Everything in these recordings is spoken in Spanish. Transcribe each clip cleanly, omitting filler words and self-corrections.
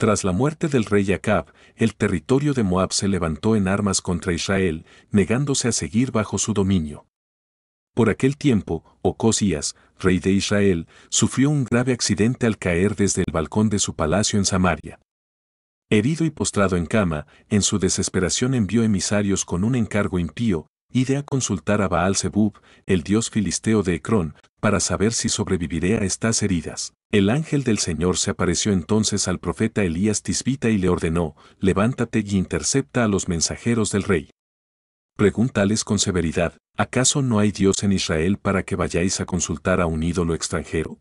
Tras la muerte del rey Acab, el territorio de Moab se levantó en armas contra Israel, negándose a seguir bajo su dominio. Por aquel tiempo, Ocosías, rey de Israel, sufrió un grave accidente al caer desde el balcón de su palacio en Samaria. Herido y postrado en cama, en su desesperación envió emisarios con un encargo impío, ide a consultar a Baal-Zebub, el dios filisteo de Ecrón, para saber si sobreviviré a estas heridas. El ángel del Señor se apareció entonces al profeta Elías Tisbita y le ordenó, levántate y intercepta a los mensajeros del rey. Pregúntales con severidad, ¿acaso no hay Dios en Israel para que vayáis a consultar a un ídolo extranjero?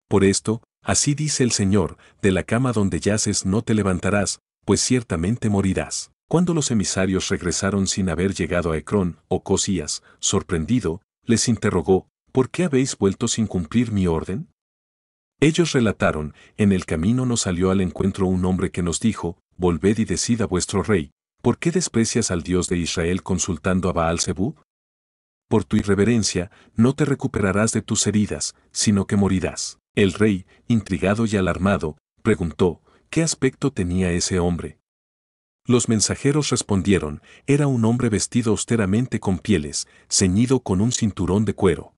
Por esto, así dice el Señor, de la cama donde yaces no te levantarás, pues ciertamente morirás. Cuando los emisarios regresaron sin haber llegado a Ecrón, Ocosías, sorprendido, les interrogó, ¿por qué habéis vuelto sin cumplir mi orden? Ellos relataron, en el camino nos salió al encuentro un hombre que nos dijo, volved y decid a vuestro rey, ¿por qué desprecias al Dios de Israel consultando a Baal-Zebub? Por tu irreverencia, no te recuperarás de tus heridas, sino que morirás. El rey, intrigado y alarmado, preguntó, ¿qué aspecto tenía ese hombre? Los mensajeros respondieron, era un hombre vestido austeramente con pieles, ceñido con un cinturón de cuero.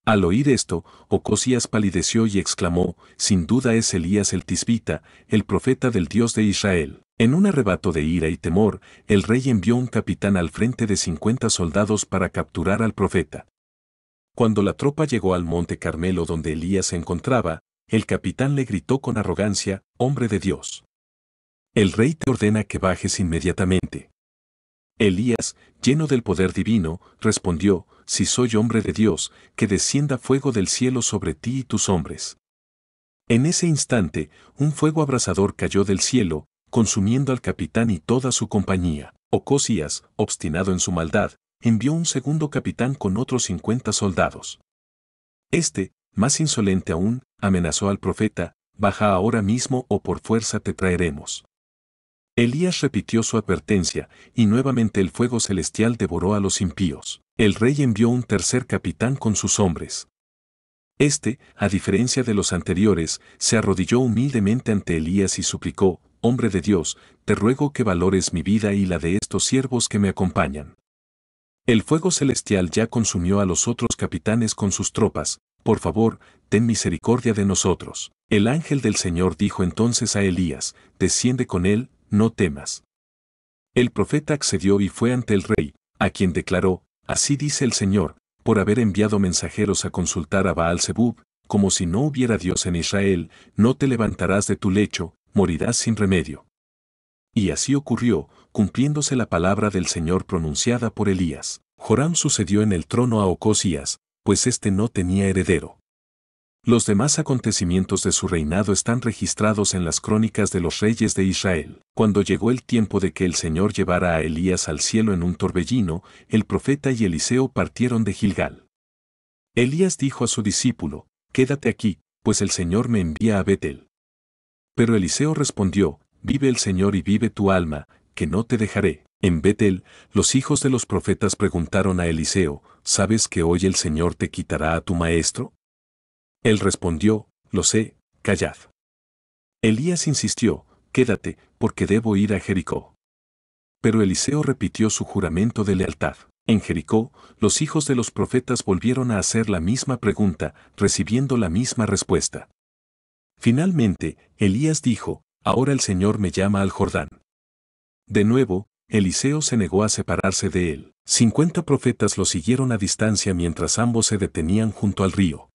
Al oír esto, Ocosías palideció y exclamó, sin duda es Elías el Tisbita, el profeta del Dios de Israel. En un arrebato de ira y temor, el rey envió un capitán al frente de 50 soldados para capturar al profeta. Cuando la tropa llegó al monte Carmelo donde Elías se encontraba, el capitán le gritó con arrogancia, hombre de Dios. El rey te ordena que bajes inmediatamente. Elías, lleno del poder divino, respondió, si soy hombre de Dios, que descienda fuego del cielo sobre ti y tus hombres. En ese instante, un fuego abrasador cayó del cielo, consumiendo al capitán y toda su compañía. Ocosías, obstinado en su maldad, envió un segundo capitán con otros 50 soldados. Este, más insolente aún, amenazó al profeta, baja ahora mismo o por fuerza te traeremos. Elías repitió su advertencia, y nuevamente el fuego celestial devoró a los impíos. El rey envió un tercer capitán con sus hombres. Este, a diferencia de los anteriores, se arrodilló humildemente ante Elías y suplicó, hombre de Dios, te ruego que valores mi vida y la de estos siervos que me acompañan. El fuego celestial ya consumió a los otros capitanes con sus tropas, por favor, ten misericordia de nosotros. El ángel del Señor dijo entonces a Elías, desciende con él, no temas. El profeta accedió y fue ante el rey, a quien declaró, así dice el Señor, por haber enviado mensajeros a consultar a Baal-Zebub, como si no hubiera Dios en Israel, no te levantarás de tu lecho, morirás sin remedio. Y así ocurrió, cumpliéndose la palabra del Señor pronunciada por Elías. Joram sucedió en el trono a Ocosías, pues éste no tenía heredero. Los demás acontecimientos de su reinado están registrados en las crónicas de los reyes de Israel. Cuando llegó el tiempo de que el Señor llevara a Elías al cielo en un torbellino, el profeta y Eliseo partieron de Gilgal. Elías dijo a su discípulo, quédate aquí, pues el Señor me envía a Betel. Pero Eliseo respondió, vive el Señor y vive tu alma, que no te dejaré. En Betel, los hijos de los profetas preguntaron a Eliseo, ¿sabes que hoy el Señor te quitará a tu maestro? Él respondió, lo sé, callad. Elías insistió, quédate, porque debo ir a Jericó. Pero Eliseo repitió su juramento de lealtad. En Jericó, los hijos de los profetas volvieron a hacer la misma pregunta, recibiendo la misma respuesta. Finalmente, Elías dijo, ahora el Señor me llama al Jordán. De nuevo, Eliseo se negó a separarse de él. 50 profetas lo siguieron a distancia mientras ambos se detenían junto al río.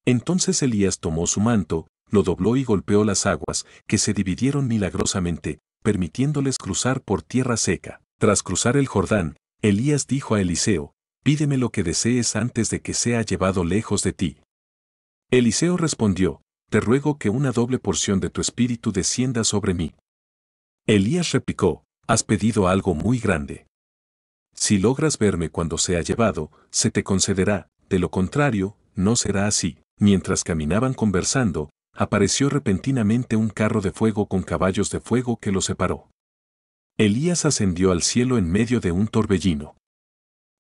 Entonces Elías tomó su manto, lo dobló y golpeó las aguas, que se dividieron milagrosamente, permitiéndoles cruzar por tierra seca. Tras cruzar el Jordán, Elías dijo a Eliseo, pídeme lo que desees antes de que sea llevado lejos de ti. Eliseo respondió, te ruego que una doble porción de tu espíritu descienda sobre mí. Elías replicó, has pedido algo muy grande. Si logras verme cuando sea llevado, se te concederá, de lo contrario, no será así. Mientras caminaban conversando, apareció repentinamente un carro de fuego con caballos de fuego que los separó. Elías ascendió al cielo en medio de un torbellino.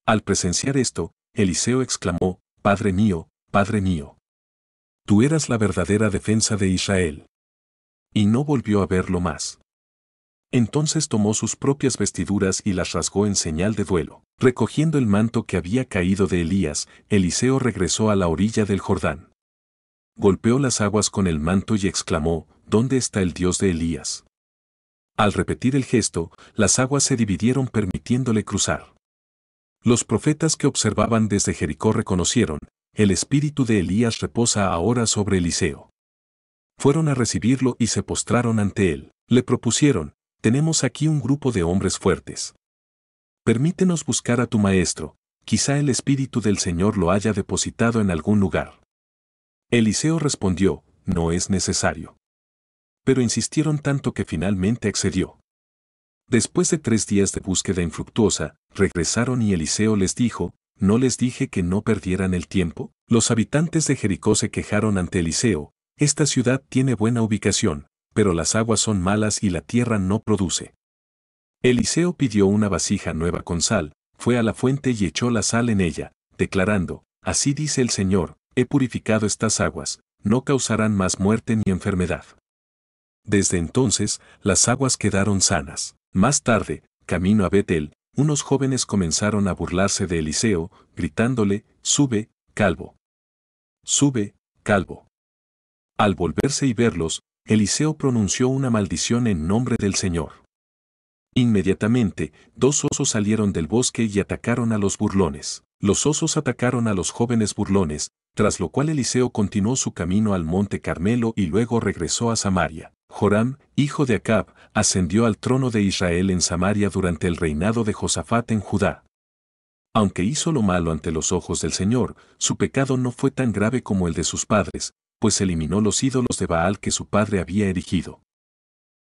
Al presenciar esto, Eliseo exclamó, Padre mío, tú eras la verdadera defensa de Israel. Y no volvió a verlo más. Entonces tomó sus propias vestiduras y las rasgó en señal de duelo. Recogiendo el manto que había caído de Elías, Eliseo regresó a la orilla del Jordán. Golpeó las aguas con el manto y exclamó, ¿dónde está el Dios de Elías? Al repetir el gesto, las aguas se dividieron permitiéndole cruzar. Los profetas que observaban desde Jericó reconocieron, el espíritu de Elías reposa ahora sobre Eliseo. Fueron a recibirlo y se postraron ante él. Le propusieron, tenemos aquí un grupo de hombres fuertes. Permítenos buscar a tu maestro, quizá el espíritu del Señor lo haya depositado en algún lugar. Eliseo respondió, no es necesario. Pero insistieron tanto que finalmente accedió. Después de 3 días de búsqueda infructuosa, regresaron y Eliseo les dijo, ¿no les dije que no perdieran el tiempo? Los habitantes de Jericó se quejaron ante Eliseo, esta ciudad tiene buena ubicación, pero las aguas son malas y la tierra no produce. Eliseo pidió una vasija nueva con sal, fue a la fuente y echó la sal en ella, declarando, así dice el Señor, he purificado estas aguas, no causarán más muerte ni enfermedad. Desde entonces, las aguas quedaron sanas. Más tarde, camino a Betel, unos jóvenes comenzaron a burlarse de Eliseo, gritándole, sube, calvo. Sube, calvo. Al volverse y verlos, Eliseo pronunció una maldición en nombre del Señor. Inmediatamente, 2 osos salieron del bosque y atacaron a los burlones. Los osos atacaron a los jóvenes burlones, tras lo cual Eliseo continuó su camino al monte Carmelo y luego regresó a Samaria. Joram, hijo de Acab, ascendió al trono de Israel en Samaria durante el reinado de Josafat en Judá. Aunque hizo lo malo ante los ojos del Señor, su pecado no fue tan grave como el de sus padres, pues eliminó los ídolos de Baal que su padre había erigido.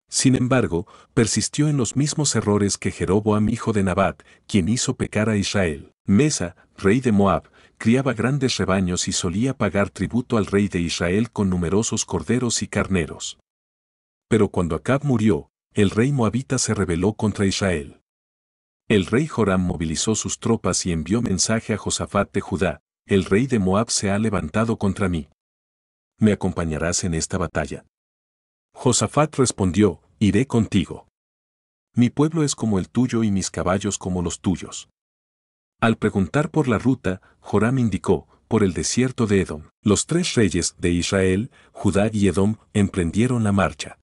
Sin embargo, persistió en los mismos errores que Jeroboam hijo de Nabat, quien hizo pecar a Israel. Mesa, rey de Moab, criaba grandes rebaños y solía pagar tributo al rey de Israel con numerosos corderos y carneros. Pero cuando Acab murió, el rey moabita se rebeló contra Israel. El rey Joram movilizó sus tropas y envió mensaje a Josafat de Judá, el rey de Moab se ha levantado contra mí. ¿Me acompañarás en esta batalla? Josafat respondió, iré contigo. Mi pueblo es como el tuyo y mis caballos como los tuyos. Al preguntar por la ruta, Joram indicó, por el desierto de Edom. Los 3 reyes de Israel, Judá y Edom, emprendieron la marcha.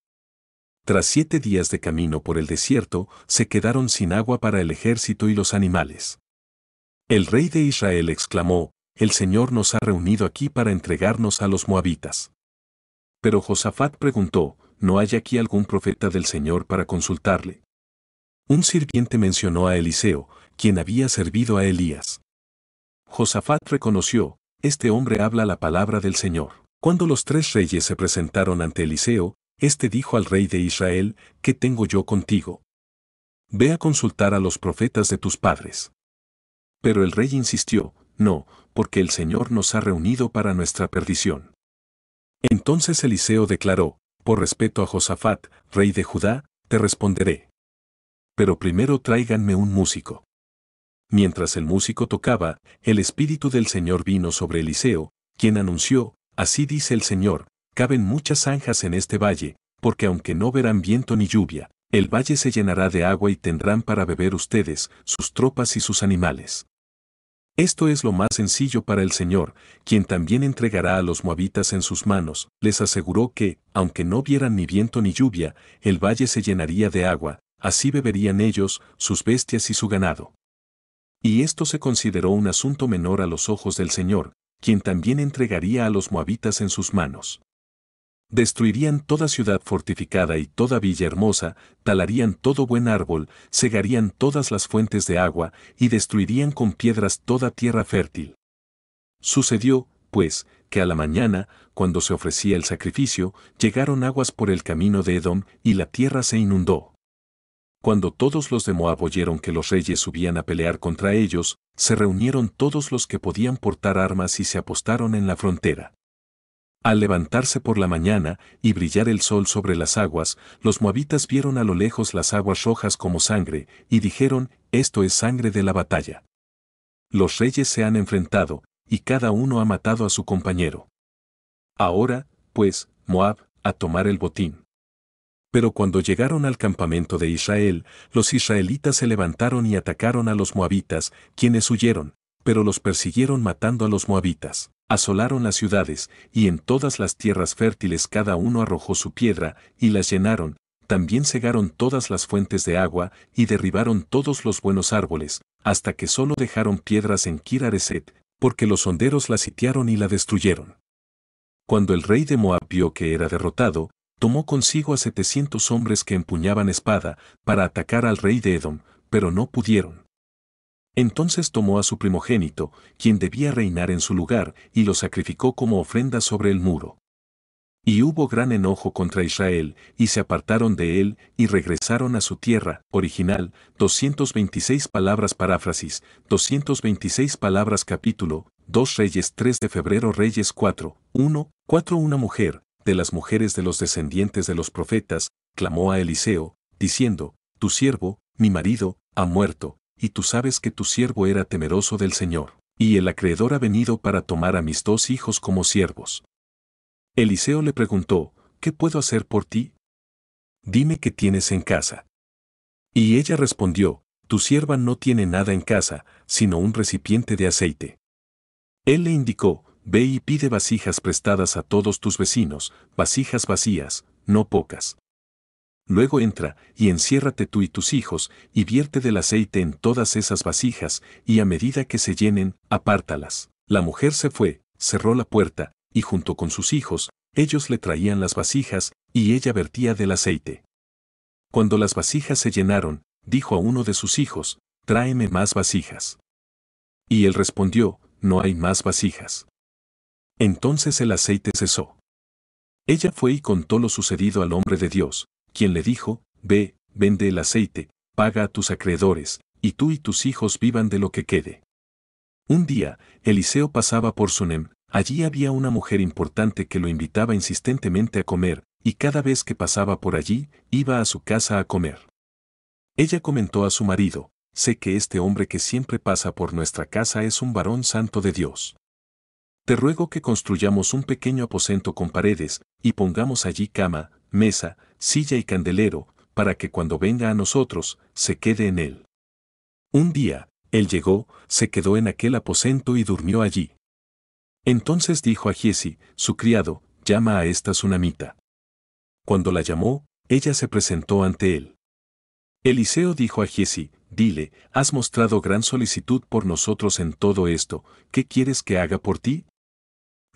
Tras 7 días de camino por el desierto, se quedaron sin agua para el ejército y los animales. El rey de Israel exclamó, el Señor nos ha reunido aquí para entregarnos a los moabitas. Pero Josafat preguntó, ¿no hay aquí algún profeta del Señor para consultarle? Un sirviente mencionó a Eliseo, quien había servido a Elías. Josafat reconoció, este hombre habla la palabra del Señor. Cuando los 3 reyes se presentaron ante Eliseo, éste dijo al rey de Israel, ¿qué tengo yo contigo? Ve a consultar a los profetas de tus padres. Pero el rey insistió, no, porque el Señor nos ha reunido para nuestra perdición. Entonces Eliseo declaró, por respeto a Josafat, rey de Judá, te responderé. Pero primero tráiganme un músico. Mientras el músico tocaba, el Espíritu del Señor vino sobre Eliseo, quien anunció, así dice el Señor, caben muchas zanjas en este valle, porque aunque no verán viento ni lluvia, el valle se llenará de agua y tendrán para beber ustedes, sus tropas y sus animales. Esto es lo más sencillo para el Señor, quien también entregará a los moabitas en sus manos. Les aseguró que, aunque no vieran ni viento ni lluvia, el valle se llenaría de agua, así beberían ellos, sus bestias y su ganado. Y esto se consideró un asunto menor a los ojos del Señor, quien también entregaría a los moabitas en sus manos. Destruirían toda ciudad fortificada y toda villa hermosa, talarían todo buen árbol, cegarían todas las fuentes de agua, y destruirían con piedras toda tierra fértil. Sucedió, pues, que a la mañana, cuando se ofrecía el sacrificio, llegaron aguas por el camino de Edom, y la tierra se inundó. Cuando todos los de Moab oyeron que los reyes subían a pelear contra ellos, se reunieron todos los que podían portar armas y se apostaron en la frontera. Al levantarse por la mañana y brillar el sol sobre las aguas, los moabitas vieron a lo lejos las aguas rojas como sangre, y dijeron, esto es sangre de la batalla. Los reyes se han enfrentado, y cada uno ha matado a su compañero. Ahora, pues, Moab, a tomar el botín. Pero cuando llegaron al campamento de Israel, los israelitas se levantaron y atacaron a los moabitas, quienes huyeron, pero los persiguieron matando a los moabitas. Asolaron las ciudades, y en todas las tierras fértiles cada uno arrojó su piedra, y las llenaron. También cegaron todas las fuentes de agua, y derribaron todos los buenos árboles, hasta que solo dejaron piedras en Kir Hareset, porque los honderos la sitiaron y la destruyeron. Cuando el rey de Moab vio que era derrotado, tomó consigo a 700 hombres que empuñaban espada, para atacar al rey de Edom, pero no pudieron. Entonces tomó a su primogénito, quien debía reinar en su lugar, y lo sacrificó como ofrenda sobre el muro. Y hubo gran enojo contra Israel, y se apartaron de él, y regresaron a su tierra original. 226 palabras paráfrasis, 226 palabras capítulo, 2 Reyes 3 de febrero Reyes 4, 1, 4 Una mujer, de las mujeres de los descendientes de los profetas, clamó a Eliseo, diciendo, tu siervo, mi marido, ha muerto, y tú sabes que tu siervo era temeroso del Señor, y el acreedor ha venido para tomar a mis 2 hijos como siervos. Eliseo le preguntó, ¿qué puedo hacer por ti? Dime qué tienes en casa. Y ella respondió, tu sierva no tiene nada en casa, sino un recipiente de aceite. Él le indicó, ve y pide vasijas prestadas a todos tus vecinos, vasijas vacías, no pocas. Luego entra, y enciérrate tú y tus hijos, y vierte del aceite en todas esas vasijas, y a medida que se llenen, apártalas. La mujer se fue, cerró la puerta, y junto con sus hijos, ellos le traían las vasijas, y ella vertía del aceite. Cuando las vasijas se llenaron, dijo a uno de sus hijos, tráeme más vasijas. Y él respondió, no hay más vasijas. Entonces el aceite cesó. Ella fue y contó lo sucedido al hombre de Dios, quien le dijo, ve, vende el aceite, paga a tus acreedores, y tú y tus hijos vivan de lo que quede. Un día, Eliseo pasaba por Sunem, allí había una mujer importante que lo invitaba insistentemente a comer, y cada vez que pasaba por allí, iba a su casa a comer. Ella comentó a su marido, sé que este hombre que siempre pasa por nuestra casa es un varón santo de Dios. Te ruego que construyamos un pequeño aposento con paredes, y pongamos allí cama, mesa, silla y candelero, para que cuando venga a nosotros, se quede en él. Un día, él llegó, se quedó en aquel aposento y durmió allí. Entonces dijo a Giezi, su criado, llama a esta sunamita. Cuando la llamó, ella se presentó ante él. Eliseo dijo a Giezi, dile, has mostrado gran solicitud por nosotros en todo esto, ¿qué quieres que haga por ti?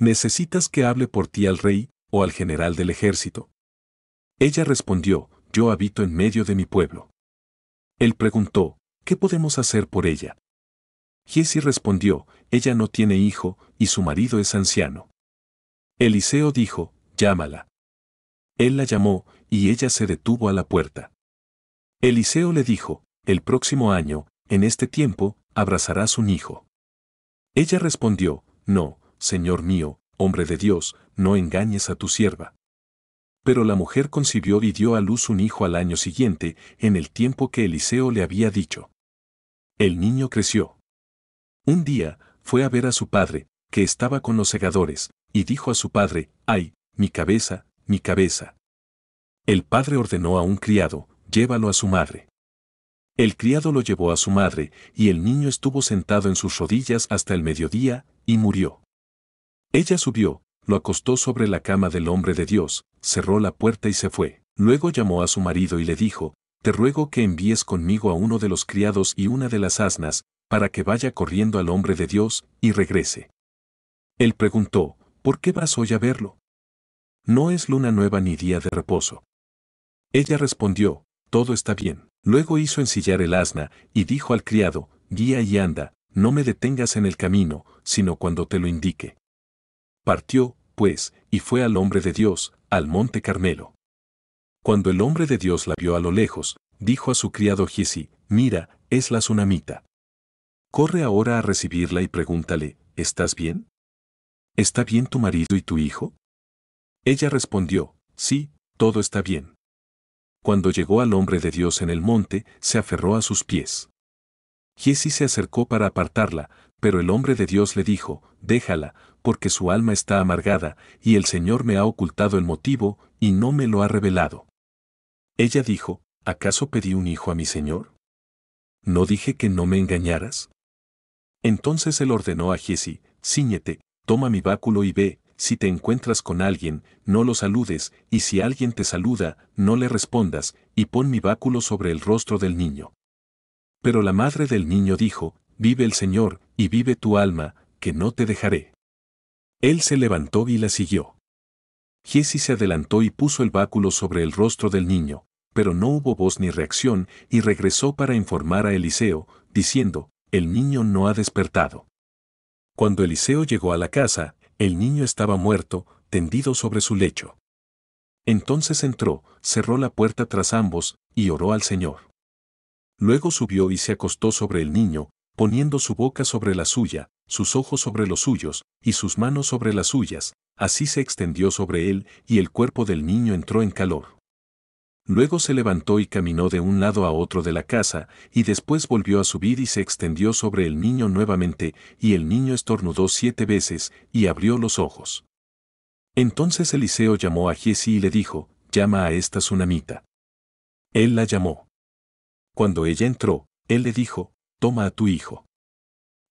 ¿Necesitas que hable por ti al rey, o al general del ejército? Ella respondió, yo habito en medio de mi pueblo. Él preguntó, ¿qué podemos hacer por ella? Giezi respondió, ella no tiene hijo, y su marido es anciano. Eliseo dijo, llámala. Él la llamó, y ella se detuvo a la puerta. Eliseo le dijo, el próximo año, en este tiempo, abrazarás un hijo. Ella respondió, no, Señor mío, hombre de Dios, no engañes a tu sierva. Pero la mujer concibió y dio a luz un hijo al año siguiente, en el tiempo que Eliseo le había dicho. El niño creció. Un día, fue a ver a su padre, que estaba con los segadores, y dijo a su padre, ¡ay, mi cabeza, mi cabeza! El padre ordenó a un criado, llévalo a su madre. El criado lo llevó a su madre, y el niño estuvo sentado en sus rodillas hasta el mediodía, y murió. Ella subió, lo acostó sobre la cama del hombre de Dios, cerró la puerta y se fue. Luego llamó a su marido y le dijo, te ruego que envíes conmigo a uno de los criados y una de las asnas, para que vaya corriendo al hombre de Dios, y regrese. Él preguntó, ¿por qué vas hoy a verlo? No es luna nueva ni día de reposo. Ella respondió, todo está bien. Luego hizo ensillar el asna, y dijo al criado, guía y anda, no me detengas en el camino, sino cuando te lo indique. Partió, pues, y fue al hombre de Dios, al monte Carmelo. Cuando el hombre de Dios la vio a lo lejos, dijo a su criado Giezi, mira, es la sunamita. Corre ahora a recibirla y pregúntale, ¿estás bien? ¿Está bien tu marido y tu hijo? Ella respondió, sí, todo está bien. Cuando llegó al hombre de Dios en el monte, se aferró a sus pies. Giezi se acercó para apartarla, pero el hombre de Dios le dijo, déjala, porque su alma está amargada, y el Señor me ha ocultado el motivo, y no me lo ha revelado. Ella dijo, ¿acaso pedí un hijo a mi señor? ¿No dije que no me engañaras? Entonces él ordenó a Giezi, cíñete, toma mi báculo y ve, si te encuentras con alguien, no lo saludes, y si alguien te saluda, no le respondas, y pon mi báculo sobre el rostro del niño. Pero la madre del niño dijo, vive el Señor, y vive tu alma, que no te dejaré. Él se levantó y la siguió. Giezi se adelantó y puso el báculo sobre el rostro del niño, pero no hubo voz ni reacción, y regresó para informar a Eliseo, diciendo, el niño no ha despertado. Cuando Eliseo llegó a la casa, el niño estaba muerto, tendido sobre su lecho. Entonces entró, cerró la puerta tras ambos, y oró al Señor. Luego subió y se acostó sobre el niño, poniendo su boca sobre la suya, sus ojos sobre los suyos, y sus manos sobre las suyas, así se extendió sobre él, y el cuerpo del niño entró en calor. Luego se levantó y caminó de un lado a otro de la casa, y después volvió a subir y se extendió sobre el niño nuevamente, y el niño estornudó 7 veces, y abrió los ojos. Entonces Eliseo llamó a Giezi y le dijo, llama a esta sunamita. Él la llamó. Cuando ella entró, él le dijo, toma a tu hijo.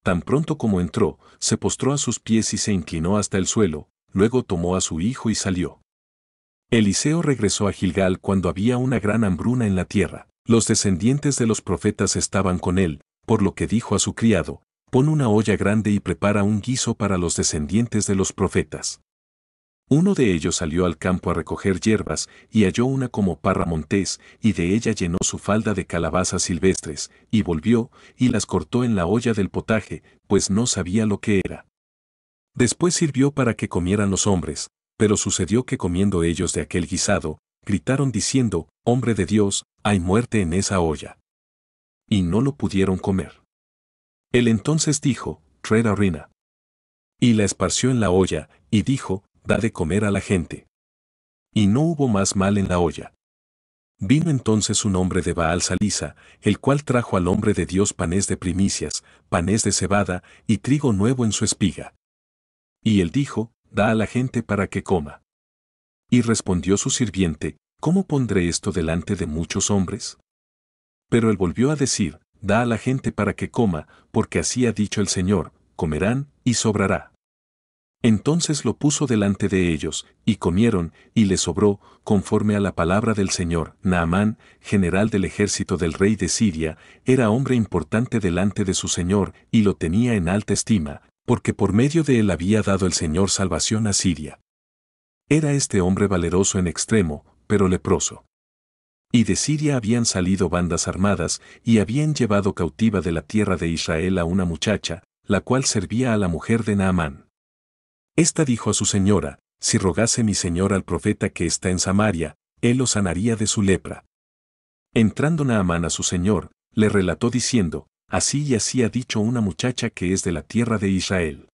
Tan pronto como entró, se postró a sus pies y se inclinó hasta el suelo, luego tomó a su hijo y salió. Eliseo regresó a Gilgal cuando había una gran hambruna en la tierra. Los descendientes de los profetas estaban con él, por lo que dijo a su criado, pon una olla grande y prepara un guiso para los descendientes de los profetas. Uno de ellos salió al campo a recoger hierbas, y halló una como parra montés, y de ella llenó su falda de calabazas silvestres, y volvió, y las cortó en la olla del potaje, pues no sabía lo que era. Después sirvió para que comieran los hombres, pero sucedió que comiendo ellos de aquel guisado, gritaron diciendo, hombre de Dios, hay muerte en esa olla. Y no lo pudieron comer. Él entonces dijo, traed harina. Y la esparció en la olla, y dijo, da de comer a la gente. Y no hubo más mal en la olla. Vino entonces un hombre de Baal Salisa, el cual trajo al hombre de Dios panés de primicias, panés de cebada, y trigo nuevo en su espiga. Y él dijo, da a la gente para que coma. Y respondió su sirviente, ¿cómo pondré esto delante de muchos hombres? Pero él volvió a decir, da a la gente para que coma, porque así ha dicho el Señor, comerán, y sobrará. Entonces lo puso delante de ellos, y comieron, y les sobró, conforme a la palabra del Señor. Naamán, general del ejército del rey de Siria, era hombre importante delante de su Señor, y lo tenía en alta estima, porque por medio de él había dado el Señor salvación a Siria. Era este hombre valeroso en extremo, pero leproso. Y de Siria habían salido bandas armadas, y habían llevado cautiva de la tierra de Israel a una muchacha, la cual servía a la mujer de Naamán. Esta dijo a su señora, si rogase mi señor al profeta que está en Samaria, él lo sanaría de su lepra. Entrando Naamán a su señor, le relató diciendo, así y así ha dicho una muchacha que es de la tierra de Israel.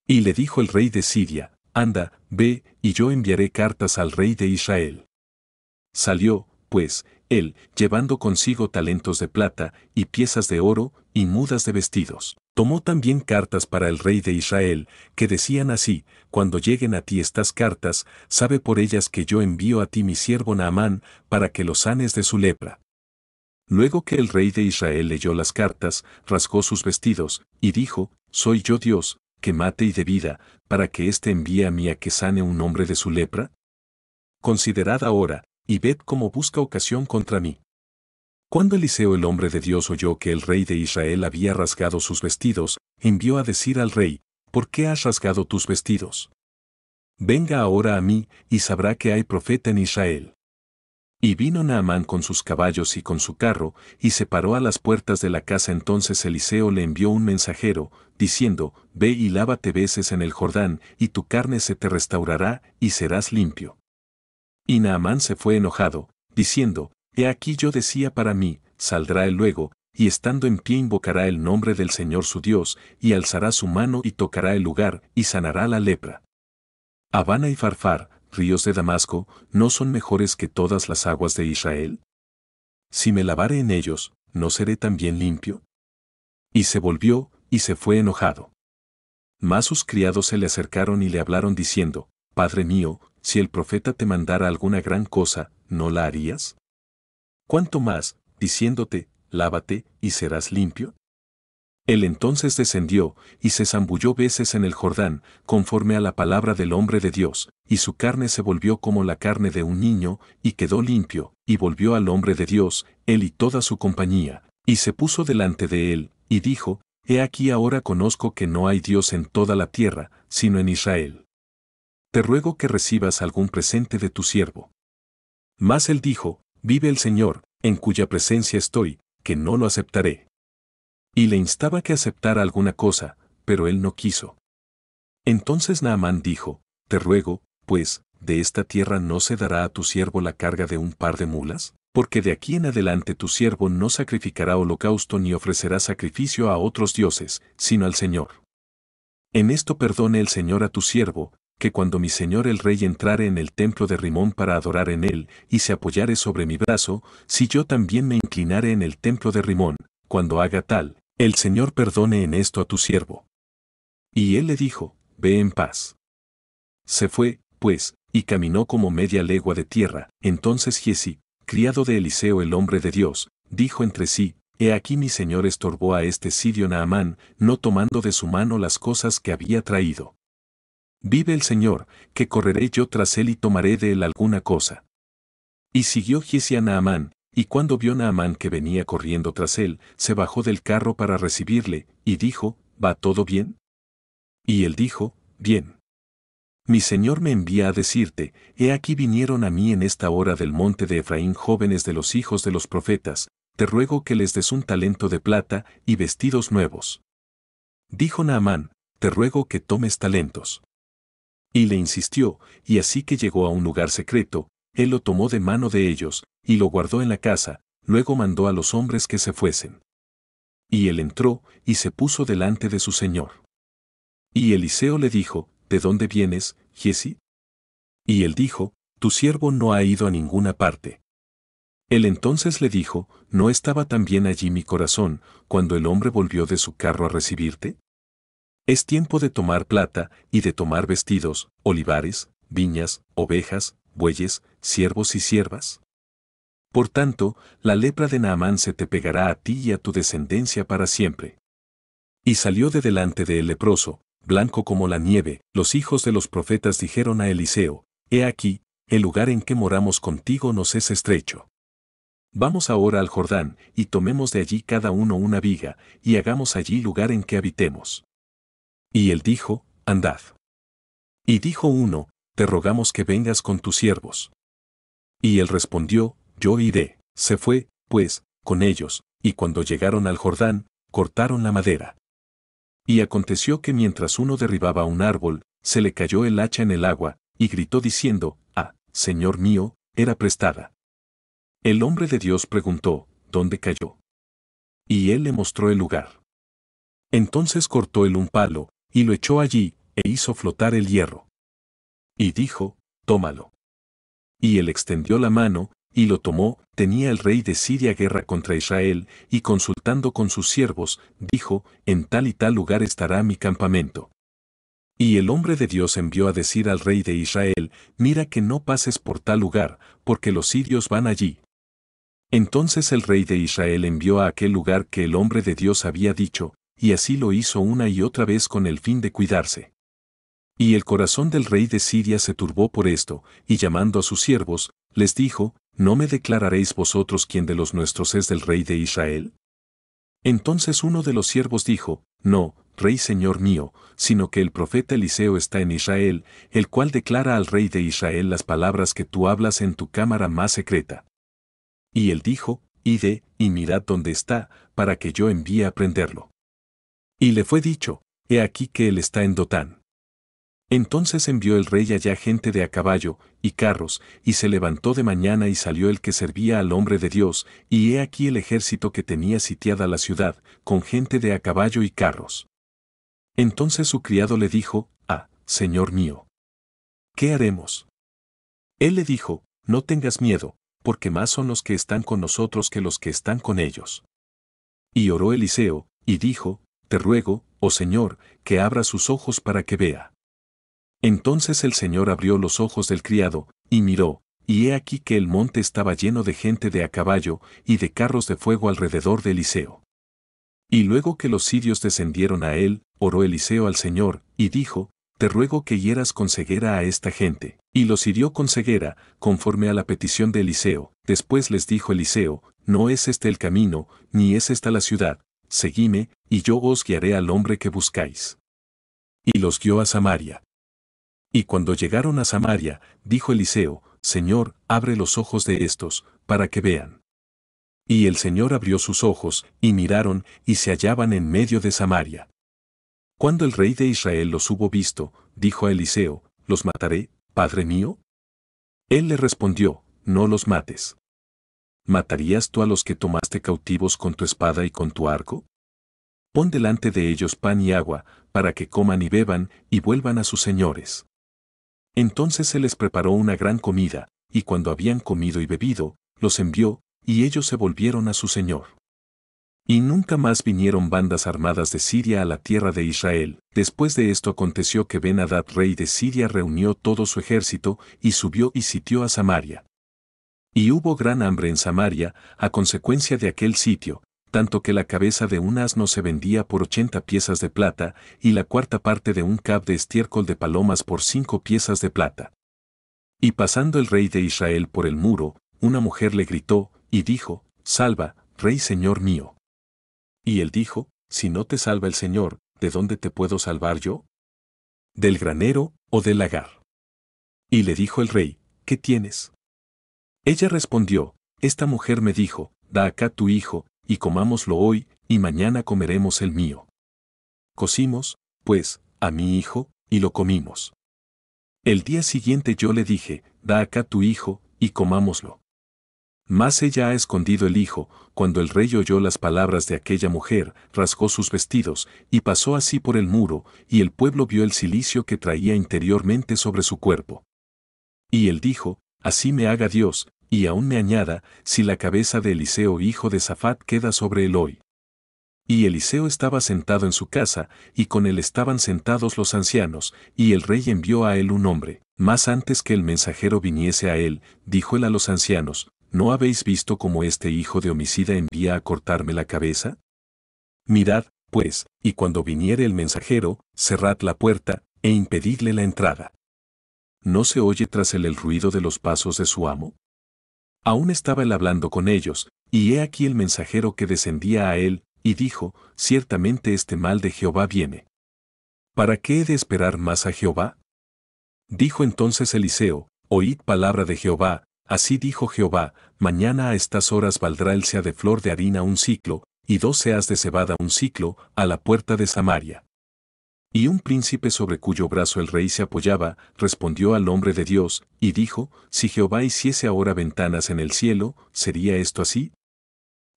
Y le dijo el rey de Siria, anda, ve, y yo enviaré cartas al rey de Israel. Salió, pues, él, llevando consigo talentos de plata, y piezas de oro, y mudas de vestidos. Tomó también cartas para el rey de Israel, que decían así, cuando lleguen a ti estas cartas, sabe por ellas que yo envío a ti mi siervo Naamán, para que lo sanes de su lepra. Luego que el rey de Israel leyó las cartas, rasgó sus vestidos, y dijo, ¿soy yo Dios, que mate y dé vida, para que éste envíe a mí a que sane un hombre de su lepra? Considerad ahora, y ved cómo busca ocasión contra mí. Cuando Eliseo el hombre de Dios oyó que el rey de Israel había rasgado sus vestidos, envió a decir al rey, ¿por qué has rasgado tus vestidos? Venga ahora a mí, y sabrá que hay profeta en Israel. Y vino Naamán con sus caballos y con su carro, y se paró a las puertas de la casa. Entonces Eliseo le envió un mensajero, diciendo, ve y lávate veces en el Jordán, y tu carne se te restaurará, y serás limpio. Y Naamán se fue enojado, diciendo, he aquí yo decía para mí, saldrá él luego, y estando en pie invocará el nombre del Señor su Dios, y alzará su mano y tocará el lugar, y sanará la lepra. Habana y Farfar, ríos de Damasco, ¿no son mejores que todas las aguas de Israel? Si me lavare en ellos, ¿no seré también limpio? Y se volvió, y se fue enojado. Mas sus criados se le acercaron y le hablaron diciendo, Padre mío, si el profeta te mandara alguna gran cosa, ¿no la harías? ¿Cuánto más, diciéndote, lávate, y serás limpio? Él entonces descendió, y se zambulló veces en el Jordán, conforme a la palabra del hombre de Dios, y su carne se volvió como la carne de un niño, y quedó limpio, y volvió al hombre de Dios, él y toda su compañía, y se puso delante de él, y dijo, He aquí ahora conozco que no hay Dios en toda la tierra, sino en Israel. Te ruego que recibas algún presente de tu siervo. Mas él dijo, Vive el Señor, en cuya presencia estoy, que no lo aceptaré. Y le instaba que aceptara alguna cosa, pero él no quiso. Entonces Naamán dijo, Te ruego, pues, de esta tierra no se dará a tu siervo la carga de un par de mulas, porque de aquí en adelante tu siervo no sacrificará holocausto ni ofrecerá sacrificio a otros dioses, sino al Señor. En esto perdone el Señor a tu siervo, que cuando mi señor el rey entrare en el templo de Rimón para adorar en él, y se apoyare sobre mi brazo, si yo también me inclinare en el templo de Rimón, cuando haga tal, el Señor perdone en esto a tu siervo. Y él le dijo, Ve en paz. Se fue, pues, y caminó como media legua de tierra. Entonces Giezi, criado de Eliseo el hombre de Dios, dijo entre sí, He aquí mi señor estorbó a este sirio Naamán, no tomando de su mano las cosas que había traído. Vive el Señor, que correré yo tras él y tomaré de él alguna cosa. Y siguió Giezi a Naamán, y cuando vio Naamán que venía corriendo tras él, se bajó del carro para recibirle, y dijo, ¿Va todo bien? Y él dijo, Bien. Mi señor me envía a decirte, he aquí vinieron a mí en esta hora del monte de Efraín jóvenes de los hijos de los profetas, te ruego que les des un talento de plata y vestidos nuevos. Dijo Naamán, te ruego que tomes talentos. Y le insistió, y así que llegó a un lugar secreto, él lo tomó de mano de ellos, y lo guardó en la casa, luego mandó a los hombres que se fuesen. Y él entró, y se puso delante de su señor. Y Eliseo le dijo, ¿De dónde vienes, Giezi? Y él dijo, Tu siervo no ha ido a ninguna parte. Él entonces le dijo, ¿No estaba también allí mi corazón, cuando el hombre volvió de su carro a recibirte? Es tiempo de tomar plata, y de tomar vestidos, olivares, viñas, ovejas, bueyes, siervos y siervas. Por tanto, la lepra de Naamán se te pegará a ti y a tu descendencia para siempre. Y salió de delante de el leproso, blanco como la nieve. Los hijos de los profetas dijeron a Eliseo, He aquí, el lugar en que moramos contigo nos es estrecho. Vamos ahora al Jordán, y tomemos de allí cada uno una viga, y hagamos allí lugar en que habitemos. Y él dijo, Andad. Y dijo uno, Te rogamos que vengas con tus siervos. Y él respondió, Yo iré. Se fue, pues, con ellos, y cuando llegaron al Jordán, cortaron la madera. Y aconteció que mientras uno derribaba un árbol, se le cayó el hacha en el agua, y gritó diciendo, Señor mío, era prestada. El hombre de Dios preguntó, ¿dónde cayó? Y él le mostró el lugar. Entonces cortó él un palo, y lo echó allí, e hizo flotar el hierro. Y dijo, Tómalo. Y él extendió la mano, y lo tomó. Tenía el rey de Siria guerra contra Israel, y consultando con sus siervos, dijo, En tal y tal lugar estará mi campamento. Y el hombre de Dios envió a decir al rey de Israel, Mira que no pases por tal lugar, porque los sirios van allí. Entonces el rey de Israel envió a aquel lugar que el hombre de Dios había dicho, y así lo hizo una y otra vez con el fin de cuidarse. Y el corazón del rey de Siria se turbó por esto, y llamando a sus siervos, les dijo, ¿No me declararéis vosotros quién de los nuestros es del rey de Israel? Entonces uno de los siervos dijo, No, rey señor mío, sino que el profeta Eliseo está en Israel, el cual declara al rey de Israel las palabras que tú hablas en tu cámara más secreta. Y él dijo, Id, y mirad dónde está, para que yo envíe a prenderlo. Y le fue dicho, He aquí que él está en Dotán. Entonces envió el rey allá gente de a caballo, y carros, y se levantó de mañana y salió el que servía al hombre de Dios, y he aquí el ejército que tenía sitiada la ciudad, con gente de a caballo y carros. Entonces su criado le dijo, Señor mío, ¿qué haremos? Él le dijo, No tengas miedo, porque más son los que están con nosotros que los que están con ellos. Y oró Eliseo, y dijo, Te ruego, oh Señor, que abra sus ojos para que vea. Entonces el Señor abrió los ojos del criado, y miró, y he aquí que el monte estaba lleno de gente de a caballo y de carros de fuego alrededor de Eliseo. Y luego que los sirios descendieron a él, oró Eliseo al Señor, y dijo, te ruego que hieras con ceguera a esta gente. Y los hirió con ceguera, conforme a la petición de Eliseo. Después les dijo Eliseo, no es este el camino, ni es esta la ciudad, seguidme, y yo os guiaré al hombre que buscáis. Y los guió a Samaria. Y cuando llegaron a Samaria, dijo Eliseo, Señor, abre los ojos de estos, para que vean. Y el Señor abrió sus ojos, y miraron, y se hallaban en medio de Samaria. Cuando el rey de Israel los hubo visto, dijo a Eliseo, ¿los mataré, padre mío? Él le respondió, no los mates. ¿Matarías tú a los que tomaste cautivos con tu espada y con tu arco? Pon delante de ellos pan y agua, para que coman y beban, y vuelvan a sus señores. Entonces se les preparó una gran comida, y cuando habían comido y bebido, los envió, y ellos se volvieron a su señor. Y nunca más vinieron bandas armadas de Siria a la tierra de Israel. Después de esto aconteció que Ben-Hadad rey de Siria reunió todo su ejército, y subió y sitió a Samaria. Y hubo gran hambre en Samaria, a consecuencia de aquel sitio, tanto que la cabeza de un asno se vendía por 80 piezas de plata, y la cuarta parte de un cab de estiércol de palomas por 5 piezas de plata. Y pasando el rey de Israel por el muro, una mujer le gritó, y dijo, Salva, rey señor mío. Y él dijo, Si no te salva el Señor, ¿de dónde te puedo salvar yo? ¿Del granero, o del lagar? Y le dijo el rey, ¿qué tienes? Ella respondió, Esta mujer me dijo, Da acá tu hijo, y comámoslo hoy, y mañana comeremos el mío. Cocimos, pues, a mi hijo, y lo comimos. El día siguiente yo le dije, Da acá tu hijo, y comámoslo. Mas ella ha escondido el hijo. Cuando el rey oyó las palabras de aquella mujer, rasgó sus vestidos, y pasó así por el muro, y el pueblo vio el cilicio que traía interiormente sobre su cuerpo. Y él dijo, Así me haga Dios, y aún me añada, si la cabeza de Eliseo hijo de Safat queda sobre él hoy. Y Eliseo estaba sentado en su casa, y con él estaban sentados los ancianos, y el rey envió a él un hombre. Mas antes que el mensajero viniese a él, dijo él a los ancianos, ¿no habéis visto cómo este hijo de homicida envía a cortarme la cabeza? Mirad, pues, y cuando viniere el mensajero, cerrad la puerta, e impedidle la entrada. ¿No se oye tras él el ruido de los pasos de su amo? Aún estaba él hablando con ellos, y he aquí el mensajero que descendía a él, y dijo, Ciertamente este mal de Jehová viene. ¿Para qué he de esperar más a Jehová? Dijo entonces Eliseo, Oíd palabra de Jehová, así dijo Jehová, mañana a estas horas valdrá el seah de flor de harina un siclo, y 2 seas de cebada un siclo, a la puerta de Samaria. Y un príncipe sobre cuyo brazo el rey se apoyaba, respondió al hombre de Dios, y dijo, Si Jehová hiciese ahora ventanas en el cielo, ¿sería esto así?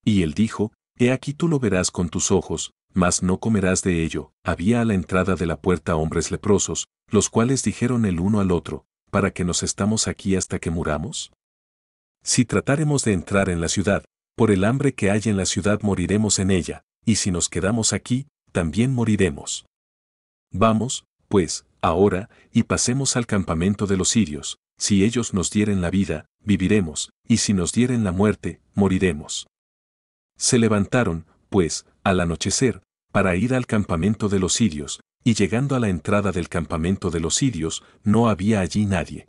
Y él dijo, He aquí tú lo verás con tus ojos, mas no comerás de ello. Había a la entrada de la puerta hombres leprosos, los cuales dijeron el uno al otro, ¿para qué nos estamos aquí hasta que muramos? Si tratáremos de entrar en la ciudad, por el hambre que hay en la ciudad moriremos en ella, y si nos quedamos aquí, también moriremos. Vamos, pues, ahora, y pasemos al campamento de los sirios. Si ellos nos dieren la vida, viviremos, y si nos dieren la muerte, moriremos. Se levantaron, pues, al anochecer, para ir al campamento de los sirios, y llegando a la entrada del campamento de los sirios, no había allí nadie.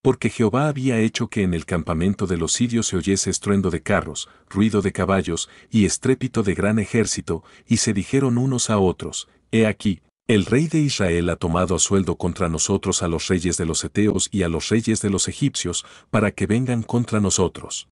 Porque Jehová había hecho que en el campamento de los sirios se oyese estruendo de carros, ruido de caballos, y estrépito de gran ejército, y se dijeron unos a otros, He aquí, el rey de Israel ha tomado a sueldo contra nosotros a los reyes de los heteos y a los reyes de los egipcios, para que vengan contra nosotros.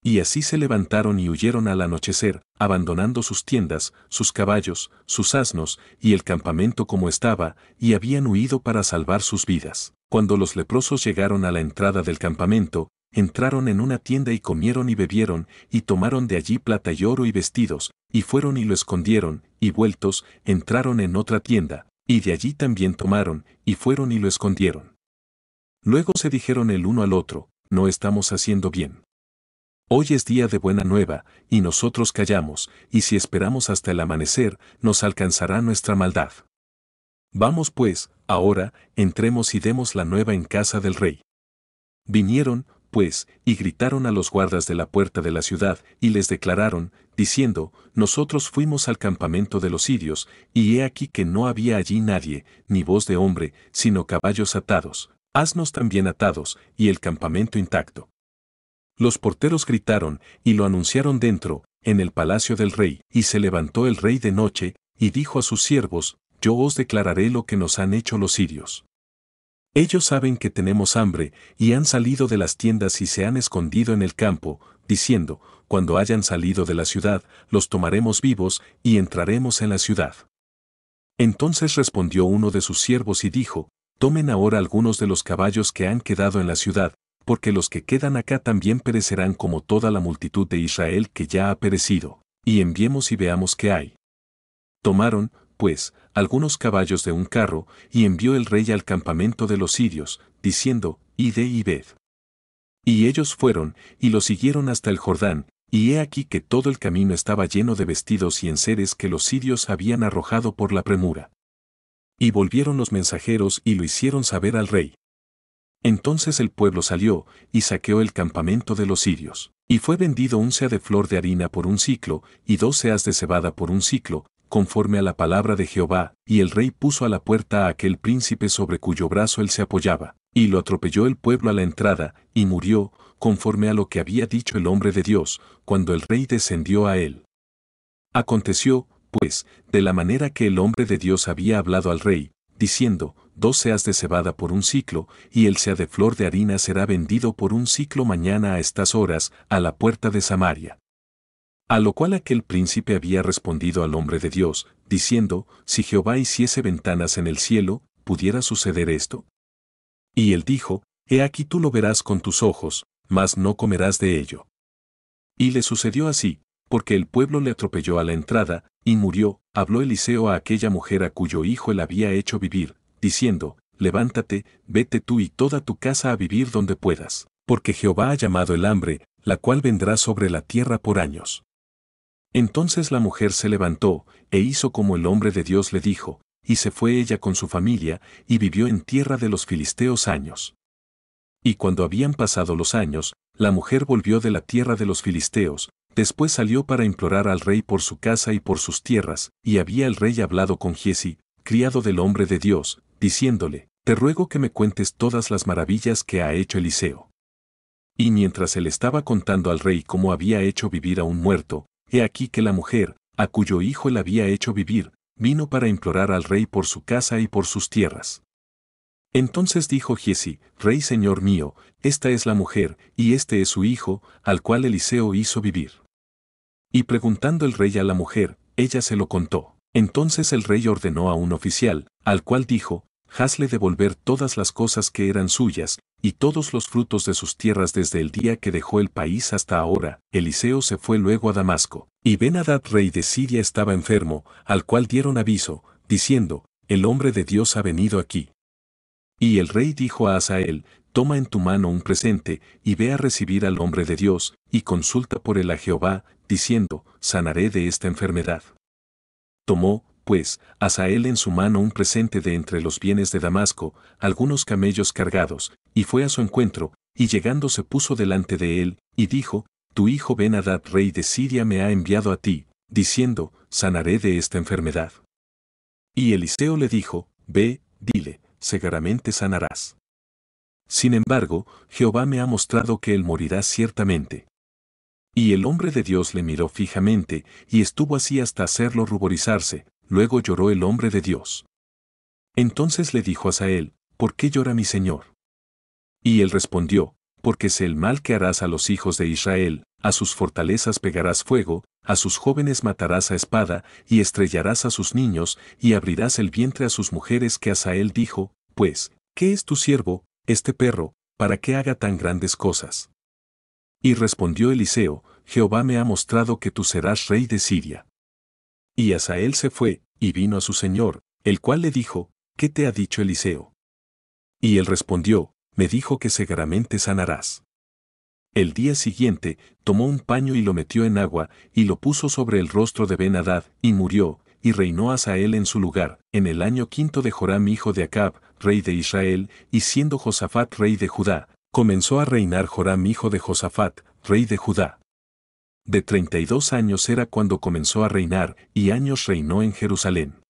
Y así se levantaron y huyeron al anochecer, abandonando sus tiendas, sus caballos, sus asnos, y el campamento como estaba, y habían huido para salvar sus vidas. Cuando los leprosos llegaron a la entrada del campamento, entraron en una tienda y comieron y bebieron, y tomaron de allí plata y oro y vestidos, y fueron y lo escondieron, y vueltos, entraron en otra tienda, y de allí también tomaron, y fueron y lo escondieron. Luego se dijeron el uno al otro, No estamos haciendo bien. Hoy es día de buena nueva, y nosotros callamos, y si esperamos hasta el amanecer, nos alcanzará nuestra maldad. Vamos pues, ahora, entremos y demos la nueva en casa del rey. Vinieron, pues, y gritaron a los guardas de la puerta de la ciudad, y les declararon, diciendo, nosotros fuimos al campamento de los sirios, y he aquí que no había allí nadie, ni voz de hombre, sino caballos atados, asnos también atados, y el campamento intacto. Los porteros gritaron, y lo anunciaron dentro, en el palacio del rey, y se levantó el rey de noche, y dijo a sus siervos, yo os declararé lo que nos han hecho los sirios. Ellos saben que tenemos hambre, y han salido de las tiendas y se han escondido en el campo, diciendo, cuando hayan salido de la ciudad, los tomaremos vivos, y entraremos en la ciudad. Entonces respondió uno de sus siervos y dijo, tomen ahora algunos de los caballos que han quedado en la ciudad, porque los que quedan acá también perecerán como toda la multitud de Israel que ya ha perecido, y enviemos y veamos qué hay. Tomaron, pues, algunos caballos de un carro, y envió el rey al campamento de los sirios, diciendo, id y ved. Y ellos fueron, y lo siguieron hasta el Jordán, y he aquí que todo el camino estaba lleno de vestidos y enseres que los sirios habían arrojado por la premura. Y volvieron los mensajeros y lo hicieron saber al rey. Entonces el pueblo salió, y saqueó el campamento de los sirios. Y fue vendido un seah de flor de harina por un siclo, y 2 seahs de cebada por un siclo, conforme a la palabra de Jehová, y el rey puso a la puerta a aquel príncipe sobre cuyo brazo él se apoyaba, y lo atropelló el pueblo a la entrada, y murió, conforme a lo que había dicho el hombre de Dios, cuando el rey descendió a él. Aconteció, pues, de la manera que el hombre de Dios había hablado al rey, diciendo, 2 seahs de cebada por un siclo, y el seah de flor de harina será vendido por un siclo mañana a estas horas, a la puerta de Samaria. A lo cual aquel príncipe había respondido al hombre de Dios, diciendo, si Jehová hiciese ventanas en el cielo, ¿pudiera suceder esto? Y él dijo, he aquí tú lo verás con tus ojos, mas no comerás de ello. Y le sucedió así, porque el pueblo le atropelló a la entrada, y murió. Habló Eliseo a aquella mujer a cuyo hijo él había hecho vivir, diciendo, levántate, vete tú y toda tu casa a vivir donde puedas, porque Jehová ha llamado el hambre, la cual vendrá sobre la tierra por años. Entonces la mujer se levantó, e hizo como el hombre de Dios le dijo, y se fue ella con su familia, y vivió en tierra de los filisteos años. Y cuando habían pasado los años, la mujer volvió de la tierra de los filisteos, después salió para implorar al rey por su casa y por sus tierras, y había el rey hablado con Giezi, criado del hombre de Dios, diciéndole, te ruego que me cuentes todas las maravillas que ha hecho Eliseo. Y mientras él estaba contando al rey cómo había hecho vivir a un muerto, he aquí que la mujer, a cuyo hijo él había hecho vivir, vino para implorar al rey por su casa y por sus tierras. Entonces dijo Giezi, Rey señor mío, esta es la mujer, y este es su hijo, al cual Eliseo hizo vivir. Y preguntando el rey a la mujer, ella se lo contó. Entonces el rey ordenó a un oficial, al cual dijo, hazle devolver todas las cosas que eran suyas, y todos los frutos de sus tierras desde el día que dejó el país hasta ahora. Eliseo se fue luego a Damasco, y Ben-Hadad rey de Siria estaba enfermo, al cual dieron aviso, diciendo, el hombre de Dios ha venido aquí. Y el rey dijo a Hazael, toma en tu mano un presente, y ve a recibir al hombre de Dios, y consulta por él a Jehová, diciendo, sanaré de esta enfermedad. Tomó, pues, Hazael en su mano un presente de entre los bienes de Damasco, algunos camellos cargados, y fue a su encuentro, y llegando se puso delante de él, y dijo, tu hijo Ben-Hadad rey de Siria me ha enviado a ti, diciendo, sanaré de esta enfermedad. Y Eliseo le dijo, ve, dile, seguramente sanarás. Sin embargo, Jehová me ha mostrado que él morirá ciertamente. Y el hombre de Dios le miró fijamente, y estuvo así hasta hacerlo ruborizarse, luego lloró el hombre de Dios. Entonces le dijo a Hazael, ¿por qué llora mi señor? Y él respondió, porque sé el mal que harás a los hijos de Israel, a sus fortalezas pegarás fuego, a sus jóvenes matarás a espada, y estrellarás a sus niños, y abrirás el vientre a sus mujeres. Que Hazael dijo, pues, ¿qué es tu siervo, este perro, para que haga tan grandes cosas? Y respondió Eliseo, Jehová me ha mostrado que tú serás rey de Siria. Y Hazael se fue, y vino a su señor, el cual le dijo, ¿qué te ha dicho Eliseo? Y él respondió, me dijo que seguramente sanarás. El día siguiente, tomó un paño y lo metió en agua, y lo puso sobre el rostro de Ben-Hadad, y murió, y reinó Hazael en su lugar, en el año 5 de Joram hijo de Acab, rey de Israel, y siendo Josafat rey de Judá, Comenzó a reinar Joram hijo de Josafat, rey de Judá. De 32 años era cuando comenzó a reinar, y años reinó en Jerusalén.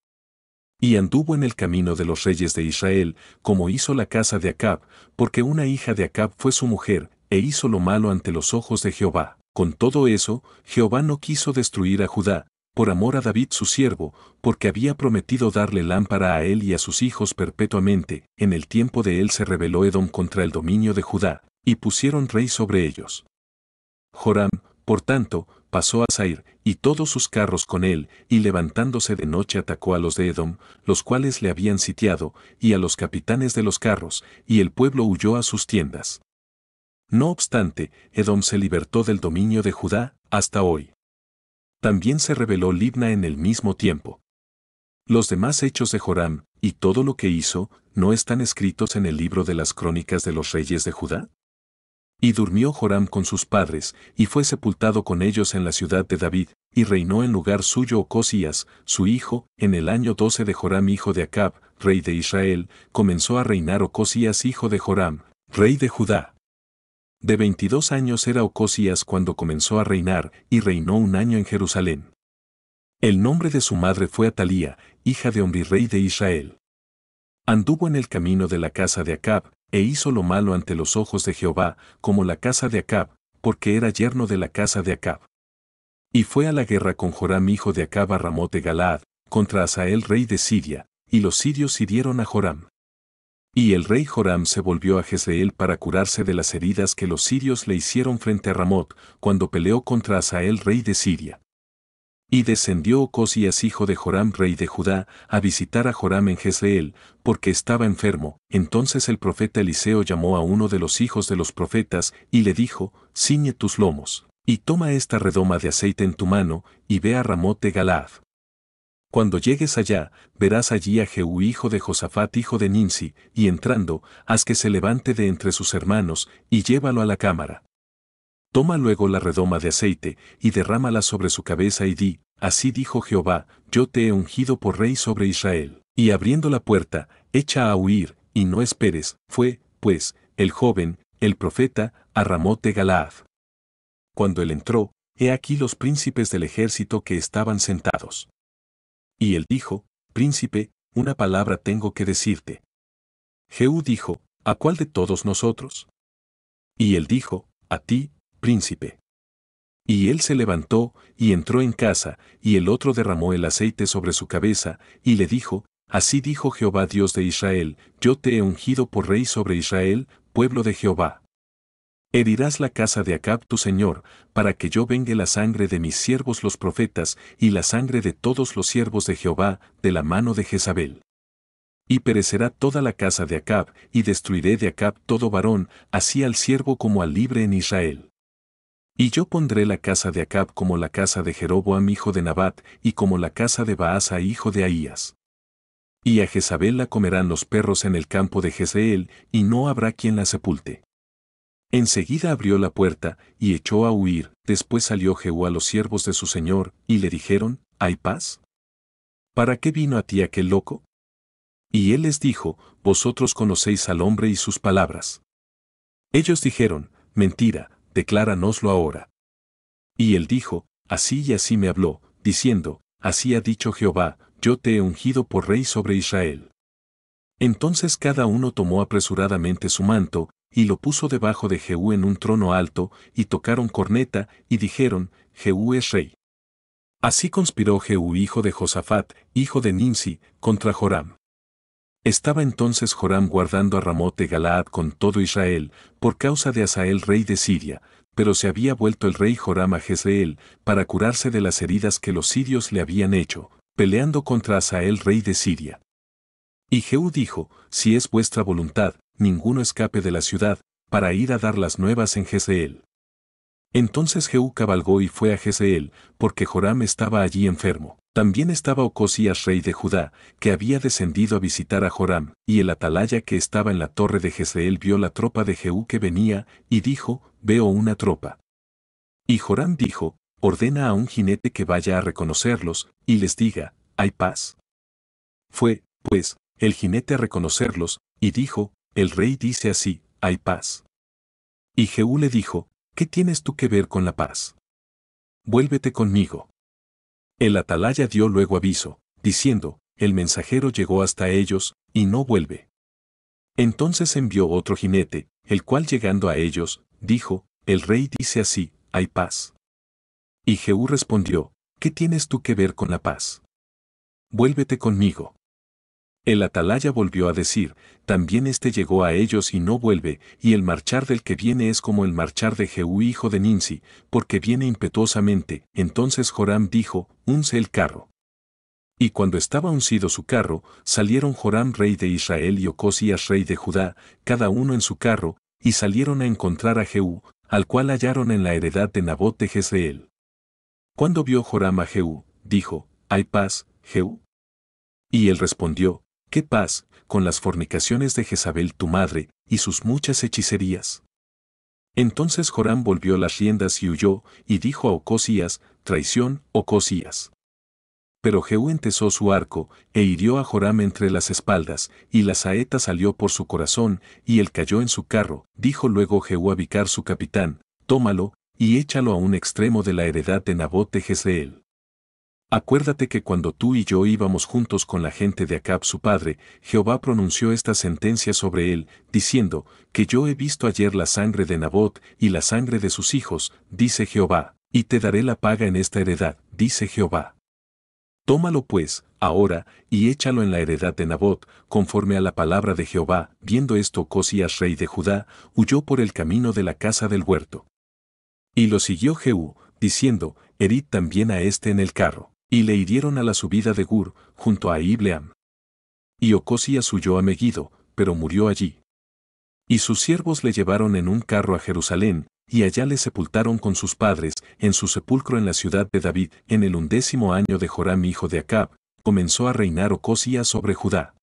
Y anduvo en el camino de los reyes de Israel, como hizo la casa de Acab, porque una hija de Acab fue su mujer, e hizo lo malo ante los ojos de Jehová. Con todo eso, Jehová no quiso destruir a Judá, por amor a David su siervo, porque había prometido darle lámpara a él y a sus hijos perpetuamente. En el tiempo de él se rebeló Edom contra el dominio de Judá, y pusieron rey sobre ellos. Joram, por tanto, pasó a Zair, y todos sus carros con él, y levantándose de noche atacó a los de Edom, los cuales le habían sitiado, y a los capitanes de los carros, y el pueblo huyó a sus tiendas. No obstante, Edom se libertó del dominio de Judá, hasta hoy. También se rebeló Libna en el mismo tiempo. Los demás hechos de Joram, y todo lo que hizo, ¿no están escritos en el libro de las crónicas de los reyes de Judá? Y durmió Joram con sus padres, y fue sepultado con ellos en la ciudad de David, y reinó en lugar suyo Ocosías, su hijo. En el año 12 de Joram hijo de Acab, rey de Israel, comenzó a reinar Ocosías hijo de Joram, rey de Judá. De 22 años era Ocosías cuando comenzó a reinar, y reinó un año en Jerusalén. El nombre de su madre fue Atalía, hija de Omri rey de Israel. Anduvo en el camino de la casa de Acab, e hizo lo malo ante los ojos de Jehová, como la casa de Acab, porque era yerno de la casa de Acab. Y fue a la guerra con Joram hijo de Acab a Ramot de Galaad, contra Hazael rey de Siria, y los sirios hirieron a Joram. Y el rey Joram se volvió a Jezreel para curarse de las heridas que los sirios le hicieron frente a Ramot, cuando peleó contra Hazael rey de Siria. Y descendió Ocosías hijo de Joram rey de Judá, a visitar a Joram en Jezreel, porque estaba enfermo. Entonces el profeta Eliseo llamó a uno de los hijos de los profetas, y le dijo, ciñe tus lomos, y toma esta redoma de aceite en tu mano, y ve a Ramot de Galaad. Cuando llegues allá, verás allí a Jehú hijo de Josafat hijo de Nimsi, y entrando, haz que se levante de entre sus hermanos, y llévalo a la cámara. Toma luego la redoma de aceite, y derrámala sobre su cabeza y di, así dijo Jehová, yo te he ungido por rey sobre Israel. Y abriendo la puerta, echa a huir, y no esperes. Fue, pues, el joven, el profeta, a Ramot de Galaad. Cuando él entró, he aquí los príncipes del ejército que estaban sentados. Y él dijo, príncipe, una palabra tengo que decirte. Jehú dijo, ¿a cuál de todos nosotros? Y él dijo, a ti, príncipe. Y él se levantó, y entró en casa, y el otro derramó el aceite sobre su cabeza, y le dijo, así dijo Jehová Dios de Israel, yo te he ungido por rey sobre Israel, pueblo de Jehová. Herirás la casa de Acab tu señor, para que yo vengue la sangre de mis siervos los profetas, y la sangre de todos los siervos de Jehová, de la mano de Jezabel. Y perecerá toda la casa de Acab, y destruiré de Acab todo varón, así al siervo como al libre en Israel. Y yo pondré la casa de Acab como la casa de Jeroboam hijo de Nabat, y como la casa de Baasa hijo de Ahías. Y a Jezabel la comerán los perros en el campo de Jezreel, y no habrá quien la sepulte. Enseguida abrió la puerta, y echó a huir. Después salió Jehú a los siervos de su señor, y le dijeron, ¿hay paz? ¿Para qué vino a ti aquel loco? Y él les dijo, vosotros conocéis al hombre y sus palabras. Ellos dijeron, mentira, decláranoslo ahora. Y él dijo, así y así me habló, diciendo, así ha dicho Jehová, yo te he ungido por rey sobre Israel. Entonces cada uno tomó apresuradamente su manto, y lo puso debajo de Jehú en un trono alto, y tocaron corneta, y dijeron, Jehú es rey. Así conspiró Jehú hijo de Josafat, hijo de Nimsi, contra Joram. Estaba entonces Joram guardando a Ramot de Galaad con todo Israel, por causa de Hazael rey de Siria, pero se había vuelto el rey Joram a Jezreel, para curarse de las heridas que los sirios le habían hecho, peleando contra Hazael rey de Siria. Y Jehú dijo, si es vuestra voluntad, ninguno escape de la ciudad, para ir a dar las nuevas en Jezreel. Entonces Jehú cabalgó y fue a Jezreel, porque Joram estaba allí enfermo. También estaba Ocosías rey de Judá, que había descendido a visitar a Joram, y el atalaya que estaba en la torre de Jezreel vio la tropa de Jehú que venía, y dijo, veo una tropa. Y Joram dijo, ordena a un jinete que vaya a reconocerlos, y les diga, ¿hay paz? Fue, pues, el jinete a reconocerlos, y dijo, el rey dice así, hay paz. Y Jehú le dijo, ¿qué tienes tú que ver con la paz? Vuélvete conmigo. El atalaya dio luego aviso, diciendo, el mensajero llegó hasta ellos, y no vuelve. Entonces envió otro jinete, el cual llegando a ellos, dijo, el rey dice así, hay paz. Y Jehú respondió, ¿qué tienes tú que ver con la paz? Vuélvete conmigo. El atalaya volvió a decir, también éste llegó a ellos y no vuelve, y el marchar del que viene es como el marchar de Jehú hijo de Ninsi, porque viene impetuosamente. Entonces Joram dijo, unce el carro. Y cuando estaba uncido su carro, salieron Joram rey de Israel y Ocosías rey de Judá, cada uno en su carro, y salieron a encontrar a Jehú, al cual hallaron en la heredad de Nabot de Jezreel. Cuando vio Joram a Jehú, dijo, ¿hay paz, Jehú? Y él respondió, ¿qué paz, con las fornicaciones de Jezabel tu madre, y sus muchas hechicerías? Entonces Joram volvió las riendas y huyó, y dijo a Ocosías, traición, Ocosías. Pero Jehú entesó su arco, e hirió a Joram entre las espaldas, y la saeta salió por su corazón, y él cayó en su carro. Dijo luego Jehú a Bicar su capitán, tómalo, y échalo a un extremo de la heredad de Nabot de Jezreel. Acuérdate que cuando tú y yo íbamos juntos con la gente de Acab su padre, Jehová pronunció esta sentencia sobre él, diciendo, que yo he visto ayer la sangre de Nabot y la sangre de sus hijos, dice Jehová, y te daré la paga en esta heredad, dice Jehová. Tómalo pues, ahora, y échalo en la heredad de Nabot, conforme a la palabra de Jehová. Viendo esto Ocosías rey de Judá, huyó por el camino de la casa del huerto. Y lo siguió Jehú, diciendo, herid también a este en el carro. Y le hirieron a la subida de Gur, junto a Ibleam. Y Ocosías huyó a Megiddo, pero murió allí. Y sus siervos le llevaron en un carro a Jerusalén, y allá le sepultaron con sus padres, en su sepulcro en la ciudad de David. En el 11º año de Joram hijo de Acab, comenzó a reinar Ocosías sobre Judá.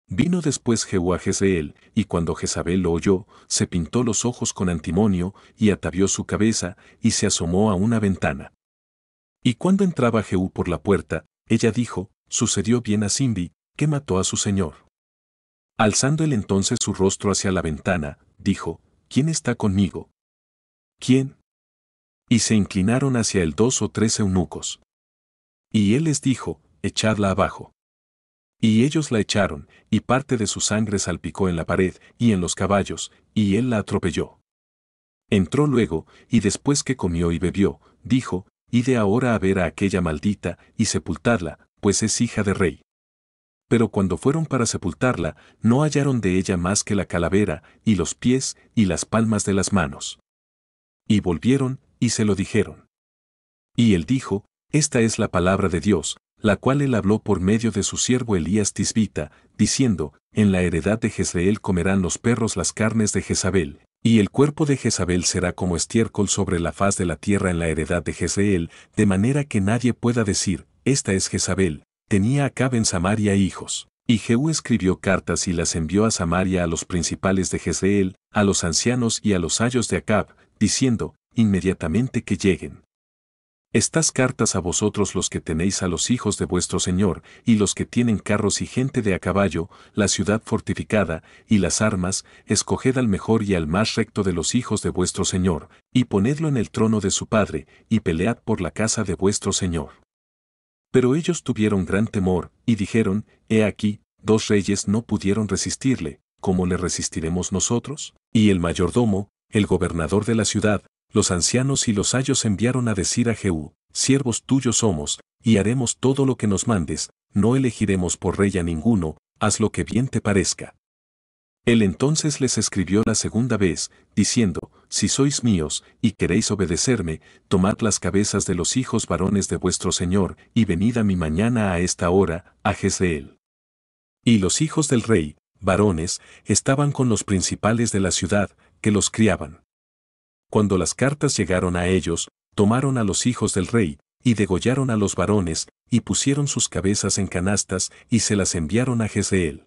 Vino después Jehú a Jezreel, y cuando Jezabel lo oyó, se pintó los ojos con antimonio, y atavió su cabeza, y se asomó a una ventana. Y cuando entraba Jehú por la puerta, ella dijo, sucedió bien a Zimri, que mató a su señor. Alzando él entonces su rostro hacia la ventana, dijo, ¿quién está conmigo? ¿Quién? Y se inclinaron hacia él 2 o 3 eunucos. Y él les dijo, echadla abajo. Y ellos la echaron, y parte de su sangre salpicó en la pared, y en los caballos, y él la atropelló. Entró luego, y después que comió y bebió, dijo, ide ahora a ver a aquella maldita, y sepultadla, pues es hija de rey. Pero cuando fueron para sepultarla, no hallaron de ella más que la calavera, y los pies, y las palmas de las manos. Y volvieron, y se lo dijeron. Y él dijo, esta es la palabra de Dios, la cual él habló por medio de su siervo Elías Tisbita, diciendo, en la heredad de Jezreel comerán los perros las carnes de Jezabel, y el cuerpo de Jezabel será como estiércol sobre la faz de la tierra en la heredad de Jezreel, de manera que nadie pueda decir, esta es Jezabel. Tenía Acab en Samaria hijos. Y Jehú escribió cartas y las envió a Samaria a los principales de Jezreel, a los ancianos y a los ayos de Acab, diciendo, inmediatamente que lleguen. Estas cartas a vosotros los que tenéis a los hijos de vuestro señor, y los que tienen carros y gente de a caballo, la ciudad fortificada, y las armas, escoged al mejor y al más recto de los hijos de vuestro señor, y ponedlo en el trono de su padre, y pelead por la casa de vuestro señor. Pero ellos tuvieron gran temor, y dijeron, he aquí, 2 reyes no pudieron resistirle, ¿cómo le resistiremos nosotros? Y el mayordomo, el gobernador de la ciudad, los ancianos y los ayos enviaron a decir a Jehú, siervos tuyos somos, y haremos todo lo que nos mandes, no elegiremos por rey a ninguno, haz lo que bien te parezca. Él entonces les escribió la segunda vez, diciendo, si sois míos, y queréis obedecerme, tomad las cabezas de los hijos varones de vuestro señor, y venid a mí mañana a esta hora, a Jezreel. Y los hijos del rey, varones, estaban con los principales de la ciudad, que los criaban. Cuando las cartas llegaron a ellos, tomaron a los hijos del rey, y degollaron a los varones, y pusieron sus cabezas en canastas, y se las enviaron a Jezreel.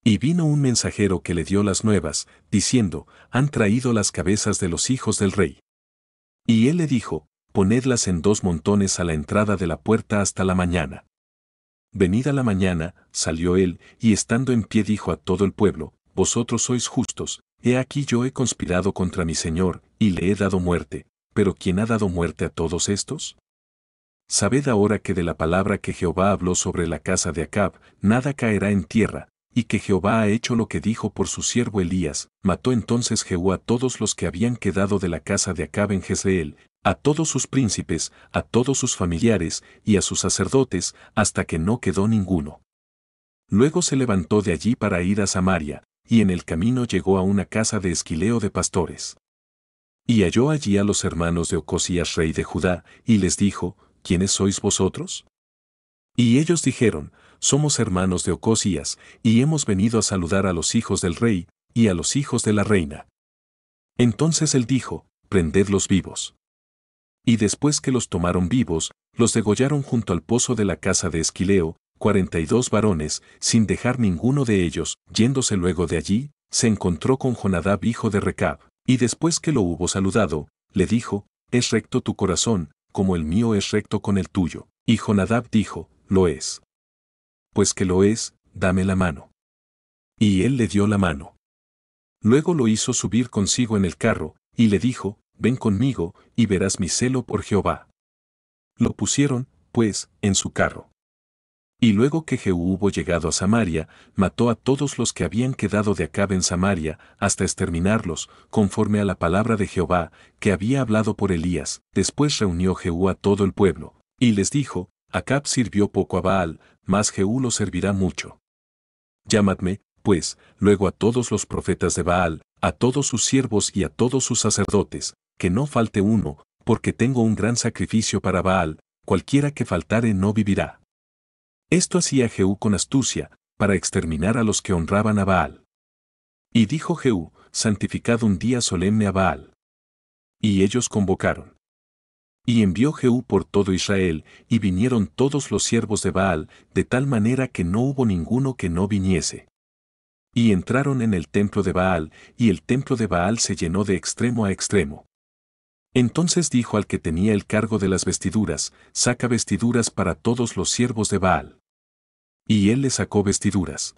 Y vino un mensajero que le dio las nuevas, diciendo, han traído las cabezas de los hijos del rey. Y él le dijo, ponedlas en 2 montones a la entrada de la puerta hasta la mañana. Venida la mañana, salió él, y estando en pie dijo a todo el pueblo, vosotros sois justos, he aquí yo he conspirado contra mi señor, y le he dado muerte, pero ¿quién ha dado muerte a todos estos? Sabed ahora que de la palabra que Jehová habló sobre la casa de Acab, nada caerá en tierra, y que Jehová ha hecho lo que dijo por su siervo Elías. Mató entonces Jehú a todos los que habían quedado de la casa de Acab en Jezreel, a todos sus príncipes, a todos sus familiares, y a sus sacerdotes, hasta que no quedó ninguno. Luego se levantó de allí para ir a Samaria, y en el camino llegó a una casa de esquileo de pastores. Y halló allí a los hermanos de Ocosías rey de Judá, y les dijo, ¿quiénes sois vosotros? Y ellos dijeron, somos hermanos de Ocosías, y hemos venido a saludar a los hijos del rey, y a los hijos de la reina. Entonces él dijo, prendedlos vivos. Y después que los tomaron vivos, los degollaron junto al pozo de la casa de Esquileo, 42 varones, sin dejar ninguno de ellos. Yéndose luego de allí, se encontró con Jonadab hijo de Recab, y después que lo hubo saludado, le dijo, ¿es recto tu corazón, como el mío es recto con el tuyo? Y Jonadab dijo, lo es. Pues que lo es, dame la mano. Y él le dio la mano. Luego lo hizo subir consigo en el carro, y le dijo, ven conmigo, y verás mi celo por Jehová. Lo pusieron, pues, en su carro. Y luego que Jehú hubo llegado a Samaria, mató a todos los que habían quedado de Acab en Samaria, hasta exterminarlos, conforme a la palabra de Jehová, que había hablado por Elías. Después reunió Jehú a todo el pueblo, y les dijo, Acab sirvió poco a Baal, mas Jehú lo servirá mucho. Llamadme, pues, luego a todos los profetas de Baal, a todos sus siervos y a todos sus sacerdotes, que no falte uno, porque tengo un gran sacrificio para Baal, cualquiera que faltare no vivirá. Esto hacía Jehú con astucia, para exterminar a los que honraban a Baal. Y dijo Jehú, santificad un día solemne a Baal. Y ellos convocaron. Y envió Jehú por todo Israel, y vinieron todos los siervos de Baal, de tal manera que no hubo ninguno que no viniese. Y entraron en el templo de Baal, y el templo de Baal se llenó de extremo a extremo. Entonces dijo al que tenía el cargo de las vestiduras, saca vestiduras para todos los siervos de Baal. Y él le sacó vestiduras.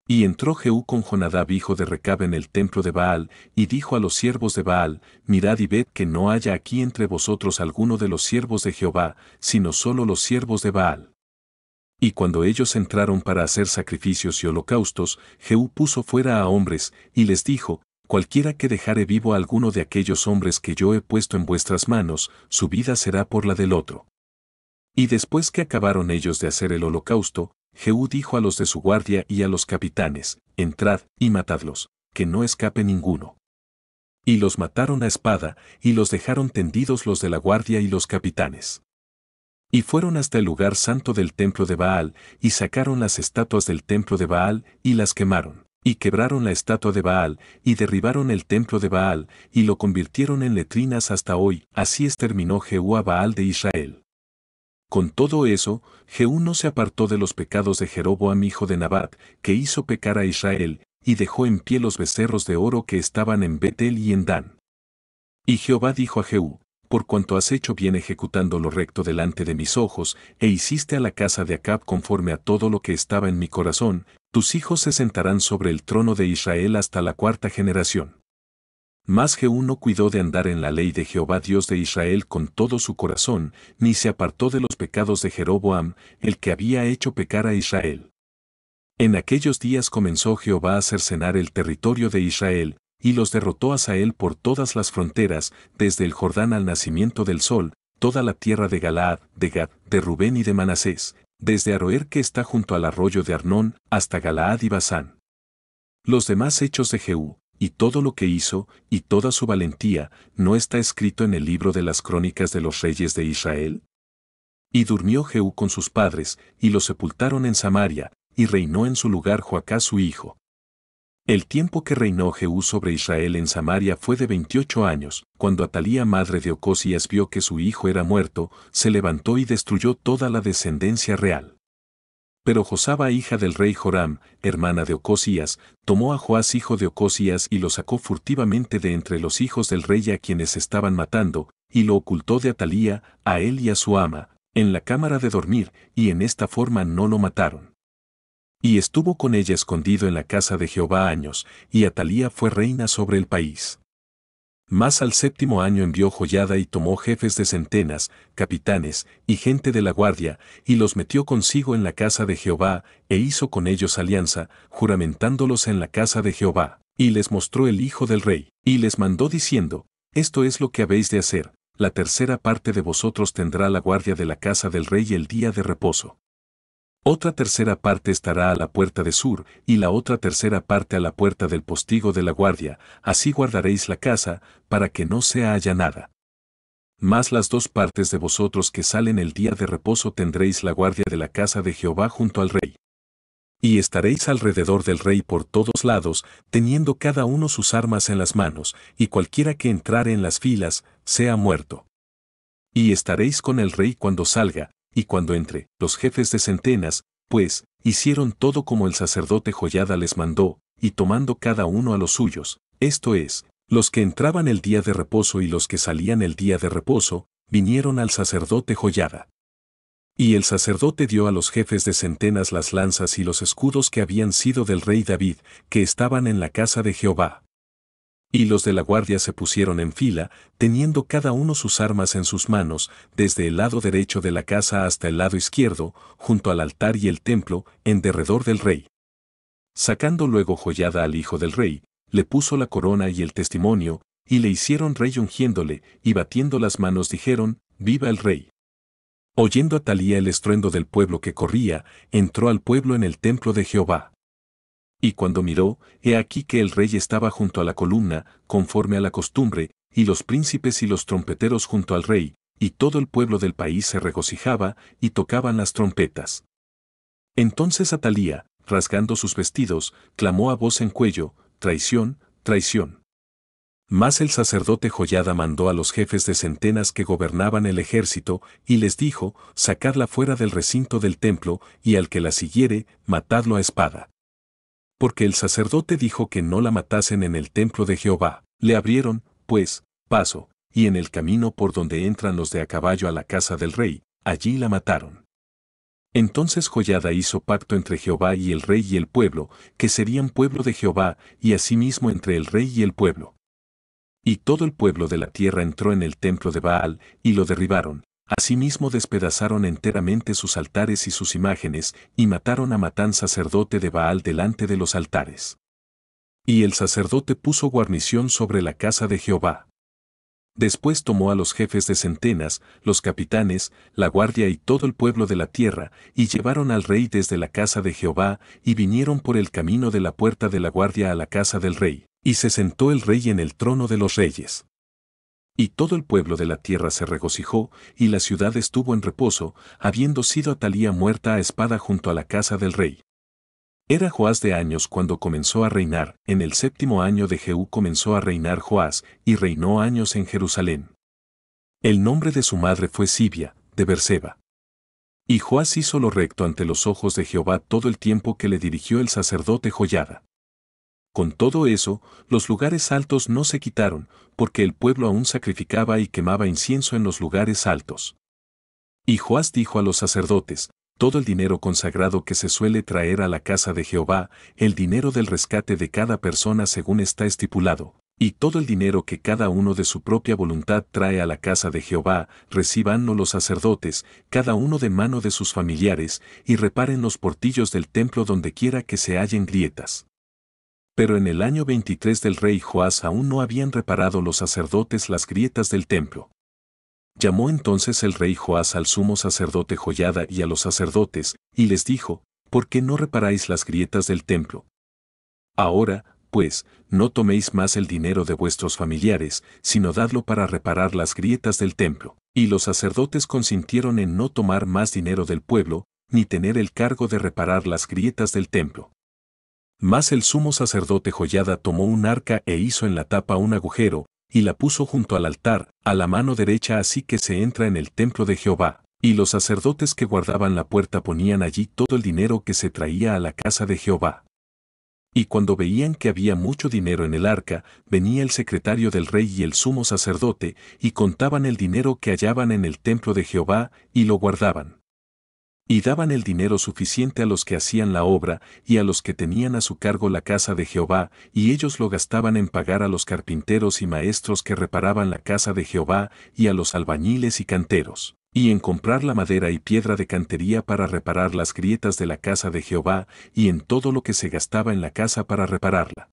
Y entró Jehú con Jonadab hijo de Recab en el templo de Baal, y dijo a los siervos de Baal, mirad y ved que no haya aquí entre vosotros alguno de los siervos de Jehová, sino solo los siervos de Baal. Y cuando ellos entraron para hacer sacrificios y holocaustos, Jehú puso fuera a hombres, y les dijo, cualquiera que dejare vivo a alguno de aquellos hombres que yo he puesto en vuestras manos, su vida será por la del otro. Y después que acabaron ellos de hacer el holocausto, Jehú dijo a los de su guardia y a los capitanes, entrad y matadlos, que no escape ninguno. Y los mataron a espada, y los dejaron tendidos los de la guardia y los capitanes. Y fueron hasta el lugar santo del templo de Baal, y sacaron las estatuas del templo de Baal, y las quemaron, y quebraron la estatua de Baal, y derribaron el templo de Baal, y lo convirtieron en letrinas hasta hoy. Así exterminó Jehú a Baal de Israel. Con todo eso, Jehú no se apartó de los pecados de Jeroboam hijo de Nabat, que hizo pecar a Israel, y dejó en pie los becerros de oro que estaban en Betel y en Dan. Y Jehová dijo a Jehú, por cuanto has hecho bien ejecutando lo recto delante de mis ojos, e hiciste a la casa de Acab conforme a todo lo que estaba en mi corazón, tus hijos se sentarán sobre el trono de Israel hasta la 4ª generación. Mas Jehú no cuidó de andar en la ley de Jehová Dios de Israel con todo su corazón, ni se apartó de los pecados de Jeroboam, el que había hecho pecar a Israel. En aquellos días comenzó Jehová a cercenar el territorio de Israel, y los derrotó a Hazael por todas las fronteras, desde el Jordán al nacimiento del sol, toda la tierra de Galaad, de Gad, de Rubén y de Manasés, desde Aroer que está junto al arroyo de Arnón, hasta Galaad y Basán. Los demás hechos de Jehú, y todo lo que hizo, y toda su valentía, ¿no está escrito en el libro de las crónicas de los reyes de Israel? Y durmió Jehú con sus padres, y lo sepultaron en Samaria, y reinó en su lugar Joacás su hijo. El tiempo que reinó Jehú sobre Israel en Samaria fue de 28 años. Cuando Atalía madre de Ocosías vio que su hijo era muerto, se levantó y destruyó toda la descendencia real. Pero Josaba hija del rey Joram, hermana de Ocosías, tomó a Joás hijo de Ocosías y lo sacó furtivamente de entre los hijos del rey a quienes estaban matando, y lo ocultó de Atalía, a él y a su ama, en la cámara de dormir, y en esta forma no lo mataron. Y estuvo con ella escondido en la casa de Jehová años, y Atalía fue reina sobre el país. Mas al 7º año envió Joiada y tomó jefes de centenas, capitanes, y gente de la guardia, y los metió consigo en la casa de Jehová, e hizo con ellos alianza, juramentándolos en la casa de Jehová. Y les mostró el hijo del rey, y les mandó diciendo, esto es lo que habéis de hacer, la tercera parte de vosotros tendrá la guardia de la casa del rey el día de reposo. Otra tercera parte estará a la puerta de sur, y la otra tercera parte a la puerta del postigo de la guardia, así guardaréis la casa, para que no se allanada. Mas las 2 partes de vosotros que salen el día de reposo tendréis la guardia de la casa de Jehová junto al rey. Y estaréis alrededor del rey por todos lados, teniendo cada uno sus armas en las manos, y cualquiera que entrare en las filas, sea muerto. Y estaréis con el rey cuando salga, y cuando entre, los jefes de centenas, pues, hicieron todo como el sacerdote Joiada les mandó, y tomando cada uno a los suyos, esto es, los que entraban el día de reposo y los que salían el día de reposo, vinieron al sacerdote Joiada. Y el sacerdote dio a los jefes de centenas las lanzas y los escudos que habían sido del rey David, que estaban en la casa de Jehová. Y los de la guardia se pusieron en fila, teniendo cada uno sus armas en sus manos, desde el lado derecho de la casa hasta el lado izquierdo, junto al altar y el templo, en derredor del rey. Sacando luego Joiada al hijo del rey, le puso la corona y el testimonio, y le hicieron rey ungiéndole, y batiendo las manos dijeron, ¡Viva el rey! Oyendo Atalía el estruendo del pueblo que corría, entró al pueblo en el templo de Jehová. Y cuando miró, he aquí que el rey estaba junto a la columna, conforme a la costumbre, y los príncipes y los trompeteros junto al rey, y todo el pueblo del país se regocijaba, y tocaban las trompetas. Entonces Atalía, rasgando sus vestidos, clamó a voz en cuello, traición, traición. Mas el sacerdote Joiada mandó a los jefes de centenas que gobernaban el ejército, y les dijo, sacadla fuera del recinto del templo, y al que la siguiere, matadlo a espada. Porque el sacerdote dijo que no la matasen en el templo de Jehová. Le abrieron, pues, paso, y en el camino por donde entran los de a caballo a la casa del rey, allí la mataron. Entonces Joiada hizo pacto entre Jehová y el rey y el pueblo, que serían pueblo de Jehová, y asimismo entre el rey y el pueblo. Y todo el pueblo de la tierra entró en el templo de Baal, y lo derribaron. Asimismo despedazaron enteramente sus altares y sus imágenes, y mataron a Matán sacerdote de Baal delante de los altares. Y el sacerdote puso guarnición sobre la casa de Jehová. Después tomó a los jefes de centenas, los capitanes, la guardia y todo el pueblo de la tierra, y llevaron al rey desde la casa de Jehová, y vinieron por el camino de la puerta de la guardia a la casa del rey, y se sentó el rey en el trono de los reyes. Y todo el pueblo de la tierra se regocijó, y la ciudad estuvo en reposo, habiendo sido Atalía muerta a espada junto a la casa del rey. Era Joás de años cuando comenzó a reinar, en el 7º año de Jehú comenzó a reinar Joás, y reinó años en Jerusalén. El nombre de su madre fue Sibia, de Berseba. Y Joás hizo lo recto ante los ojos de Jehová todo el tiempo que le dirigió el sacerdote Joiada. Con todo eso, los lugares altos no se quitaron, porque el pueblo aún sacrificaba y quemaba incienso en los lugares altos. Y Joás dijo a los sacerdotes, todo el dinero consagrado que se suele traer a la casa de Jehová, el dinero del rescate de cada persona según está estipulado, y todo el dinero que cada uno de su propia voluntad trae a la casa de Jehová, recíbanlo los sacerdotes, cada uno de mano de sus familiares, y reparen los portillos del templo donde quiera que se hallen grietas. Pero en el año 23 del rey Joás aún no habían reparado los sacerdotes las grietas del templo. Llamó entonces el rey Joás al sumo sacerdote Joiada y a los sacerdotes, y les dijo, ¿por qué no reparáis las grietas del templo? Ahora, pues, no toméis más el dinero de vuestros familiares, sino dadlo para reparar las grietas del templo. Y los sacerdotes consintieron en no tomar más dinero del pueblo, ni tener el cargo de reparar las grietas del templo. Mas el sumo sacerdote Joiada tomó un arca e hizo en la tapa un agujero, y la puso junto al altar, a la mano derecha así que se entra en el templo de Jehová, y los sacerdotes que guardaban la puerta ponían allí todo el dinero que se traía a la casa de Jehová. Y cuando veían que había mucho dinero en el arca, venía el secretario del rey y el sumo sacerdote, y contaban el dinero que hallaban en el templo de Jehová, y lo guardaban. Y daban el dinero suficiente a los que hacían la obra y a los que tenían a su cargo la casa de Jehová, y ellos lo gastaban en pagar a los carpinteros y maestros que reparaban la casa de Jehová, y a los albañiles y canteros, y en comprar la madera y piedra de cantería para reparar las grietas de la casa de Jehová, y en todo lo que se gastaba en la casa para repararla.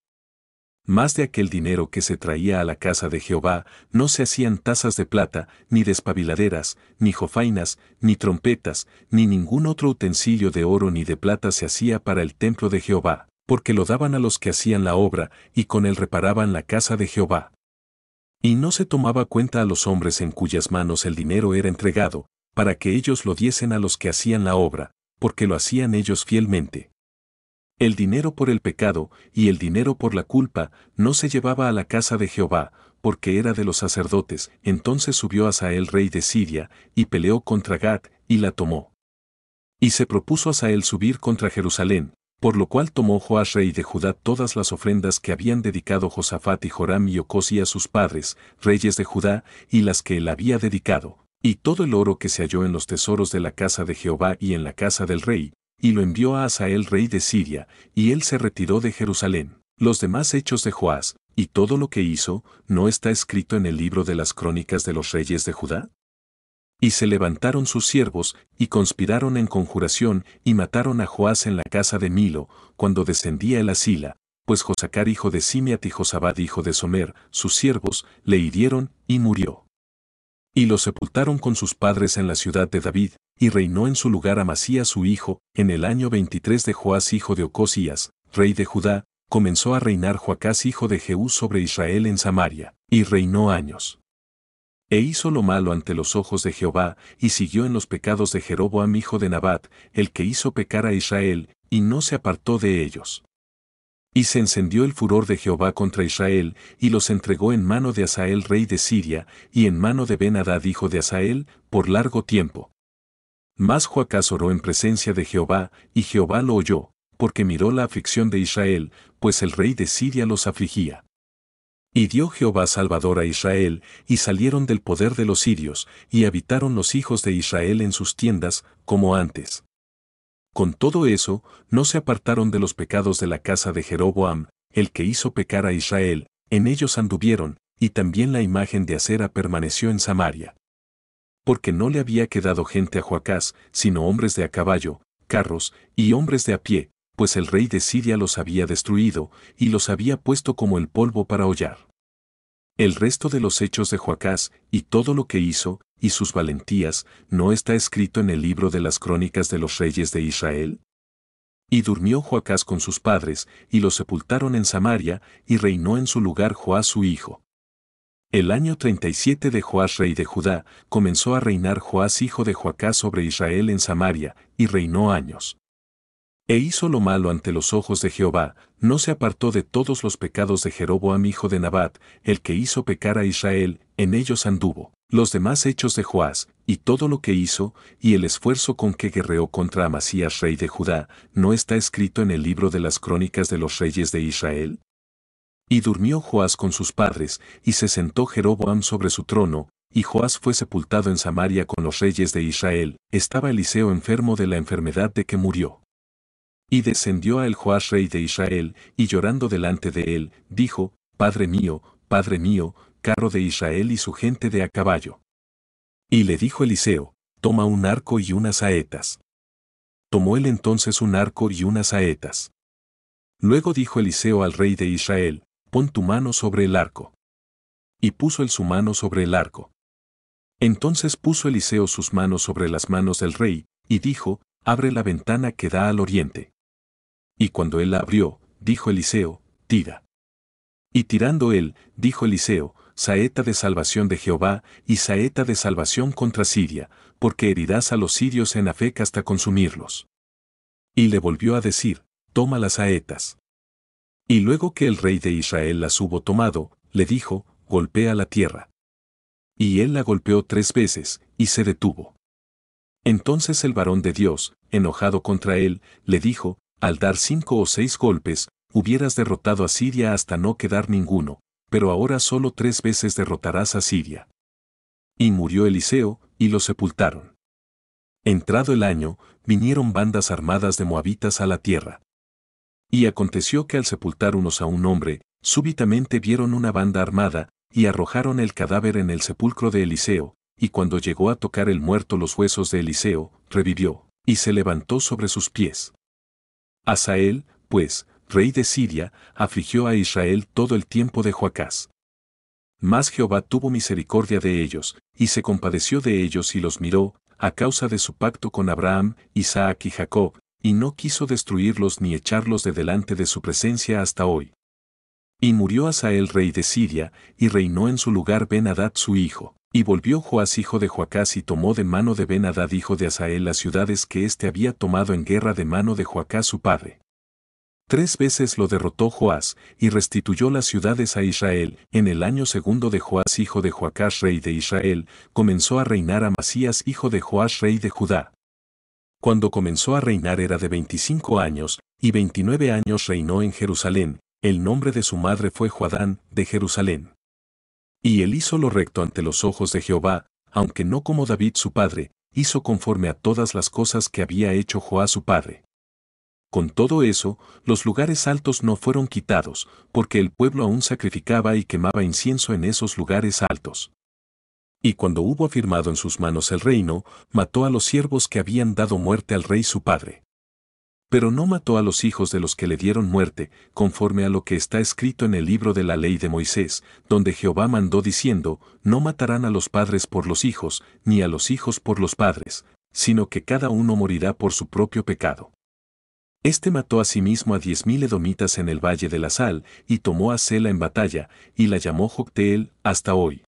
Más de aquel dinero que se traía a la casa de Jehová, no se hacían tazas de plata, ni despabiladeras, ni jofainas, ni trompetas, ni ningún otro utensilio de oro ni de plata se hacía para el templo de Jehová, porque lo daban a los que hacían la obra, y con él reparaban la casa de Jehová. Y no se tomaba cuenta a los hombres en cuyas manos el dinero era entregado, para que ellos lo diesen a los que hacían la obra, porque lo hacían ellos fielmente. El dinero por el pecado y el dinero por la culpa no se llevaba a la casa de Jehová, porque era de los sacerdotes. Entonces subió Hazael rey de Siria, y peleó contra Gat, y la tomó. Y se propuso Hazael subir contra Jerusalén, por lo cual tomó Joás rey de Judá todas las ofrendas que habían dedicado Josafat y Joram y Ocosías sus padres, reyes de Judá, y las que él había dedicado, y todo el oro que se halló en los tesoros de la casa de Jehová y en la casa del rey, y lo envió a Hazael rey de Siria, y él se retiró de Jerusalén. Los demás hechos de Joás, y todo lo que hizo, ¿no está escrito en el libro de las crónicas de los reyes de Judá? Y se levantaron sus siervos, y conspiraron en conjuración, y mataron a Joás en la casa de Milo, cuando descendía el Asila, pues Josacar hijo de Simeat y Josabad hijo de Somer, sus siervos, le hirieron, y murió. Y lo sepultaron con sus padres en la ciudad de David, y reinó en su lugar Amasías su hijo. En el año 23 de Joás hijo de Ocosías, rey de Judá, comenzó a reinar Joacás hijo de Jehú sobre Israel en Samaria, y reinó años. E hizo lo malo ante los ojos de Jehová, y siguió en los pecados de Jeroboam hijo de Nabat, el que hizo pecar a Israel, y no se apartó de ellos. Y se encendió el furor de Jehová contra Israel, y los entregó en mano de Hazael rey de Siria, y en mano de Ben-Hadad hijo de Hazael, por largo tiempo. Mas Joacás oró en presencia de Jehová, y Jehová lo oyó, porque miró la aflicción de Israel, pues el rey de Siria los afligía. Y dio Jehová salvador a Israel, y salieron del poder de los sirios, y habitaron los hijos de Israel en sus tiendas, como antes. Con todo eso, no se apartaron de los pecados de la casa de Jeroboam, el que hizo pecar a Israel, en ellos anduvieron, y también la imagen de Acera permaneció en Samaria. Porque no le había quedado gente a Joacás, sino hombres de a caballo, carros, y hombres de a pie, pues el rey de Siria los había destruido, y los había puesto como el polvo para hollar. El resto de los hechos de Joacás, y todo lo que hizo, y sus valentías, ¿no está escrito en el libro de las crónicas de los reyes de Israel? Y durmió Joacás con sus padres, y los sepultaron en Samaria, y reinó en su lugar Joás su hijo. El año 37 de Joás rey de Judá, comenzó a reinar Joás hijo de Joacás sobre Israel en Samaria, y reinó años. E hizo lo malo ante los ojos de Jehová, no se apartó de todos los pecados de Jeroboam hijo de Nabat, el que hizo pecar a Israel, en ellos anduvo. Los demás hechos de Joás, y todo lo que hizo, y el esfuerzo con que guerreó contra Amasías rey de Judá, ¿no está escrito en el libro de las crónicas de los reyes de Israel? Y durmió Joás con sus padres, y se sentó Jeroboam sobre su trono, y Joás fue sepultado en Samaria con los reyes de Israel. Estaba Eliseo enfermo de la enfermedad de que murió. Y descendió a él Joás rey de Israel, y llorando delante de él, dijo, Padre mío, carro de Israel y su gente de a caballo. Y le dijo Eliseo, toma un arco y unas saetas. Tomó él entonces un arco y unas saetas. Luego dijo Eliseo al rey de Israel, pon tu mano sobre el arco. Y puso él su mano sobre el arco. Entonces puso Eliseo sus manos sobre las manos del rey, y dijo, abre la ventana que da al oriente. Y cuando él la abrió, dijo Eliseo, tira. Y tirando él, dijo Eliseo, saeta de salvación de Jehová, y saeta de salvación contra Siria, porque herirás a los sirios en Afec hasta consumirlos. Y le volvió a decir, toma las saetas. Y luego que el rey de Israel las hubo tomado, le dijo, golpea la tierra. Y él la golpeó 3 veces, y se detuvo. Entonces el varón de Dios, enojado contra él, le dijo, al dar 5 o 6 golpes, hubieras derrotado a Siria hasta no quedar ninguno, pero ahora solo 3 veces derrotarás a Siria. Y murió Eliseo, y lo sepultaron. Entrado el año, vinieron bandas armadas de moabitas a la tierra. Y aconteció que al sepultar unos a un hombre, súbitamente vieron una banda armada, y arrojaron el cadáver en el sepulcro de Eliseo, y cuando llegó a tocar el muerto los huesos de Eliseo, revivió, y se levantó sobre sus pies. Hazael, pues, rey de Siria, afligió a Israel todo el tiempo de Joacás. Mas Jehová tuvo misericordia de ellos, y se compadeció de ellos y los miró, a causa de su pacto con Abraham, Isaac y Jacob, y no quiso destruirlos ni echarlos de delante de su presencia hasta hoy. Y murió Hazael rey de Siria, y reinó en su lugar Ben-Hadad su hijo. Y volvió Joás hijo de Joacás y tomó de mano de Ben-Hadad hijo de Hazael las ciudades que éste había tomado en guerra de mano de Joacás su padre. 3 veces lo derrotó Joás, y restituyó las ciudades a Israel. En el año segundo de Joás hijo de Joacás rey de Israel, comenzó a reinar Amasías hijo de Joás rey de Judá. Cuando comenzó a reinar era de 25 años, y 29 años reinó en Jerusalén. El nombre de su madre fue Joadán, de Jerusalén. Y él hizo lo recto ante los ojos de Jehová, aunque no como David su padre, hizo conforme a todas las cosas que había hecho Joás su padre. Con todo eso, los lugares altos no fueron quitados, porque el pueblo aún sacrificaba y quemaba incienso en esos lugares altos. Y cuando hubo afirmado en sus manos el reino, mató a los siervos que habían dado muerte al rey su padre. Pero no mató a los hijos de los que le dieron muerte, conforme a lo que está escrito en el libro de la ley de Moisés, donde Jehová mandó diciendo, no matarán a los padres por los hijos, ni a los hijos por los padres, sino que cada uno morirá por su propio pecado. Este mató asimismo a 10,000 edomitas en el valle de la Sal, y tomó a Sela en batalla, y la llamó Jocteel, hasta hoy.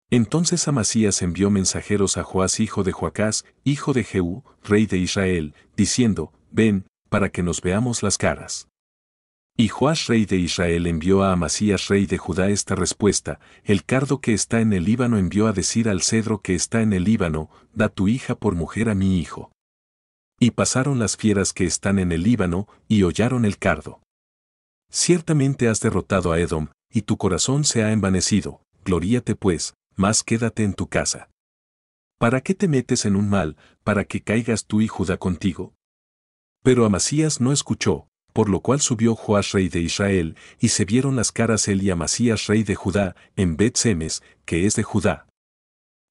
Entonces Amasías envió mensajeros a Joás hijo de Joacás, hijo de Jehú, rey de Israel, diciendo, ven, para que nos veamos las caras. Y Joás rey de Israel envió a Amasías rey de Judá esta respuesta, el cardo que está en el Líbano envió a decir al cedro que está en el Líbano, da tu hija por mujer a mi hijo. Y pasaron las fieras que están en el Líbano, y hollaron el cardo. Ciertamente has derrotado a Edom, y tu corazón se ha envanecido, gloríate pues, mas quédate en tu casa. ¿Para qué te metes en un mal, para que caigas tú y Judá contigo? Pero Amasías no escuchó, por lo cual subió Joás rey de Israel, y se vieron las caras él y Amasías rey de Judá, en Bet-Semes, que es de Judá.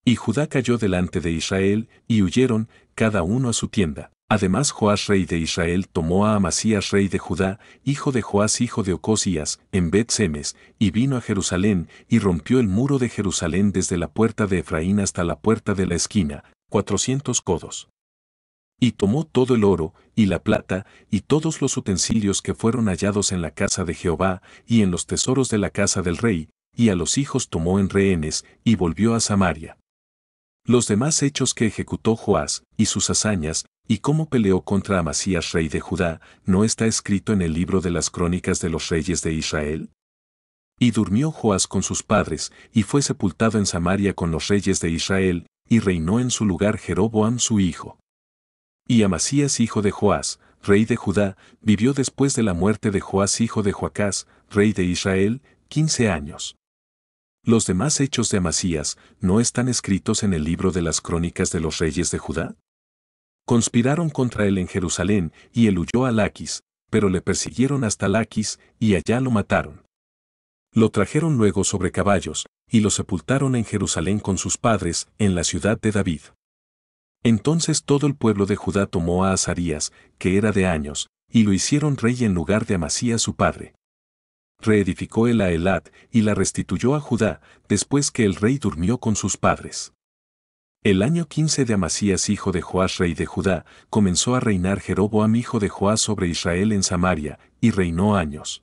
Y Judá cayó delante de Israel, y huyeron, cada uno a su tienda. Además Joás rey de Israel tomó a Amasías rey de Judá, hijo de Joás hijo de Ocosías, en Bet-Semes, y vino a Jerusalén, y rompió el muro de Jerusalén desde la puerta de Efraín hasta la puerta de la esquina, 400 codos. Y tomó todo el oro, y la plata, y todos los utensilios que fueron hallados en la casa de Jehová, y en los tesoros de la casa del rey, y a los hijos tomó en rehenes, y volvió a Samaria. Los demás hechos que ejecutó Joás, y sus hazañas, y cómo peleó contra Amasías rey de Judá, ¿no está escrito en el libro de las crónicas de los reyes de Israel? Y durmió Joás con sus padres, y fue sepultado en Samaria con los reyes de Israel, y reinó en su lugar Jeroboam su hijo. Y Amasías hijo de Joás, rey de Judá, vivió después de la muerte de Joás hijo de Joacás, rey de Israel, 15 años. ¿Los demás hechos de Amasías no están escritos en el libro de las crónicas de los reyes de Judá? Conspiraron contra él en Jerusalén, y él huyó a Laquis, pero le persiguieron hasta Laquis, y allá lo mataron. Lo trajeron luego sobre caballos, y lo sepultaron en Jerusalén con sus padres, en la ciudad de David. Entonces todo el pueblo de Judá tomó a Azarías, que era de años, y lo hicieron rey en lugar de Amasías su padre. Reedificó él a Elat, y la restituyó a Judá, después que el rey durmió con sus padres. El año 15 de Amasías hijo de Joás rey de Judá, comenzó a reinar Jeroboam hijo de Joás sobre Israel en Samaria, y reinó años.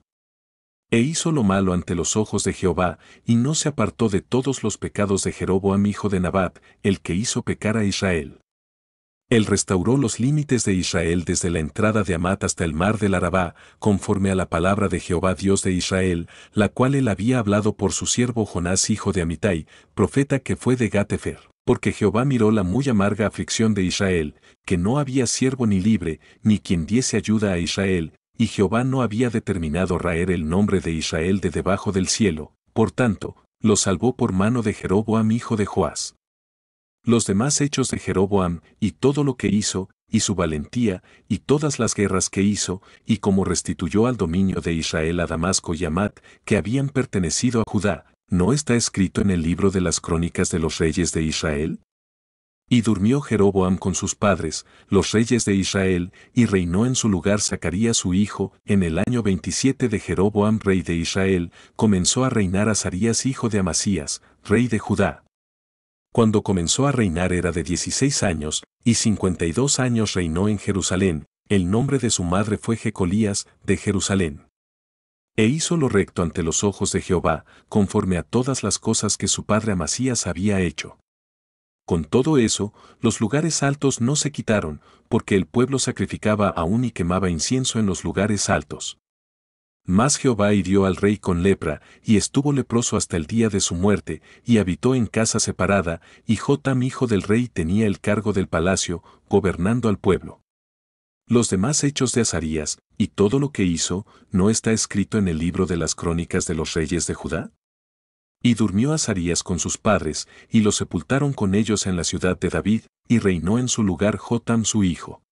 E hizo lo malo ante los ojos de Jehová, y no se apartó de todos los pecados de Jeroboam hijo de Nabat, el que hizo pecar a Israel. Él restauró los límites de Israel desde la entrada de Amat hasta el mar del Arabá, conforme a la palabra de Jehová Dios de Israel, la cual él había hablado por su siervo Jonás hijo de Amitai, profeta que fue de Gat-Hefer. Porque Jehová miró la muy amarga aflicción de Israel, que no había siervo ni libre, ni quien diese ayuda a Israel, y Jehová no había determinado raer el nombre de Israel de debajo del cielo, por tanto, lo salvó por mano de Jeroboam hijo de Joás. Los demás hechos de Jeroboam, y todo lo que hizo, y su valentía, y todas las guerras que hizo, y cómo restituyó al dominio de Israel a Damasco y Hamat, que habían pertenecido a Judá, ¿no está escrito en el libro de las crónicas de los reyes de Israel? Y durmió Jeroboam con sus padres, los reyes de Israel, y reinó en su lugar Zacarías su hijo. En el año 27 de Jeroboam rey de Israel, comenzó a reinar Azarías hijo de Amasías, rey de Judá. Cuando comenzó a reinar era de 16 años, y 52 años reinó en Jerusalén. El nombre de su madre fue Jecolías, de Jerusalén. E hizo lo recto ante los ojos de Jehová, conforme a todas las cosas que su padre Amasías había hecho. Con todo eso, los lugares altos no se quitaron, porque el pueblo sacrificaba aún y quemaba incienso en los lugares altos. Mas Jehová hirió al rey con lepra, y estuvo leproso hasta el día de su muerte, y habitó en casa separada, y Jotam hijo del rey tenía el cargo del palacio, gobernando al pueblo. Los demás hechos de Azarías, y todo lo que hizo, ¿no está escrito en el libro de las crónicas de los reyes de Judá? Y durmió Azarías con sus padres, y lo sepultaron con ellos en la ciudad de David, y reinó en su lugar Jotam su hijo.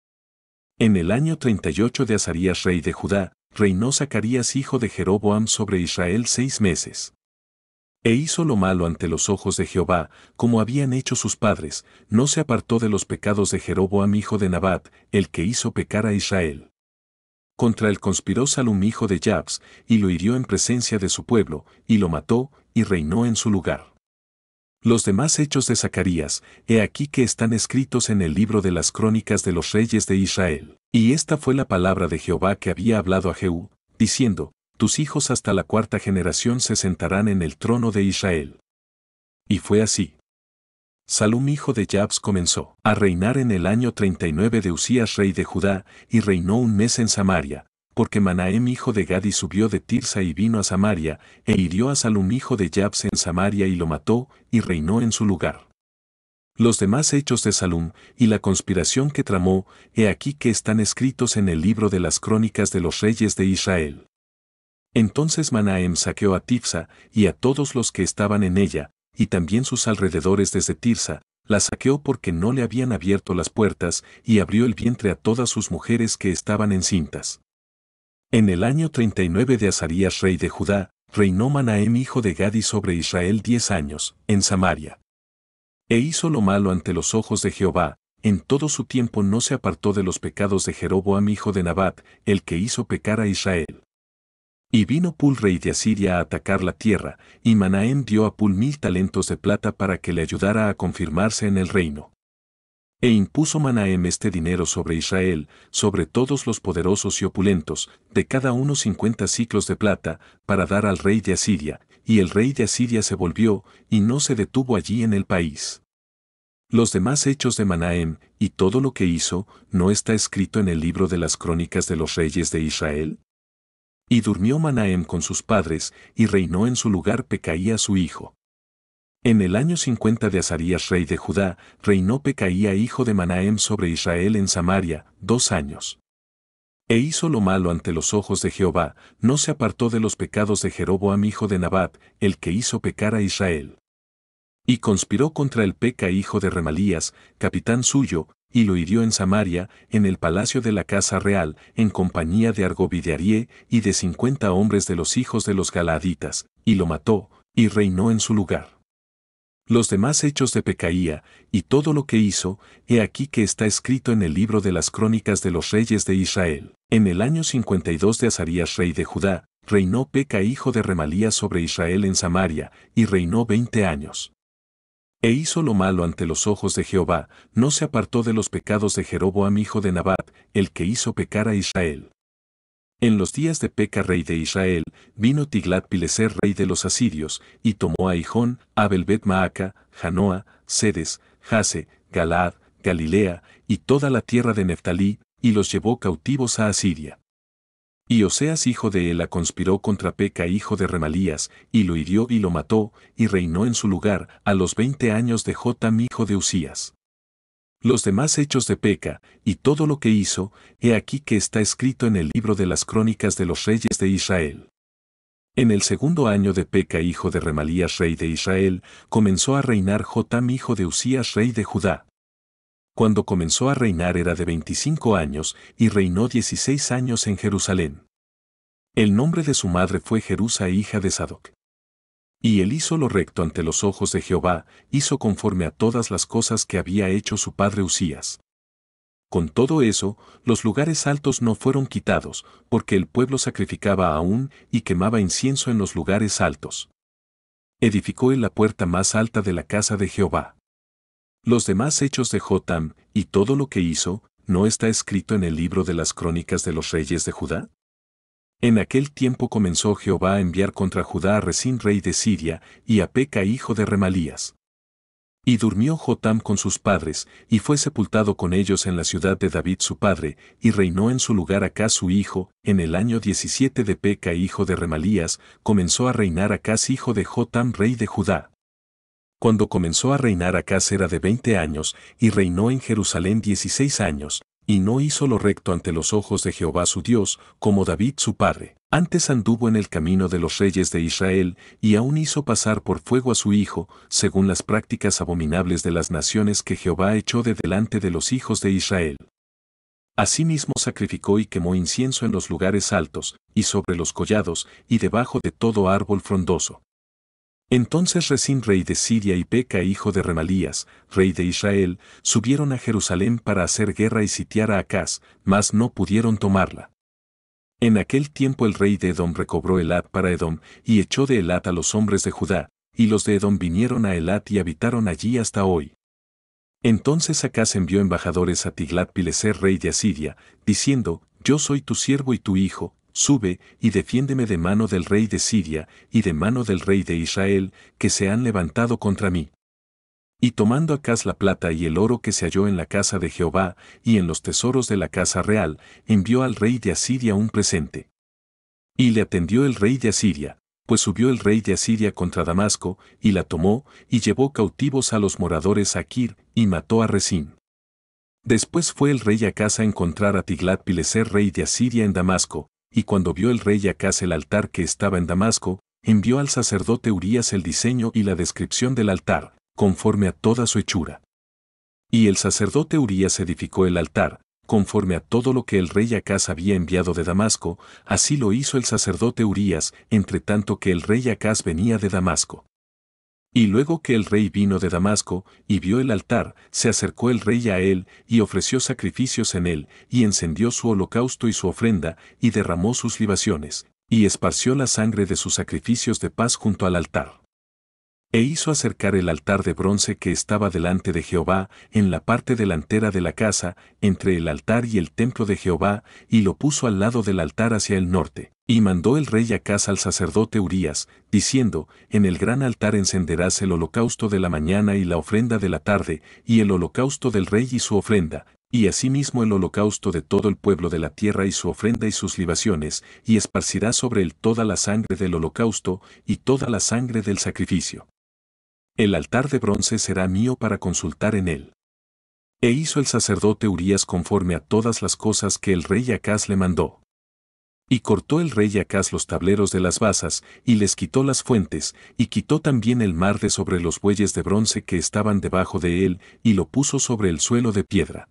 En el año 38 de Azarías rey de Judá, reinó Zacarías hijo de Jeroboam sobre Israel 6 meses. E hizo lo malo ante los ojos de Jehová, como habían hecho sus padres, no se apartó de los pecados de Jeroboam hijo de Nabat, el que hizo pecar a Israel. Contra él conspiró Salum hijo de Jabs, y lo hirió en presencia de su pueblo, y lo mató, y reinó en su lugar. Los demás hechos de Zacarías, he aquí que están escritos en el libro de las crónicas de los reyes de Israel. Y esta fue la palabra de Jehová que había hablado a Jehú, diciendo, tus hijos hasta la 4ª generación se sentarán en el trono de Israel. Y fue así. Salum hijo de Jabs comenzó a reinar en el año 39 de Usías rey de Judá, y reinó 1 mes en Samaria, porque Manahem hijo de Gadi subió de Tirsa y vino a Samaria, e hirió a Salum hijo de Jabs en Samaria y lo mató, y reinó en su lugar. Los demás hechos de Salum, y la conspiración que tramó, he aquí que están escritos en el libro de las crónicas de los reyes de Israel. Entonces Manahem saqueó a Tifsa, y a todos los que estaban en ella, y también sus alrededores desde Tirsa, la saqueó porque no le habían abierto las puertas, y abrió el vientre a todas sus mujeres que estaban encintas. En el año 39 de Azarías rey de Judá, reinó Manahem hijo de Gadi sobre Israel 10 años, en Samaria. E hizo lo malo ante los ojos de Jehová, en todo su tiempo no se apartó de los pecados de Jeroboam hijo de Nabat, el que hizo pecar a Israel. Y vino Pul rey de Asiria a atacar la tierra, y Manahem dio a Pul 1000 talentos de plata para que le ayudara a confirmarse en el reino. E impuso Manahem este dinero sobre Israel, sobre todos los poderosos y opulentos, de cada uno 50 siclos de plata, para dar al rey de Asiria, y el rey de Asiria se volvió, y no se detuvo allí en el país. Los demás hechos de Manahem, y todo lo que hizo, ¿no está escrito en el libro de las crónicas de los reyes de Israel? Y durmió Manahem con sus padres, y reinó en su lugar Pecaía su hijo. En el año 50 de Azarías rey de Judá, reinó Pecaía hijo de Manahem sobre Israel en Samaria, 2 años. E hizo lo malo ante los ojos de Jehová, no se apartó de los pecados de Jeroboam hijo de Nabat, el que hizo pecar a Israel. Y conspiró contra el Peca hijo de Remalías, capitán suyo, y lo hirió en Samaria, en el palacio de la casa real, en compañía de Argobidearie y de 50 hombres de los hijos de los Galaaditas, y lo mató, y reinó en su lugar. Los demás hechos de Pecaía, y todo lo que hizo, he aquí que está escrito en el libro de las crónicas de los reyes de Israel. En el año 52 de Azarías rey de Judá, reinó Peca hijo de Remalías sobre Israel en Samaria, y reinó 20 años. E hizo lo malo ante los ojos de Jehová, no se apartó de los pecados de Jeroboam hijo de Nabat, el que hizo pecar a Israel. En los días de Peca rey de Israel, vino Tiglat-Pileser rey de los asirios, y tomó a Hijón, Abel-Bet-Maaca, Janoa, Sedes, Jase, Galaad, Galilea, y toda la tierra de Neftalí, y los llevó cautivos a Asiria. Y Oseas hijo de Ela conspiró contra Peca hijo de Remalías, y lo hirió y lo mató, y reinó en su lugar, a los 20 años de Jotam hijo de Usías. Los demás hechos de Peca, y todo lo que hizo, he aquí que está escrito en el libro de las crónicas de los reyes de Israel. En el segundo año de Peca hijo de Remalías rey de Israel, comenzó a reinar Jotam hijo de Usías rey de Judá. Cuando comenzó a reinar era de 25 años y reinó 16 años en Jerusalén. El nombre de su madre fue Jerusa hija de Sadoc. Y él hizo lo recto ante los ojos de Jehová, hizo conforme a todas las cosas que había hecho su padre Usías. Con todo eso, los lugares altos no fueron quitados, porque el pueblo sacrificaba aún y quemaba incienso en los lugares altos. Edificó él la puerta más alta de la casa de Jehová. Los demás hechos de Jotam, y todo lo que hizo, ¿no está escrito en el libro de las crónicas de los reyes de Judá? En aquel tiempo comenzó Jehová a enviar contra Judá a Resín rey de Siria, y a Peca hijo de Remalías. Y durmió Jotam con sus padres, y fue sepultado con ellos en la ciudad de David su padre, y reinó en su lugar Acaz su hijo. En el año 17 de Peca hijo de Remalías, comenzó a reinar Acaz hijo de Jotam rey de Judá. Cuando comenzó a reinar Acaz era de 20 años, y reinó en Jerusalén 16 años, y no hizo lo recto ante los ojos de Jehová su Dios, como David su padre. Antes anduvo en el camino de los reyes de Israel, y aún hizo pasar por fuego a su hijo, según las prácticas abominables de las naciones que Jehová echó de delante de los hijos de Israel. Asimismo sacrificó y quemó incienso en los lugares altos, y sobre los collados, y debajo de todo árbol frondoso. Entonces Resín rey de Siria y Peca hijo de Remalías, rey de Israel, subieron a Jerusalén para hacer guerra y sitiar a Acaz, mas no pudieron tomarla. En aquel tiempo el rey de Edom recobró Elat para Edom, y echó de Elat a los hombres de Judá, y los de Edom vinieron a Elat y habitaron allí hasta hoy. Entonces Acaz envió embajadores a Tiglat-Pileser rey de Asiria, diciendo, Yo soy tu siervo y tu hijo, sube, y defiéndeme de mano del rey de Siria, y de mano del rey de Israel, que se han levantado contra mí. Y tomando Acaz la plata y el oro que se halló en la casa de Jehová, y en los tesoros de la casa real, envió al rey de Asiria un presente. Y le atendió el rey de Asiria, pues subió el rey de Asiria contra Damasco, y la tomó, y llevó cautivos a los moradores a Kir, y mató a Resín. Después fue el rey Acaz a encontrar a Tiglat-Pileser rey de Asiria en Damasco, y cuando vio el rey Acaz el altar que estaba en Damasco, envió al sacerdote Urías el diseño y la descripción del altar, conforme a toda su hechura. Y el sacerdote Urías edificó el altar, conforme a todo lo que el rey Acaz había enviado de Damasco, así lo hizo el sacerdote Urías, entre tanto que el rey Acaz venía de Damasco. Y luego que el rey vino de Damasco, y vio el altar, se acercó el rey a él, y ofreció sacrificios en él, y encendió su holocausto y su ofrenda, y derramó sus libaciones, y esparció la sangre de sus sacrificios de paz junto al altar. E hizo acercar el altar de bronce que estaba delante de Jehová, en la parte delantera de la casa, entre el altar y el templo de Jehová, y lo puso al lado del altar hacia el norte. Y mandó el rey Acaz al sacerdote Urías, diciendo, En el gran altar encenderás el holocausto de la mañana y la ofrenda de la tarde, y el holocausto del rey y su ofrenda, y asimismo el holocausto de todo el pueblo de la tierra y su ofrenda y sus libaciones, y esparcirás sobre él toda la sangre del holocausto, y toda la sangre del sacrificio. El altar de bronce será mío para consultar en él. E hizo el sacerdote Urías conforme a todas las cosas que el rey Acaz le mandó. Y cortó el rey Acaz los tableros de las basas, y les quitó las fuentes, y quitó también el mar de sobre los bueyes de bronce que estaban debajo de él, y lo puso sobre el suelo de piedra.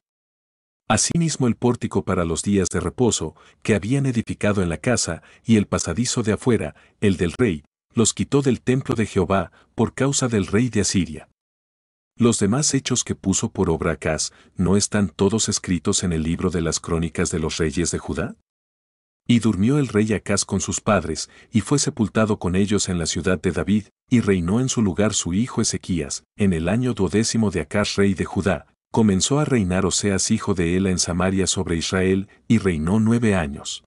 Asimismo el pórtico para los días de reposo, que habían edificado en la casa, y el pasadizo de afuera, el del rey, los quitó del templo de Jehová, por causa del rey de Asiria. Los demás hechos que puso por obra Acaz, ¿no están todos escritos en el libro de las crónicas de los reyes de Judá? Y durmió el rey Acaz con sus padres, y fue sepultado con ellos en la ciudad de David, y reinó en su lugar su hijo Ezequías. En el año 12 de Acaz rey de Judá, comenzó a reinar Oseas hijo de Ela en Samaria sobre Israel, y reinó 9 años.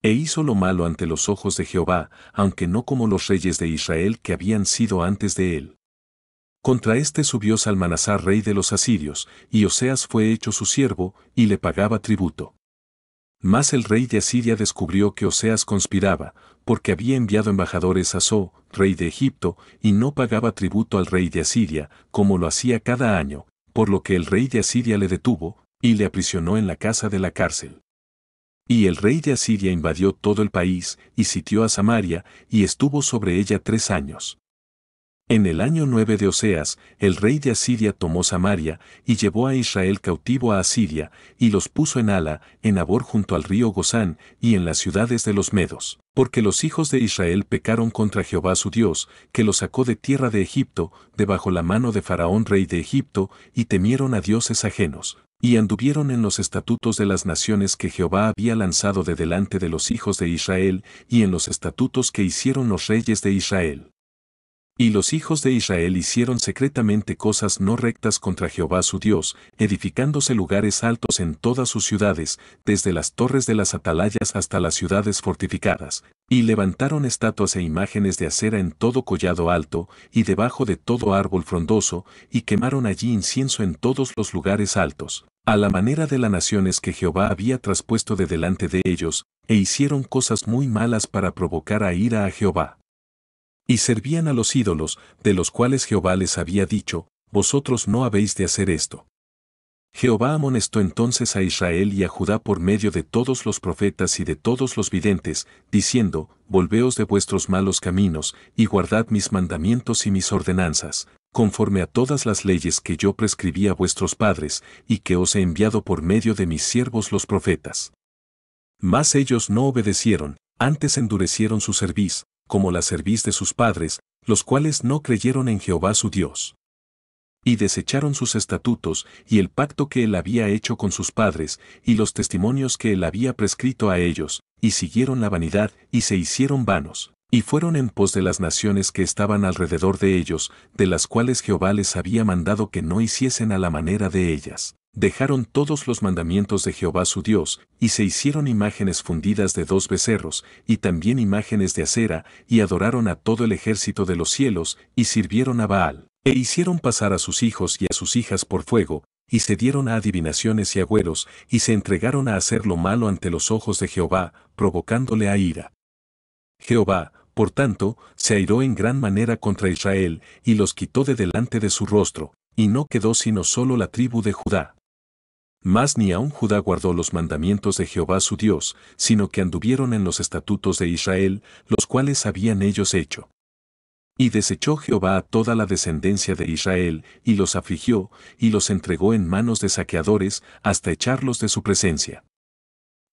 E hizo lo malo ante los ojos de Jehová, aunque no como los reyes de Israel que habían sido antes de él. Contra éste subió Salmanasar rey de los asirios, y Oseas fue hecho su siervo, y le pagaba tributo. Mas el rey de Asiria descubrió que Oseas conspiraba, porque había enviado embajadores a So, rey de Egipto, y no pagaba tributo al rey de Asiria, como lo hacía cada año, por lo que el rey de Asiria le detuvo, y le aprisionó en la casa de la cárcel. Y el rey de Asiria invadió todo el país, y sitió a Samaria, y estuvo sobre ella 3 años. En el año 9 de Oseas, el rey de Asiria tomó Samaria, y llevó a Israel cautivo a Asiria, y los puso en Hala, en Abor junto al río Gozán, y en las ciudades de los Medos. Porque los hijos de Israel pecaron contra Jehová su Dios, que los sacó de tierra de Egipto, debajo la mano de Faraón rey de Egipto, y temieron a dioses ajenos, y anduvieron en los estatutos de las naciones que Jehová había lanzado de delante de los hijos de Israel, y en los estatutos que hicieron los reyes de Israel. Y los hijos de Israel hicieron secretamente cosas no rectas contra Jehová su Dios, edificándose lugares altos en todas sus ciudades, desde las torres de las atalayas hasta las ciudades fortificadas, y levantaron estatuas e imágenes de acera en todo collado alto, y debajo de todo árbol frondoso, y quemaron allí incienso en todos los lugares altos, a la manera de las naciones que Jehová había traspuesto de delante de ellos, e hicieron cosas muy malas para provocar a ira a Jehová. Y servían a los ídolos, de los cuales Jehová les había dicho, vosotros no habéis de hacer esto. Jehová amonestó entonces a Israel y a Judá por medio de todos los profetas y de todos los videntes, diciendo, volveos de vuestros malos caminos, y guardad mis mandamientos y mis ordenanzas, conforme a todas las leyes que yo prescribí a vuestros padres, y que os he enviado por medio de mis siervos los profetas. Mas ellos no obedecieron, antes endurecieron su cerviz, como la cerviz de sus padres, los cuales no creyeron en Jehová su Dios. Y desecharon sus estatutos, y el pacto que él había hecho con sus padres, y los testimonios que él había prescrito a ellos, y siguieron la vanidad, y se hicieron vanos, y fueron en pos de las naciones que estaban alrededor de ellos, de las cuales Jehová les había mandado que no hiciesen a la manera de ellas. Dejaron todos los mandamientos de Jehová su Dios, y se hicieron imágenes fundidas de 2 becerros, y también imágenes de acera, y adoraron a todo el ejército de los cielos, y sirvieron a Baal, e hicieron pasar a sus hijos y a sus hijas por fuego, y se dieron a adivinaciones y agüeros, y se entregaron a hacer lo malo ante los ojos de Jehová, provocándole a ira. Jehová, por tanto, se airó en gran manera contra Israel, y los quitó de delante de su rostro, y no quedó sino solo la tribu de Judá. Mas ni aun Judá guardó los mandamientos de Jehová su Dios, sino que anduvieron en los estatutos de Israel, los cuales habían ellos hecho. Y desechó Jehová a toda la descendencia de Israel, y los afligió, y los entregó en manos de saqueadores, hasta echarlos de su presencia.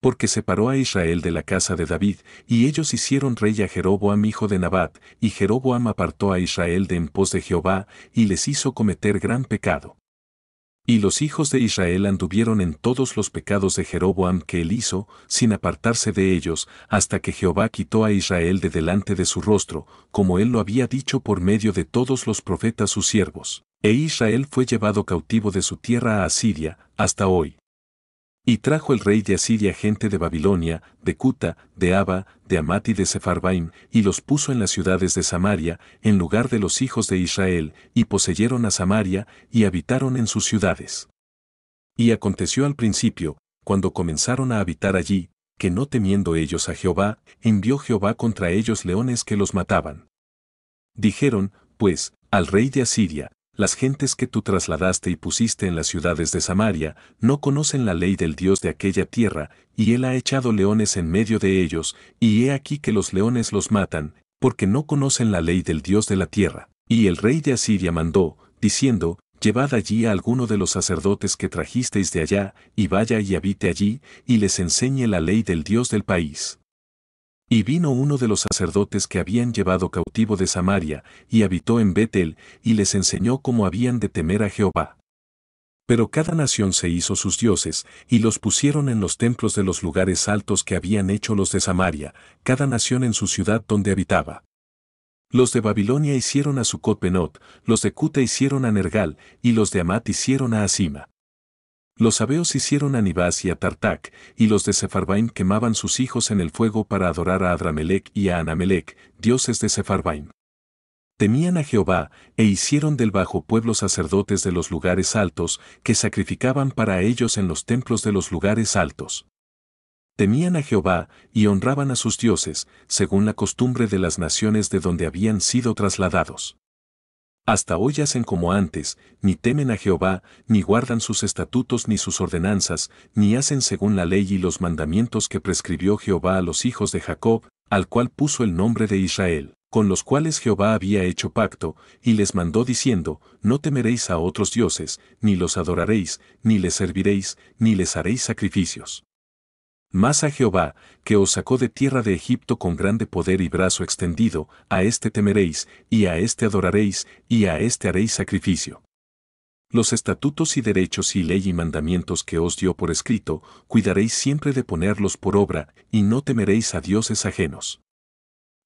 Porque separó a Israel de la casa de David, y ellos hicieron rey a Jeroboam hijo de Nabat, y Jeroboam apartó a Israel de en pos de Jehová, y les hizo cometer gran pecado. Y los hijos de Israel anduvieron en todos los pecados de Jeroboam que él hizo, sin apartarse de ellos, hasta que Jehová quitó a Israel de delante de su rostro, como él lo había dicho por medio de todos los profetas sus siervos. E Israel fue llevado cautivo de su tierra a Asiria, hasta hoy. Y trajo el rey de Asiria gente de Babilonia, de Cuta, de Aba, de Amat y de Sepharvaim, y los puso en las ciudades de Samaria, en lugar de los hijos de Israel, y poseyeron a Samaria, y habitaron en sus ciudades. Y aconteció al principio, cuando comenzaron a habitar allí, que no temiendo ellos a Jehová, envió Jehová contra ellos leones que los mataban. Dijeron, pues, al rey de Asiria, las gentes que tú trasladaste y pusiste en las ciudades de Samaria, no conocen la ley del Dios de aquella tierra, y él ha echado leones en medio de ellos, y he aquí que los leones los matan, porque no conocen la ley del Dios de la tierra. Y el rey de Asiria mandó, diciendo, llevad allí a alguno de los sacerdotes que trajisteis de allá, y vaya y habite allí, y les enseñe la ley del Dios del país. Y vino uno de los sacerdotes que habían llevado cautivo de Samaria, y habitó en Betel, y les enseñó cómo habían de temer a Jehová. Pero cada nación se hizo sus dioses, y los pusieron en los templos de los lugares altos que habían hecho los de Samaria, cada nación en su ciudad donde habitaba. Los de Babilonia hicieron a Sucot-Benot, los de Cuta hicieron a Nergal, y los de Amat hicieron a Asima. Los sabeos hicieron a Nibás y a Tartac, y los de Sepharvaim quemaban sus hijos en el fuego para adorar a Adramelec y a Anamelec, dioses de Sepharvaim. Temían a Jehová, e hicieron del bajo pueblo sacerdotes de los lugares altos, que sacrificaban para ellos en los templos de los lugares altos. Temían a Jehová, y honraban a sus dioses, según la costumbre de las naciones de donde habían sido trasladados. Hasta hoy hacen como antes, ni temen a Jehová, ni guardan sus estatutos ni sus ordenanzas, ni hacen según la ley y los mandamientos que prescribió Jehová a los hijos de Jacob, al cual puso el nombre de Israel, con los cuales Jehová había hecho pacto, y les mandó diciendo, no temeréis a otros dioses, ni los adoraréis, ni les serviréis, ni les haréis sacrificios. Mas a Jehová, que os sacó de tierra de Egipto con grande poder y brazo extendido, a éste temeréis, y a éste adoraréis, y a éste haréis sacrificio. Los estatutos y derechos y ley y mandamientos que os dio por escrito, cuidaréis siempre de ponerlos por obra, y no temeréis a dioses ajenos.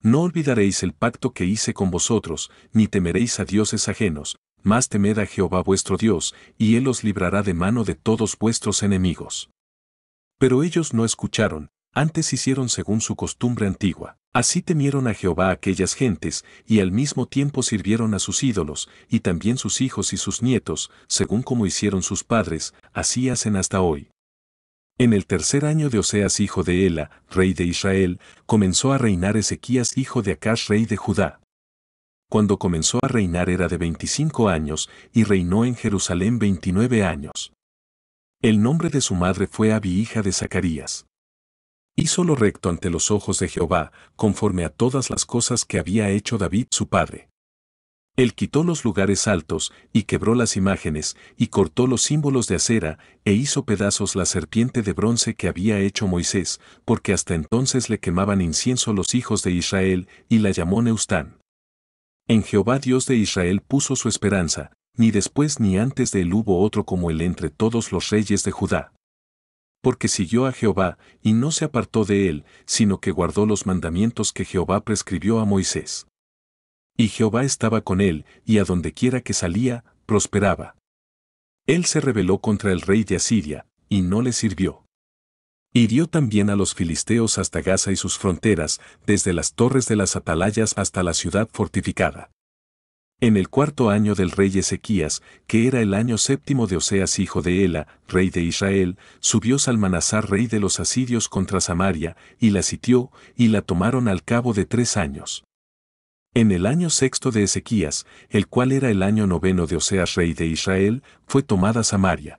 No olvidaréis el pacto que hice con vosotros, ni temeréis a dioses ajenos, mas temed a Jehová vuestro Dios, y él os librará de mano de todos vuestros enemigos. Pero ellos no escucharon, antes hicieron según su costumbre antigua. Así temieron a Jehová aquellas gentes, y al mismo tiempo sirvieron a sus ídolos, y también sus hijos y sus nietos, según como hicieron sus padres, así hacen hasta hoy. En el tercer año de Oseas hijo de Ela, rey de Israel, comenzó a reinar Ezequías hijo de Acaz rey de Judá. Cuando comenzó a reinar era de 25 años, y reinó en Jerusalén 29 años. El nombre de su madre fue Abi hija de Zacarías. Hizo lo recto ante los ojos de Jehová, conforme a todas las cosas que había hecho David su padre. Él quitó los lugares altos, y quebró las imágenes, y cortó los símbolos de acera, e hizo pedazos la serpiente de bronce que había hecho Moisés, porque hasta entonces le quemaban incienso los hijos de Israel, y la llamó Neustán. En Jehová Dios de Israel puso su esperanza, ni después ni antes de él hubo otro como él entre todos los reyes de Judá. Porque siguió a Jehová, y no se apartó de él, sino que guardó los mandamientos que Jehová prescribió a Moisés. Y Jehová estaba con él, y a donde quiera que salía, prosperaba. Él se rebeló contra el rey de Asiria, y no le sirvió. Hirió también a los filisteos hasta Gaza y sus fronteras, desde las torres de las atalayas hasta la ciudad fortificada. En el cuarto año del rey Ezequías, que era el año séptimo de Oseas hijo de Ela, rey de Israel, subió Salmanasar rey de los asirios contra Samaria, y la sitió, y la tomaron al cabo de 3 años. En el año sexto de Ezequías, el cual era el año noveno de Oseas rey de Israel, fue tomada Samaria.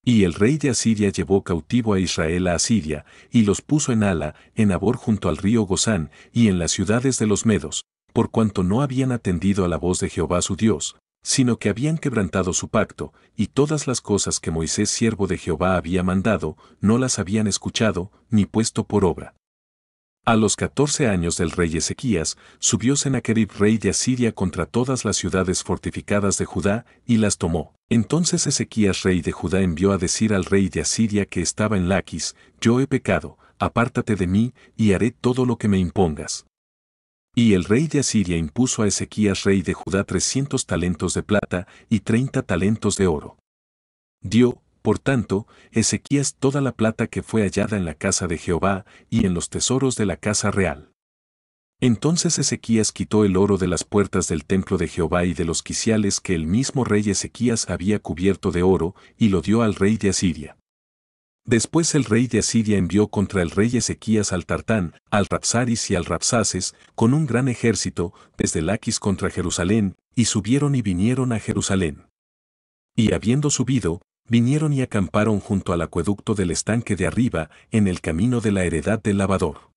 Y el rey de Asiria llevó cautivo a Israel a Asiria, y los puso en Hala, en Abor junto al río Gozán, y en las ciudades de los Medos, por cuanto no habían atendido a la voz de Jehová su Dios, sino que habían quebrantado su pacto, y todas las cosas que Moisés siervo de Jehová había mandado, no las habían escuchado, ni puesto por obra. A los 14 años del rey Ezequías, subió Sennacherib rey de Asiria contra todas las ciudades fortificadas de Judá, y las tomó. Entonces Ezequías rey de Judá envió a decir al rey de Asiria que estaba en Laquis, yo he pecado, apártate de mí, y haré todo lo que me impongas. Y el rey de Asiria impuso a Ezequías rey de Judá 300 talentos de plata y 30 talentos de oro. Dio, por tanto, Ezequías toda la plata que fue hallada en la casa de Jehová y en los tesoros de la casa real. Entonces Ezequías quitó el oro de las puertas del templo de Jehová y de los quiciales que el mismo rey Ezequías había cubierto de oro, y lo dio al rey de Asiria. Después el rey de Asiria envió contra el rey Ezequías al Tartán, al Rabsaris y al Rabsaces, con un gran ejército, desde Laquis contra Jerusalén, y subieron y vinieron a Jerusalén. Y habiendo subido, vinieron y acamparon junto al acueducto del estanque de arriba, en el camino de la heredad del lavador.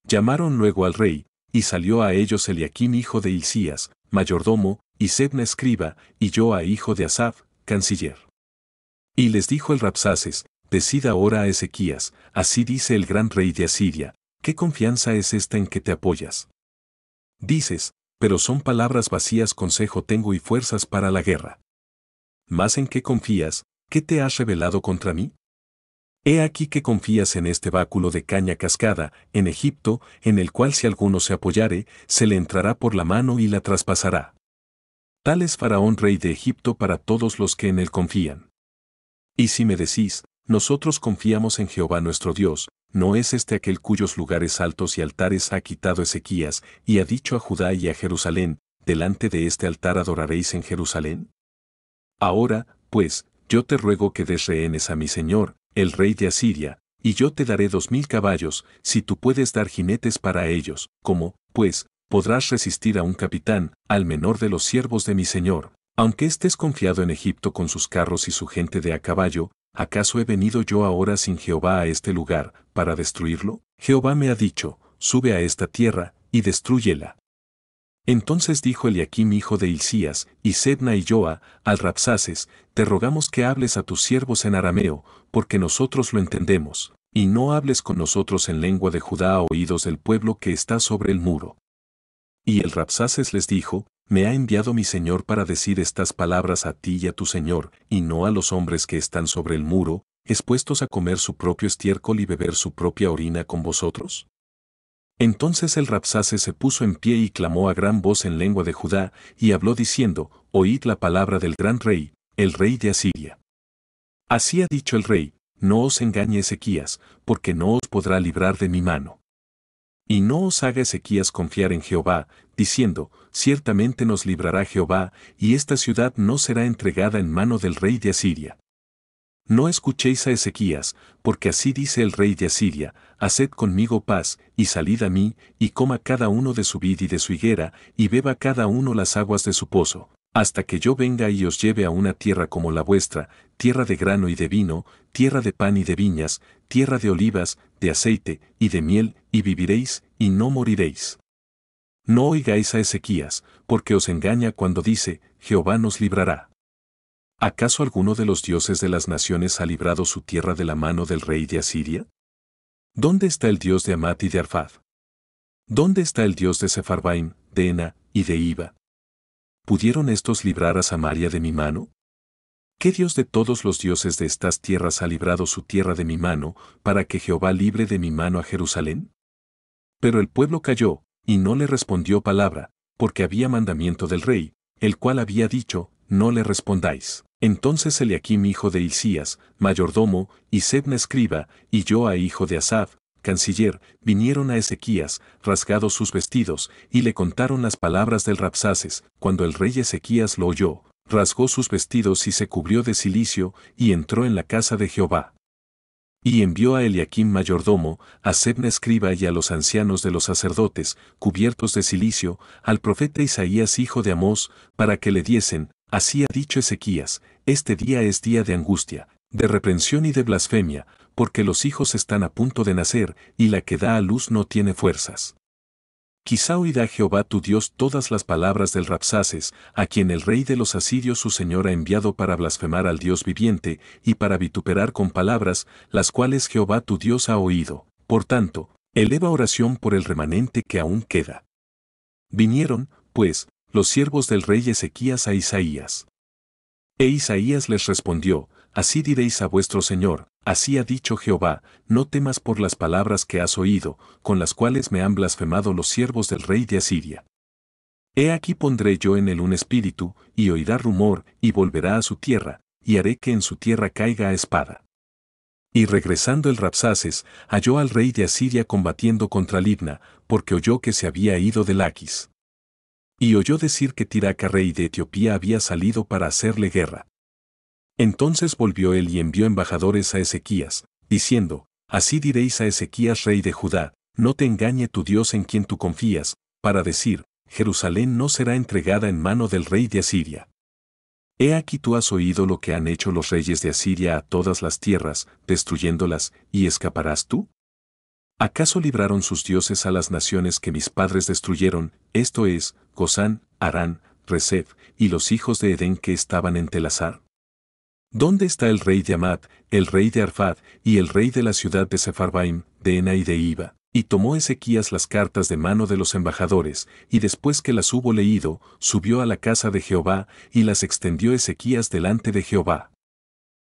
Llamaron luego al rey, y salió a ellos Eliaquim hijo de Hilcías, mayordomo, y Sebna escriba, y Joa hijo de Asaph, canciller. Y les dijo el Rabsaces, decid ahora a Ezequías, así dice el gran rey de Asiria, ¿qué confianza es esta en que te apoyas? Dices, pero son palabras vacías, consejo tengo y fuerzas para la guerra. ¿Mas en qué confías? ¿Qué te has rebelado contra mí? He aquí que confías en este báculo de caña cascada, en Egipto, en el cual si alguno se apoyare, se le entrará por la mano y la traspasará. Tal es Faraón rey de Egipto para todos los que en él confían. Y si me decís, nosotros confiamos en Jehová nuestro Dios, ¿no es este aquel cuyos lugares altos y altares ha quitado Ezequías, y ha dicho a Judá y a Jerusalén, delante de este altar adoraréis en Jerusalén? Ahora, pues, yo te ruego que des rehenes a mi señor, el rey de Asiria, y yo te daré 2000 caballos, si tú puedes dar jinetes para ellos, como, pues, podrás resistir a un capitán, al menor de los siervos de mi señor. Aunque estés confiado en Egipto con sus carros y su gente de a caballo, ¿acaso he venido yo ahora sin Jehová a este lugar, para destruirlo? Jehová me ha dicho, sube a esta tierra, y destrúyela. Entonces dijo Eliaquim hijo de Hilcías, y Sebna y Joa, al Rabsaces, te rogamos que hables a tus siervos en arameo, porque nosotros lo entendemos, y no hables con nosotros en lengua de Judá a oídos del pueblo que está sobre el muro. Y el Rabsaces les dijo, me ha enviado mi señor para decir estas palabras a ti y a tu señor, y no a los hombres que están sobre el muro, expuestos a comer su propio estiércol y beber su propia orina con vosotros. Entonces el Rabsaces se puso en pie y clamó a gran voz en lengua de Judá, y habló diciendo, oíd la palabra del gran rey, el rey de Asiria. Así ha dicho el rey, no os engañe Ezequías, porque no os podrá librar de mi mano. Y no os haga Ezequías confiar en Jehová, diciendo, ciertamente nos librará Jehová, y esta ciudad no será entregada en mano del rey de Asiria. No escuchéis a Ezequías, porque así dice el rey de Asiria, haced conmigo paz, y salid a mí, y coma cada uno de su vid y de su higuera, y beba cada uno las aguas de su pozo, hasta que yo venga y os lleve a una tierra como la vuestra, tierra de grano y de vino, tierra de pan y de viñas, tierra de olivas, de aceite y de miel, y viviréis, y no moriréis. No oigáis a Ezequías, porque os engaña cuando dice, Jehová nos librará. ¿Acaso alguno de los dioses de las naciones ha librado su tierra de la mano del rey de Asiria? ¿Dónde está el Dios de Amat y de Arfad? ¿Dónde está el Dios de Sepharvaim, de Ena y de Iva? ¿Pudieron estos librar a Samaria de mi mano? ¿Qué Dios de todos los dioses de estas tierras ha librado su tierra de mi mano, para que Jehová libre de mi mano a Jerusalén? Pero el pueblo calló, y no le respondió palabra, porque había mandamiento del rey, el cual había dicho, no le respondáis. Entonces Eliaquim hijo de Hilcías, mayordomo, y Sebna escriba, y Joa hijo de Asaph, canciller, vinieron a Ezequías, rasgados sus vestidos, y le contaron las palabras del Rabsaces. Cuando el rey Ezequías lo oyó, rasgó sus vestidos y se cubrió de cilicio, y entró en la casa de Jehová. Y envió a Eliaquim mayordomo, a Sebna escriba y a los ancianos de los sacerdotes, cubiertos de cilicio, al profeta Isaías hijo de Amós, para que le diesen, así ha dicho Ezequías, este día es día de angustia, de reprensión y de blasfemia, porque los hijos están a punto de nacer, y la que da a luz no tiene fuerzas. Quizá oirá Jehová tu Dios todas las palabras del Rabsaces, a quien el rey de los asirios su señor ha enviado para blasfemar al Dios viviente, y para vituperar con palabras, las cuales Jehová tu Dios ha oído. Por tanto, eleva oración por el remanente que aún queda. Vinieron, pues, los siervos del rey Ezequías a Isaías. E Isaías les respondió, así diréis a vuestro señor, así ha dicho Jehová, no temas por las palabras que has oído, con las cuales me han blasfemado los siervos del rey de Asiria. He aquí pondré yo en él un espíritu, y oirá rumor, y volverá a su tierra, y haré que en su tierra caiga a espada. Y regresando el Rabsaces, halló al rey de Asiria combatiendo contra Libna, porque oyó que se había ido de Laquis. Y oyó decir que Tiraca rey de Etiopía había salido para hacerle guerra. Entonces volvió él y envió embajadores a Ezequías, diciendo, así diréis a Ezequías rey de Judá, no te engañe tu Dios en quien tú confías, para decir, Jerusalén no será entregada en mano del rey de Asiria. He aquí tú has oído lo que han hecho los reyes de Asiria a todas las tierras, destruyéndolas, ¿y escaparás tú? ¿Acaso libraron sus dioses a las naciones que mis padres destruyeron, esto es, Gozán, Harán, Resef, y los hijos de Edén que estaban en Telasar? ¿Dónde está el rey de Amat, el rey de Arfad, y el rey de la ciudad de Sepharvaim, de Ena y de Iva? Y tomó Ezequías las cartas de mano de los embajadores, y después que las hubo leído, subió a la casa de Jehová, y las extendió Ezequías delante de Jehová.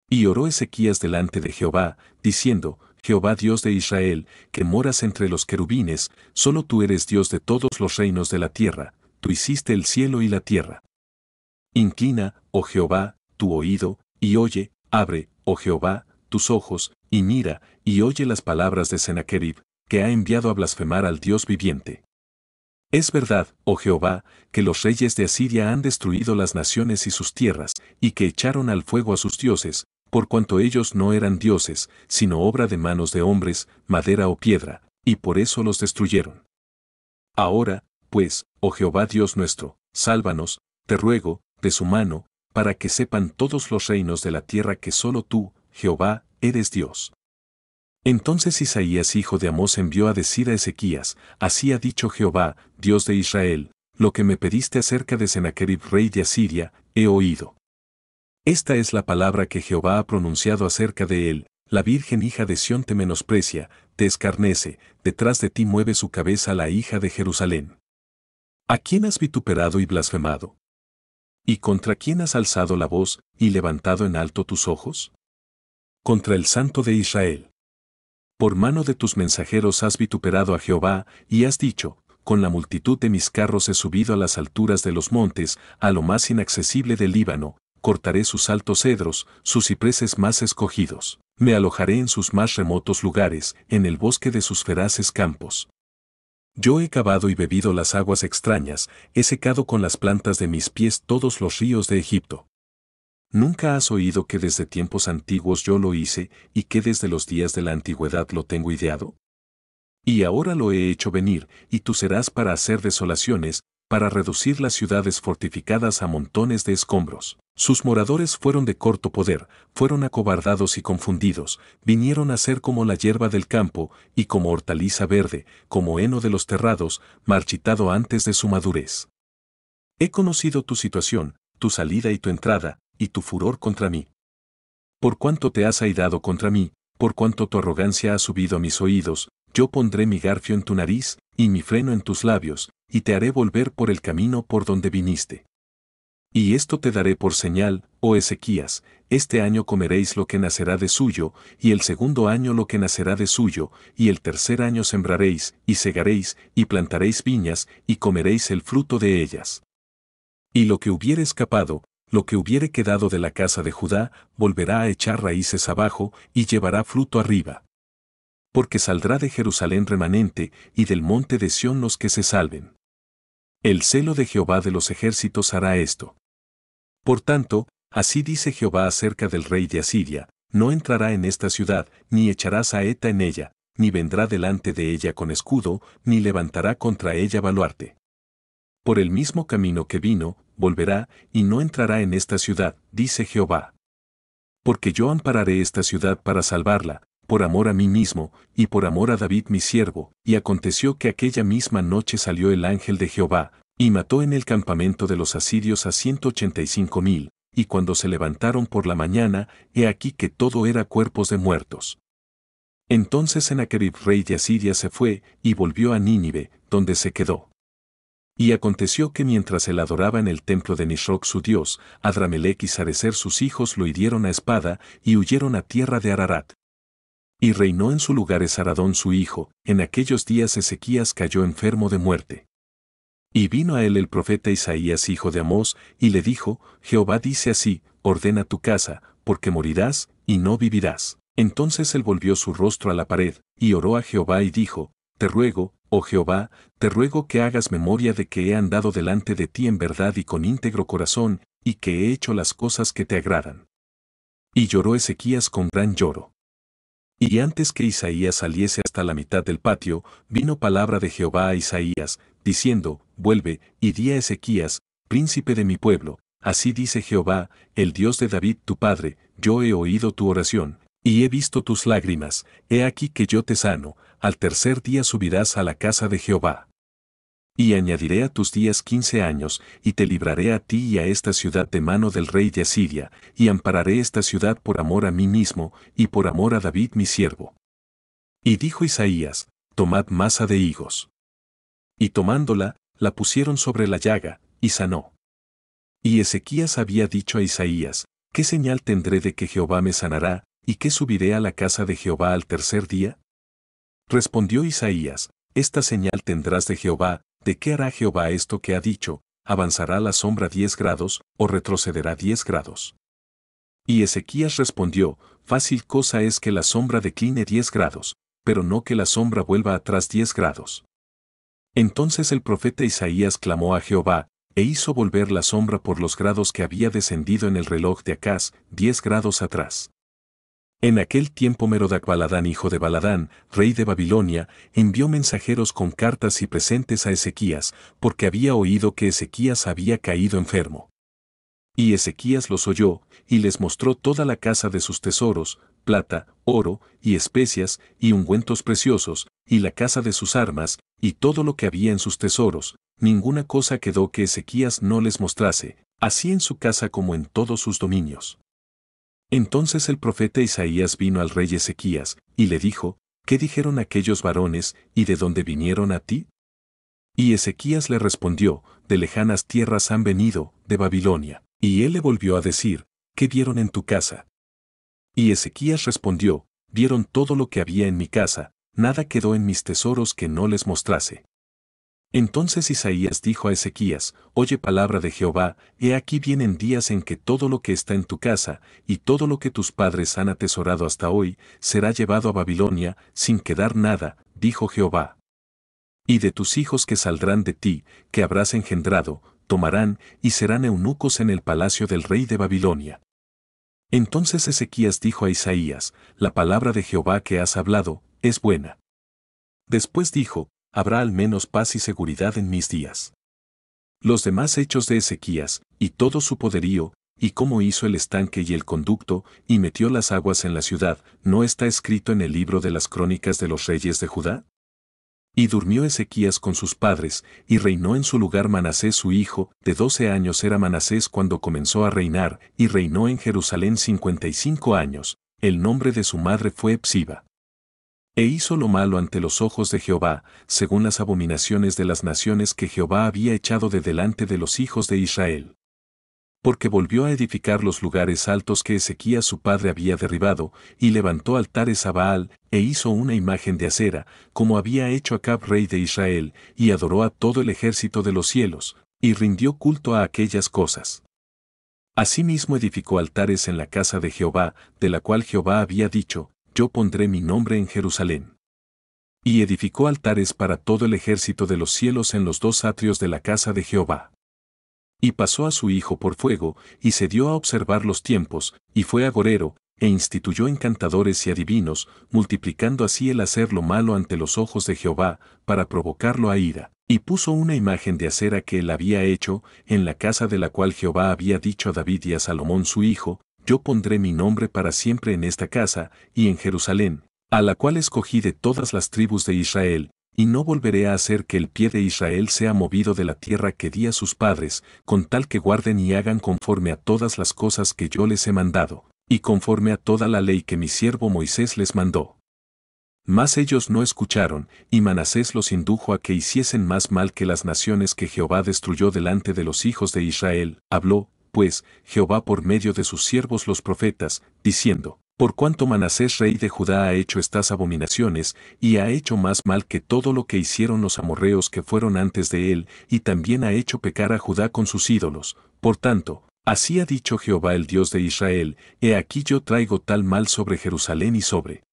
Y oró Ezequías delante de Jehová, diciendo, Jehová Dios de Israel, que moras entre los querubines, solo tú eres Dios de todos los reinos de la tierra, tú hiciste el cielo y la tierra. Inclina, oh Jehová, tu oído, y oye, abre, oh Jehová, tus ojos, y mira, y oye las palabras de Sennacherib, que ha enviado a blasfemar al Dios viviente. Es verdad, oh Jehová, que los reyes de Asiria han destruido las naciones y sus tierras, y que echaron al fuego a sus dioses, por cuanto ellos no eran dioses, sino obra de manos de hombres, madera o piedra, y por eso los destruyeron. Ahora, pues, oh Jehová Dios nuestro, sálvanos, te ruego, de su mano, para que sepan todos los reinos de la tierra que solo tú, Jehová, eres Dios. Entonces Isaías hijo de Amós envió a decir a Ezequías, así ha dicho Jehová, Dios de Israel, lo que me pediste acerca de Sennacherib rey de Asiria, he oído. Esta es la palabra que Jehová ha pronunciado acerca de él, la virgen hija de Sión te menosprecia, te escarnece, detrás de ti mueve su cabeza la hija de Jerusalén. ¿A quién has vituperado y blasfemado? ¿Y contra quién has alzado la voz y levantado en alto tus ojos? Contra el Santo de Israel. Por mano de tus mensajeros has vituperado a Jehová, y has dicho, con la multitud de mis carros he subido a las alturas de los montes, a lo más inaccesible del Líbano, cortaré sus altos cedros, sus cipreses más escogidos, me alojaré en sus más remotos lugares, en el bosque de sus feraces campos. Yo he cavado y bebido las aguas extrañas, he secado con las plantas de mis pies todos los ríos de Egipto. ¿Nunca has oído que desde tiempos antiguos yo lo hice, y que desde los días de la antigüedad lo tengo ideado? Y ahora lo he hecho venir, y tú serás para hacer desolaciones, para reducir las ciudades fortificadas a montones de escombros. Sus moradores fueron de corto poder, fueron acobardados y confundidos, vinieron a ser como la hierba del campo, y como hortaliza verde, como heno de los terrados, marchitado antes de su madurez. He conocido tu situación, tu salida y tu entrada, y tu furor contra mí. Por cuanto te has airado contra mí, por cuanto tu arrogancia ha subido a mis oídos, yo pondré mi garfio en tu nariz, y mi freno en tus labios, y te haré volver por el camino por donde viniste. Y esto te daré por señal, oh Ezequías, este año comeréis lo que nacerá de suyo, y el segundo año lo que nacerá de suyo, y el tercer año sembraréis, y segaréis, y plantaréis viñas, y comeréis el fruto de ellas. Y lo que hubiere escapado, lo que hubiere quedado de la casa de Judá, volverá a echar raíces abajo, y llevará fruto arriba. Porque saldrá de Jerusalén remanente, y del monte de Sión los que se salven. El celo de Jehová de los ejércitos hará esto. Por tanto, así dice Jehová acerca del rey de Asiria, no entrará en esta ciudad, ni echará saeta en ella, ni vendrá delante de ella con escudo, ni levantará contra ella baluarte. Por el mismo camino que vino, volverá, y no entrará en esta ciudad, dice Jehová. Porque yo ampararé esta ciudad para salvarla, por amor a mí mismo, y por amor a David mi siervo, y aconteció que aquella misma noche salió el ángel de Jehová, y mató en el campamento de los asirios a 185,000, y cuando se levantaron por la mañana, he aquí que todo era cuerpos de muertos. Entonces Sennacherib rey de Asiria se fue, y volvió a Nínive, donde se quedó. Y aconteció que mientras él adoraba en el templo de Nisroch su dios, Adramelech y Sarecer sus hijos lo hirieron a espada, y huyeron a tierra de Ararat. Y reinó en su lugar Esaradón su hijo, en aquellos días Ezequías cayó enfermo de muerte. Y vino a él el profeta Isaías hijo de Amós, y le dijo, Jehová dice así, ordena tu casa, porque morirás, y no vivirás. Entonces él volvió su rostro a la pared, y oró a Jehová y dijo, te ruego, oh Jehová, te ruego que hagas memoria de que he andado delante de ti en verdad y con íntegro corazón, y que he hecho las cosas que te agradan. Y lloró Ezequías con gran lloro. Y antes que Isaías saliese hasta la mitad del patio, vino palabra de Jehová a Isaías, diciendo, vuelve, y di a Ezequías, príncipe de mi pueblo, así dice Jehová, el Dios de David tu padre, yo he oído tu oración, y he visto tus lágrimas, he aquí que yo te sano, al tercer día subirás a la casa de Jehová. Y añadiré a tus días 15 años, y te libraré a ti y a esta ciudad de mano del rey de Asiria, y ampararé esta ciudad por amor a mí mismo, y por amor a David mi siervo. Y dijo Isaías, tomad masa de higos. Y tomándola, la pusieron sobre la llaga, y sanó. Y Ezequías había dicho a Isaías, ¿qué señal tendré de que Jehová me sanará, y que subiré a la casa de Jehová al tercer día? Respondió Isaías, esta señal tendrás de Jehová, ¿de qué hará Jehová esto que ha dicho? ¿Avanzará la sombra 10 grados, o retrocederá 10 grados? Y Ezequías respondió, fácil cosa es que la sombra decline 10 grados, pero no que la sombra vuelva atrás 10 grados. Entonces el profeta Isaías clamó a Jehová, e hizo volver la sombra por los grados que había descendido en el reloj de Acaz, 10 grados atrás. En aquel tiempo Merodach-Baladán, hijo de Baladán, rey de Babilonia, envió mensajeros con cartas y presentes a Ezequías, porque había oído que Ezequías había caído enfermo. Y Ezequías los oyó, y les mostró toda la casa de sus tesoros, plata, oro, y especias, y ungüentos preciosos, y la casa de sus armas, y todo lo que había en sus tesoros. Ninguna cosa quedó que Ezequías no les mostrase, así en su casa como en todos sus dominios. Entonces el profeta Isaías vino al rey Ezequías, y le dijo, ¿qué dijeron aquellos varones, y de dónde vinieron a ti? Y Ezequías le respondió, de lejanas tierras han venido, de Babilonia. Y él le volvió a decir, ¿qué vieron en tu casa? Y Ezequías respondió, vieron todo lo que había en mi casa, nada quedó en mis tesoros que no les mostrase. Entonces Isaías dijo a Ezequías, oye palabra de Jehová, he aquí vienen días en que todo lo que está en tu casa, y todo lo que tus padres han atesorado hasta hoy, será llevado a Babilonia, sin quedar nada, dijo Jehová. Y de tus hijos que saldrán de ti, que habrás engendrado, tomarán, y serán eunucos en el palacio del rey de Babilonia. Entonces Ezequías dijo a Isaías, la palabra de Jehová que has hablado, es buena. Después dijo, habrá al menos paz y seguridad en mis días. Los demás hechos de Ezequías, y todo su poderío, y cómo hizo el estanque y el conducto, y metió las aguas en la ciudad, ¿no está escrito en el libro de las crónicas de los reyes de Judá? Y durmió Ezequías con sus padres, y reinó en su lugar Manasés su hijo, de 12 años era Manasés cuando comenzó a reinar, y reinó en Jerusalén 55 años, el nombre de su madre fue Epsiba. E hizo lo malo ante los ojos de Jehová, según las abominaciones de las naciones que Jehová había echado de delante de los hijos de Israel. Porque volvió a edificar los lugares altos que Ezequías su padre había derribado, y levantó altares a Baal, e hizo una imagen de acera, como había hecho Acab rey de Israel, y adoró a todo el ejército de los cielos, y rindió culto a aquellas cosas. Asimismo edificó altares en la casa de Jehová, de la cual Jehová había dicho, yo pondré mi nombre en Jerusalén. Y edificó altares para todo el ejército de los cielos en los 2 atrios de la casa de Jehová. Y pasó a su hijo por fuego, y se dio a observar los tiempos, y fue agorero, e instituyó encantadores y adivinos, multiplicando así el hacer lo malo ante los ojos de Jehová, para provocarlo a ira. Y puso una imagen de acera que él había hecho, en la casa de la cual Jehová había dicho a David y a Salomón su hijo, yo pondré mi nombre para siempre en esta casa, y en Jerusalén, a la cual escogí de todas las tribus de Israel, y no volveré a hacer que el pie de Israel sea movido de la tierra que di a sus padres, con tal que guarden y hagan conforme a todas las cosas que yo les he mandado, y conforme a toda la ley que mi siervo Moisés les mandó. Mas ellos no escucharon, y Manasés los indujo a que hiciesen más mal que las naciones que Jehová destruyó delante de los hijos de Israel. Habló, pues, Jehová por medio de sus siervos los profetas, diciendo, por cuanto Manasés rey de Judá ha hecho estas abominaciones, y ha hecho más mal que todo lo que hicieron los amorreos que fueron antes de él, y también ha hecho pecar a Judá con sus ídolos, por tanto, así ha dicho Jehová el Dios de Israel, he aquí yo traigo tal mal sobre Jerusalén y sobre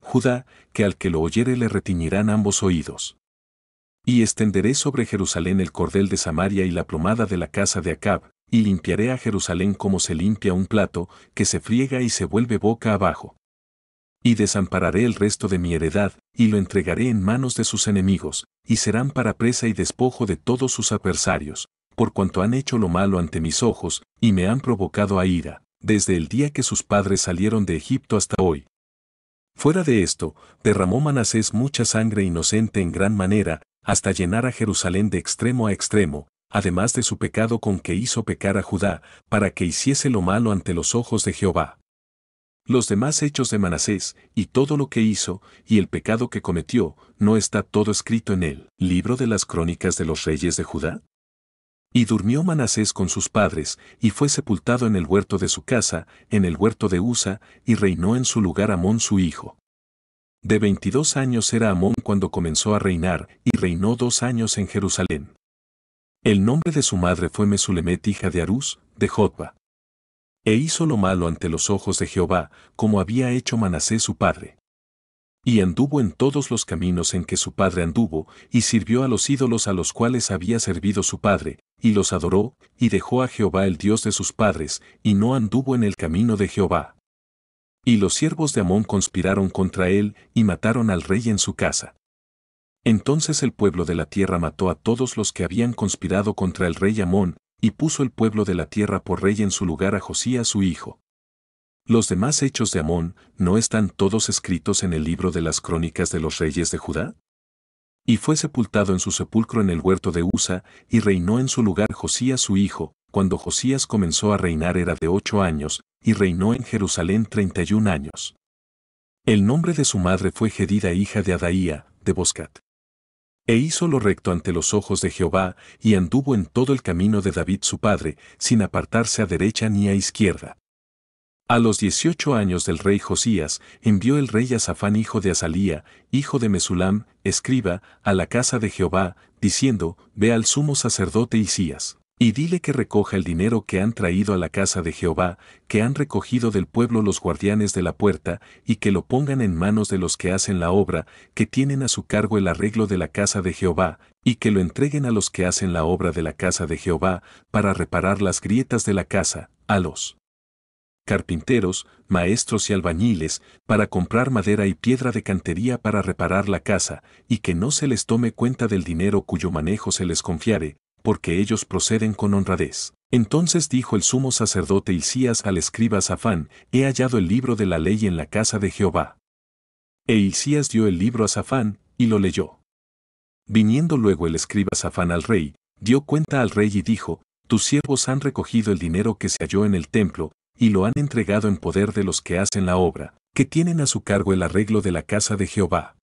Judá, que al que lo oyere le retiñirán ambos oídos. Y extenderé sobre Jerusalén el cordel de Samaria y la plomada de la casa de Acab, y limpiaré a Jerusalén como se limpia un plato, que se friega y se vuelve boca abajo. Y desampararé el resto de mi heredad, y lo entregaré en manos de sus enemigos, y serán para presa y despojo de todos sus adversarios, por cuanto han hecho lo malo ante mis ojos, y me han provocado a ira, desde el día que sus padres salieron de Egipto hasta hoy. Fuera de esto, derramó Manasés mucha sangre inocente en gran manera, hasta llenar a Jerusalén de extremo a extremo, además de su pecado con que hizo pecar a Judá, para que hiciese lo malo ante los ojos de Jehová. Los demás hechos de Manasés, y todo lo que hizo, y el pecado que cometió, ¿no está todo escrito en el libro de las crónicas de los reyes de Judá? Y durmió Manasés con sus padres, y fue sepultado en el huerto de su casa, en el huerto de Usa, y reinó en su lugar Amón su hijo. De 22 años era Amón cuando comenzó a reinar, y reinó 2 años en Jerusalén. El nombre de su madre fue Mesulemet hija de Harús, de Jotba. E hizo lo malo ante los ojos de Jehová, como había hecho Manasés su padre. Y anduvo en todos los caminos en que su padre anduvo, y sirvió a los ídolos a los cuales había servido su padre, y los adoró, y dejó a Jehová el Dios de sus padres, y no anduvo en el camino de Jehová. Y los siervos de Amón conspiraron contra él y mataron al rey en su casa. Entonces el pueblo de la tierra mató a todos los que habían conspirado contra el rey Amón, y puso el pueblo de la tierra por rey en su lugar a Josías su hijo. Los demás hechos de Amón, ¿no están todos escritos en el libro de las crónicas de los reyes de Judá? Y fue sepultado en su sepulcro en el huerto de Usa, y reinó en su lugar Josías su hijo. Cuando Josías comenzó a reinar era de 8 años, y reinó en Jerusalén 31 años. El nombre de su madre fue Jedida hija de Adaía, de Boscat. E hizo lo recto ante los ojos de Jehová, y anduvo en todo el camino de David su padre, sin apartarse a derecha ni a izquierda. A los 18 años del rey Josías, envió el rey a Safán hijo de Azalía, hijo de Mesulam, escriba, a la casa de Jehová, diciendo, ve al sumo sacerdote Hilcías, y dile que recoja el dinero que han traído a la casa de Jehová, que han recogido del pueblo los guardianes de la puerta, y que lo pongan en manos de los que hacen la obra, que tienen a su cargo el arreglo de la casa de Jehová, y que lo entreguen a los que hacen la obra de la casa de Jehová, para reparar las grietas de la casa, a los carpinteros, maestros y albañiles, para comprar madera y piedra de cantería para reparar la casa, y que no se les tome cuenta del dinero cuyo manejo se les confiare, porque ellos proceden con honradez. Entonces dijo el sumo sacerdote Hilcías al escriba Safán, he hallado el libro de la ley en la casa de Jehová. E Hilcías dio el libro a Safán, y lo leyó. Viniendo luego el escriba Safán al rey, dio cuenta al rey y dijo, tus siervos han recogido el dinero que se halló en el templo, y lo han entregado en poder de los que hacen la obra, que tienen a su cargo el arreglo de la casa de Jehová.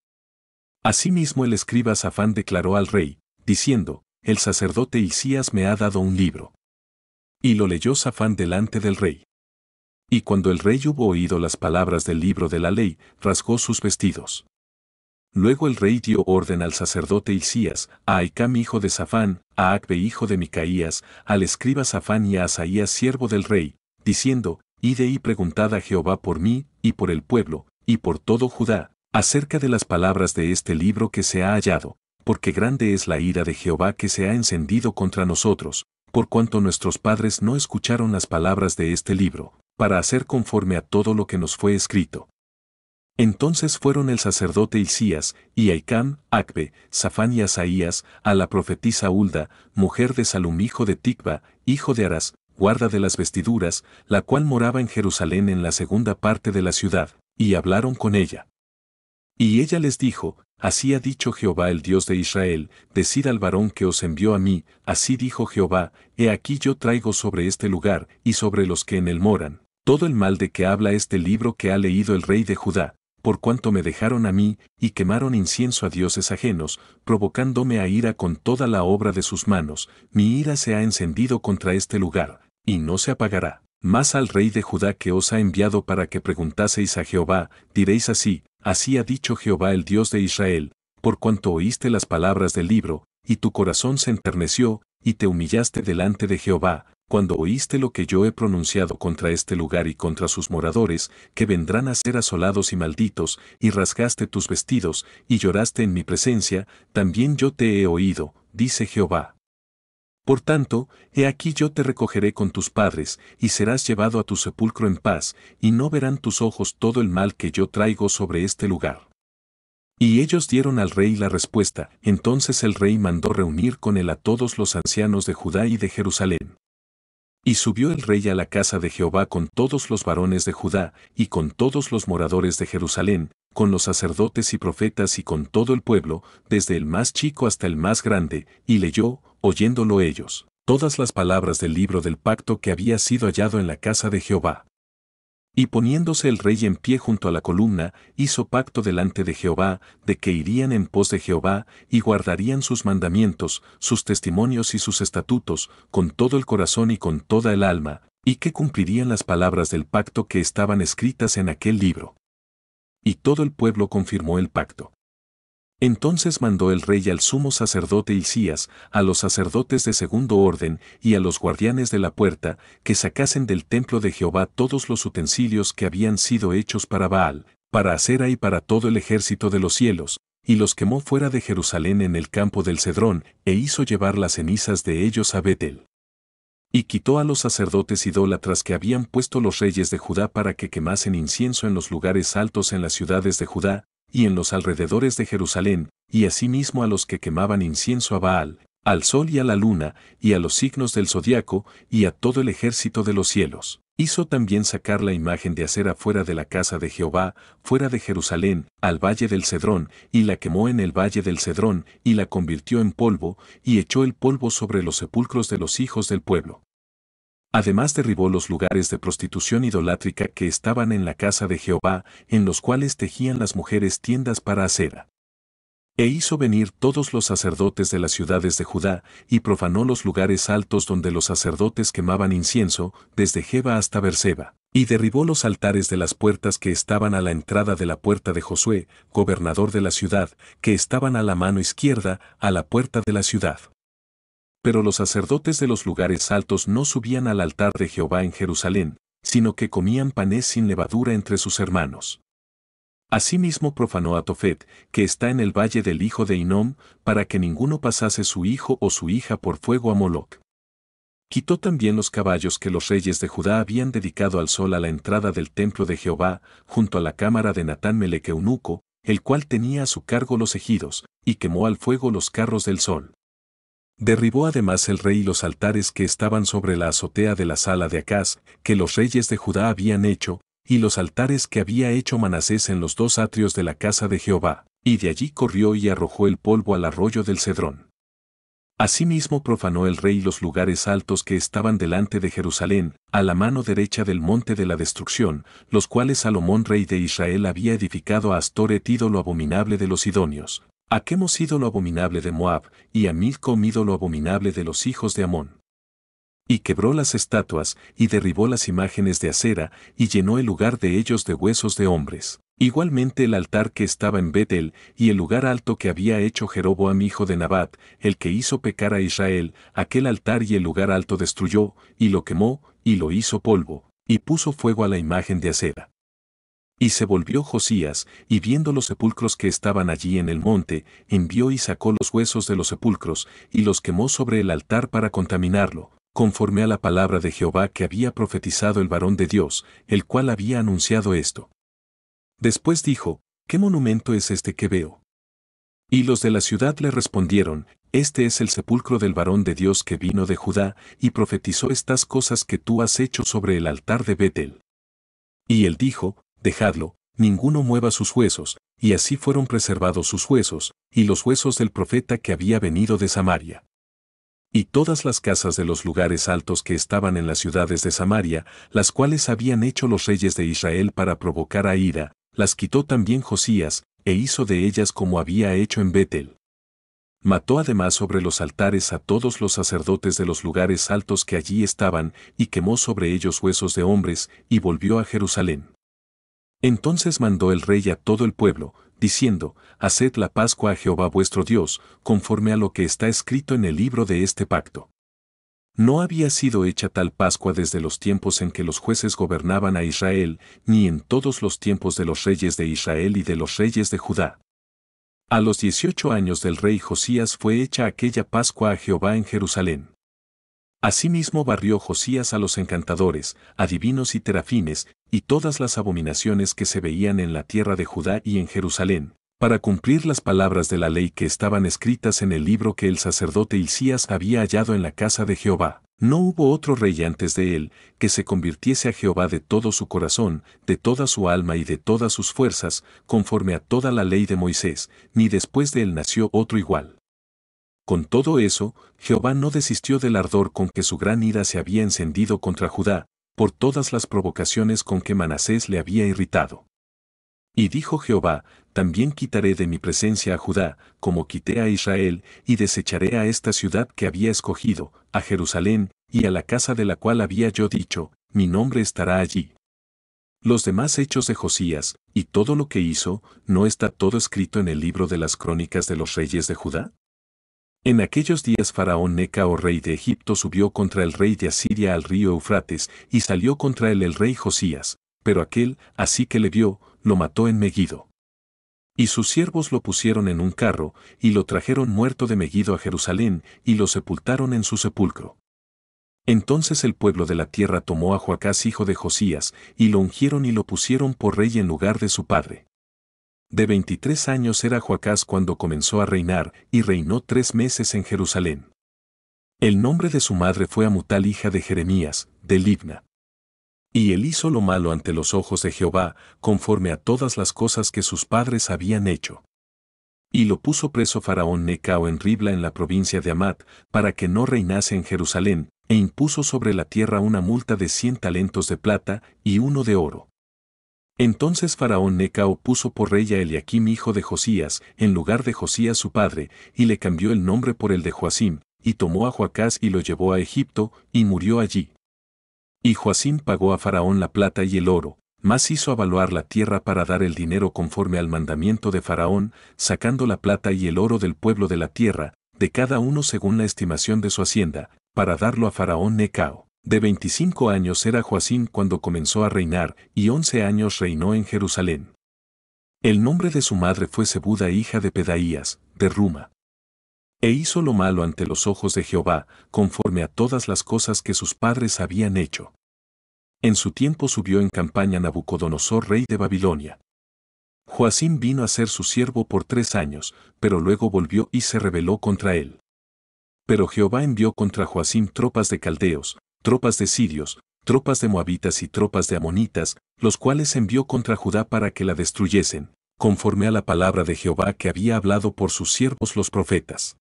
Asimismo el escriba Safán declaró al rey, diciendo, el sacerdote Hilcías me ha dado un libro. Y lo leyó Safán delante del rey. Y cuando el rey hubo oído las palabras del libro de la ley, rasgó sus vestidos. Luego el rey dio orden al sacerdote Hilcías, a Ahicam hijo de Safán, a Acbe hijo de Micaías, al escriba Safán y a Asaías siervo del rey, diciendo, id y preguntad a Jehová por mí, y por el pueblo, y por todo Judá, acerca de las palabras de este libro que se ha hallado, porque grande es la ira de Jehová que se ha encendido contra nosotros, por cuanto nuestros padres no escucharon las palabras de este libro, para hacer conforme a todo lo que nos fue escrito. Entonces fueron el sacerdote Hilcías, y Ahicam, Acbe, Safán y Asaías, a la profetisa Hulda, mujer de Salum hijo de Ticva, hijo de Aras, guarda de las vestiduras, la cual moraba en Jerusalén en la segunda parte de la ciudad, y hablaron con ella. Y ella les dijo, así ha dicho Jehová el Dios de Israel, decid al varón que os envió a mí, así dijo Jehová, he aquí yo traigo sobre este lugar, y sobre los que en él moran, todo el mal de que habla este libro que ha leído el rey de Judá, por cuanto me dejaron a mí, y quemaron incienso a dioses ajenos, provocándome a ira con toda la obra de sus manos, mi ira se ha encendido contra este lugar, y no se apagará. Mas al rey de Judá que os ha enviado para que preguntaseis a Jehová, diréis así, así ha dicho Jehová el Dios de Israel, por cuanto oíste las palabras del libro, y tu corazón se enterneció, y te humillaste delante de Jehová, cuando oíste lo que yo he pronunciado contra este lugar y contra sus moradores, que vendrán a ser asolados y malditos, y rasgaste tus vestidos, y lloraste en mi presencia, también yo te he oído, dice Jehová. Por tanto, he aquí yo te recogeré con tus padres, y serás llevado a tu sepulcro en paz, y no verán tus ojos todo el mal que yo traigo sobre este lugar. Y ellos dieron al rey la respuesta, entonces el rey mandó reunir con él a todos los ancianos de Judá y de Jerusalén. Y subió el rey a la casa de Jehová con todos los varones de Judá, y con todos los moradores de Jerusalén, con los sacerdotes y profetas y con todo el pueblo, desde el más chico hasta el más grande, y leyó, oyéndolo ellos, todas las palabras del libro del pacto que había sido hallado en la casa de Jehová. Y poniéndose el rey en pie junto a la columna, hizo pacto delante de Jehová, de que irían en pos de Jehová, y guardarían sus mandamientos, sus testimonios y sus estatutos, con todo el corazón y con toda el alma, y que cumplirían las palabras del pacto que estaban escritas en aquel libro. Y todo el pueblo confirmó el pacto. Entonces mandó el rey al sumo sacerdote Hilcías, a los sacerdotes de segundo orden y a los guardianes de la puerta, que sacasen del templo de Jehová todos los utensilios que habían sido hechos para Baal, para Acera y para todo el ejército de los cielos, y los quemó fuera de Jerusalén en el campo del Cedrón, e hizo llevar las cenizas de ellos a Betel. Y quitó a los sacerdotes idólatras que habían puesto los reyes de Judá para que quemasen incienso en los lugares altos en las ciudades de Judá, y en los alrededores de Jerusalén, y asimismo a los que quemaban incienso a Baal, al sol y a la luna, y a los signos del zodiaco, y a todo el ejército de los cielos. Hizo también sacar la imagen de acera fuera de la casa de Jehová, fuera de Jerusalén, al valle del Cedrón, y la quemó en el valle del Cedrón, y la convirtió en polvo, y echó el polvo sobre los sepulcros de los hijos del pueblo. Además derribó los lugares de prostitución idolátrica que estaban en la casa de Jehová, en los cuales tejían las mujeres tiendas para acera. E hizo venir todos los sacerdotes de las ciudades de Judá, y profanó los lugares altos donde los sacerdotes quemaban incienso, desde Geba hasta Berseba, y derribó los altares de las puertas que estaban a la entrada de la puerta de Josué, gobernador de la ciudad, que estaban a la mano izquierda, a la puerta de la ciudad. Pero los sacerdotes de los lugares altos no subían al altar de Jehová en Jerusalén, sino que comían panes sin levadura entre sus hermanos. Asimismo profanó a Tofet, que está en el valle del hijo de Hinnom, para que ninguno pasase su hijo o su hija por fuego a Moloc. Quitó también los caballos que los reyes de Judá habían dedicado al sol a la entrada del templo de Jehová, junto a la cámara de Natán Melech eunuco, el cual tenía a su cargo los ejidos, y quemó al fuego los carros del sol. Derribó además el rey los altares que estaban sobre la azotea de la sala de Acaz, que los reyes de Judá habían hecho, y los altares que había hecho Manasés en los dos atrios de la casa de Jehová, y de allí corrió y arrojó el polvo al arroyo del Cedrón. Asimismo profanó el rey los lugares altos que estaban delante de Jerusalén, a la mano derecha del monte de la destrucción, los cuales Salomón rey de Israel había edificado a Astoret ídolo abominable de los sidonios, a Quemos ídolo abominable de Moab, y a Milcom ídolo abominable de los hijos de Amón. Y quebró las estatuas, y derribó las imágenes de acera, y llenó el lugar de ellos de huesos de hombres. Igualmente el altar que estaba en Betel, y el lugar alto que había hecho Jeroboam hijo de Nabat, el que hizo pecar a Israel, aquel altar y el lugar alto destruyó, y lo quemó, y lo hizo polvo, y puso fuego a la imagen de acera. Y se volvió Josías, y viendo los sepulcros que estaban allí en el monte, envió y sacó los huesos de los sepulcros, y los quemó sobre el altar para contaminarlo, conforme a la palabra de Jehová que había profetizado el varón de Dios, el cual había anunciado esto. Después dijo, ¿qué monumento es este que veo? Y los de la ciudad le respondieron, este es el sepulcro del varón de Dios que vino de Judá, y profetizó estas cosas que tú has hecho sobre el altar de Betel. Y él dijo, dejadlo, ninguno mueva sus huesos, y así fueron preservados sus huesos, y los huesos del profeta que había venido de Samaria. Y todas las casas de los lugares altos que estaban en las ciudades de Samaria, las cuales habían hecho los reyes de Israel para provocar a ira, las quitó también Josías, e hizo de ellas como había hecho en Betel. Mató además sobre los altares a todos los sacerdotes de los lugares altos que allí estaban, y quemó sobre ellos huesos de hombres, y volvió a Jerusalén. Entonces mandó el rey a todo el pueblo, diciendo, haced la Pascua a Jehová vuestro Dios, conforme a lo que está escrito en el libro de este pacto. No había sido hecha tal Pascua desde los tiempos en que los jueces gobernaban a Israel, ni en todos los tiempos de los reyes de Israel y de los reyes de Judá. A los 18 años del rey Josías fue hecha aquella Pascua a Jehová en Jerusalén. Asimismo barrió Josías a los encantadores, adivinos y terafines, y todas las abominaciones que se veían en la tierra de Judá y en Jerusalén, para cumplir las palabras de la ley que estaban escritas en el libro que el sacerdote Hilcías había hallado en la casa de Jehová. No hubo otro rey antes de él, que se convirtiese a Jehová de todo su corazón, de toda su alma y de todas sus fuerzas, conforme a toda la ley de Moisés, ni después de él nació otro igual. Con todo eso, Jehová no desistió del ardor con que su gran ira se había encendido contra Judá, por todas las provocaciones con que Manasés le había irritado. Y dijo Jehová, también quitaré de mi presencia a Judá, como quité a Israel, y desecharé a esta ciudad que había escogido, a Jerusalén, y a la casa de la cual había yo dicho, mi nombre estará allí. Los demás hechos de Josías, y todo lo que hizo, ¿no está todo escrito en el libro de las crónicas de los reyes de Judá? En aquellos días Faraón Necao rey de Egipto subió contra el rey de Asiria al río Eufrates, y salió contra él el rey Josías, pero aquel, así que le vio, lo mató en Megido. Y sus siervos lo pusieron en un carro, y lo trajeron muerto de Megido a Jerusalén, y lo sepultaron en su sepulcro. Entonces el pueblo de la tierra tomó a Joacás hijo de Josías, y lo ungieron y lo pusieron por rey en lugar de su padre. De 23 años era Joacás cuando comenzó a reinar, y reinó 3 meses en Jerusalén. El nombre de su madre fue Amutal hija de Jeremías, de Libna. Y él hizo lo malo ante los ojos de Jehová, conforme a todas las cosas que sus padres habían hecho. Y lo puso preso Faraón Necao en Ribla en la provincia de Amat, para que no reinase en Jerusalén, e impuso sobre la tierra una multa de 100 talentos de plata y 1 de oro. Entonces Faraón Necao puso por rey a Eliaquim hijo de Josías, en lugar de Josías su padre, y le cambió el nombre por el de Joacim, y tomó a Joacás y lo llevó a Egipto, y murió allí. Y Joacim pagó a Faraón la plata y el oro, mas hizo avaluar la tierra para dar el dinero conforme al mandamiento de Faraón, sacando la plata y el oro del pueblo de la tierra, de cada uno según la estimación de su hacienda, para darlo a Faraón Necao. De 25 años era Joacim cuando comenzó a reinar, y 11 años reinó en Jerusalén. El nombre de su madre fue Zebuda hija de Pedaías, de Ruma. E hizo lo malo ante los ojos de Jehová, conforme a todas las cosas que sus padres habían hecho. En su tiempo subió en campaña Nabucodonosor rey de Babilonia. Joacim vino a ser su siervo por 3 años, pero luego volvió y se rebeló contra él. Pero Jehová envió contra Joacim tropas de caldeos, tropas de sirios, tropas de moabitas y tropas de amonitas, los cuales envió contra Judá para que la destruyesen, conforme a la palabra de Jehová que había hablado por sus siervos los profetas.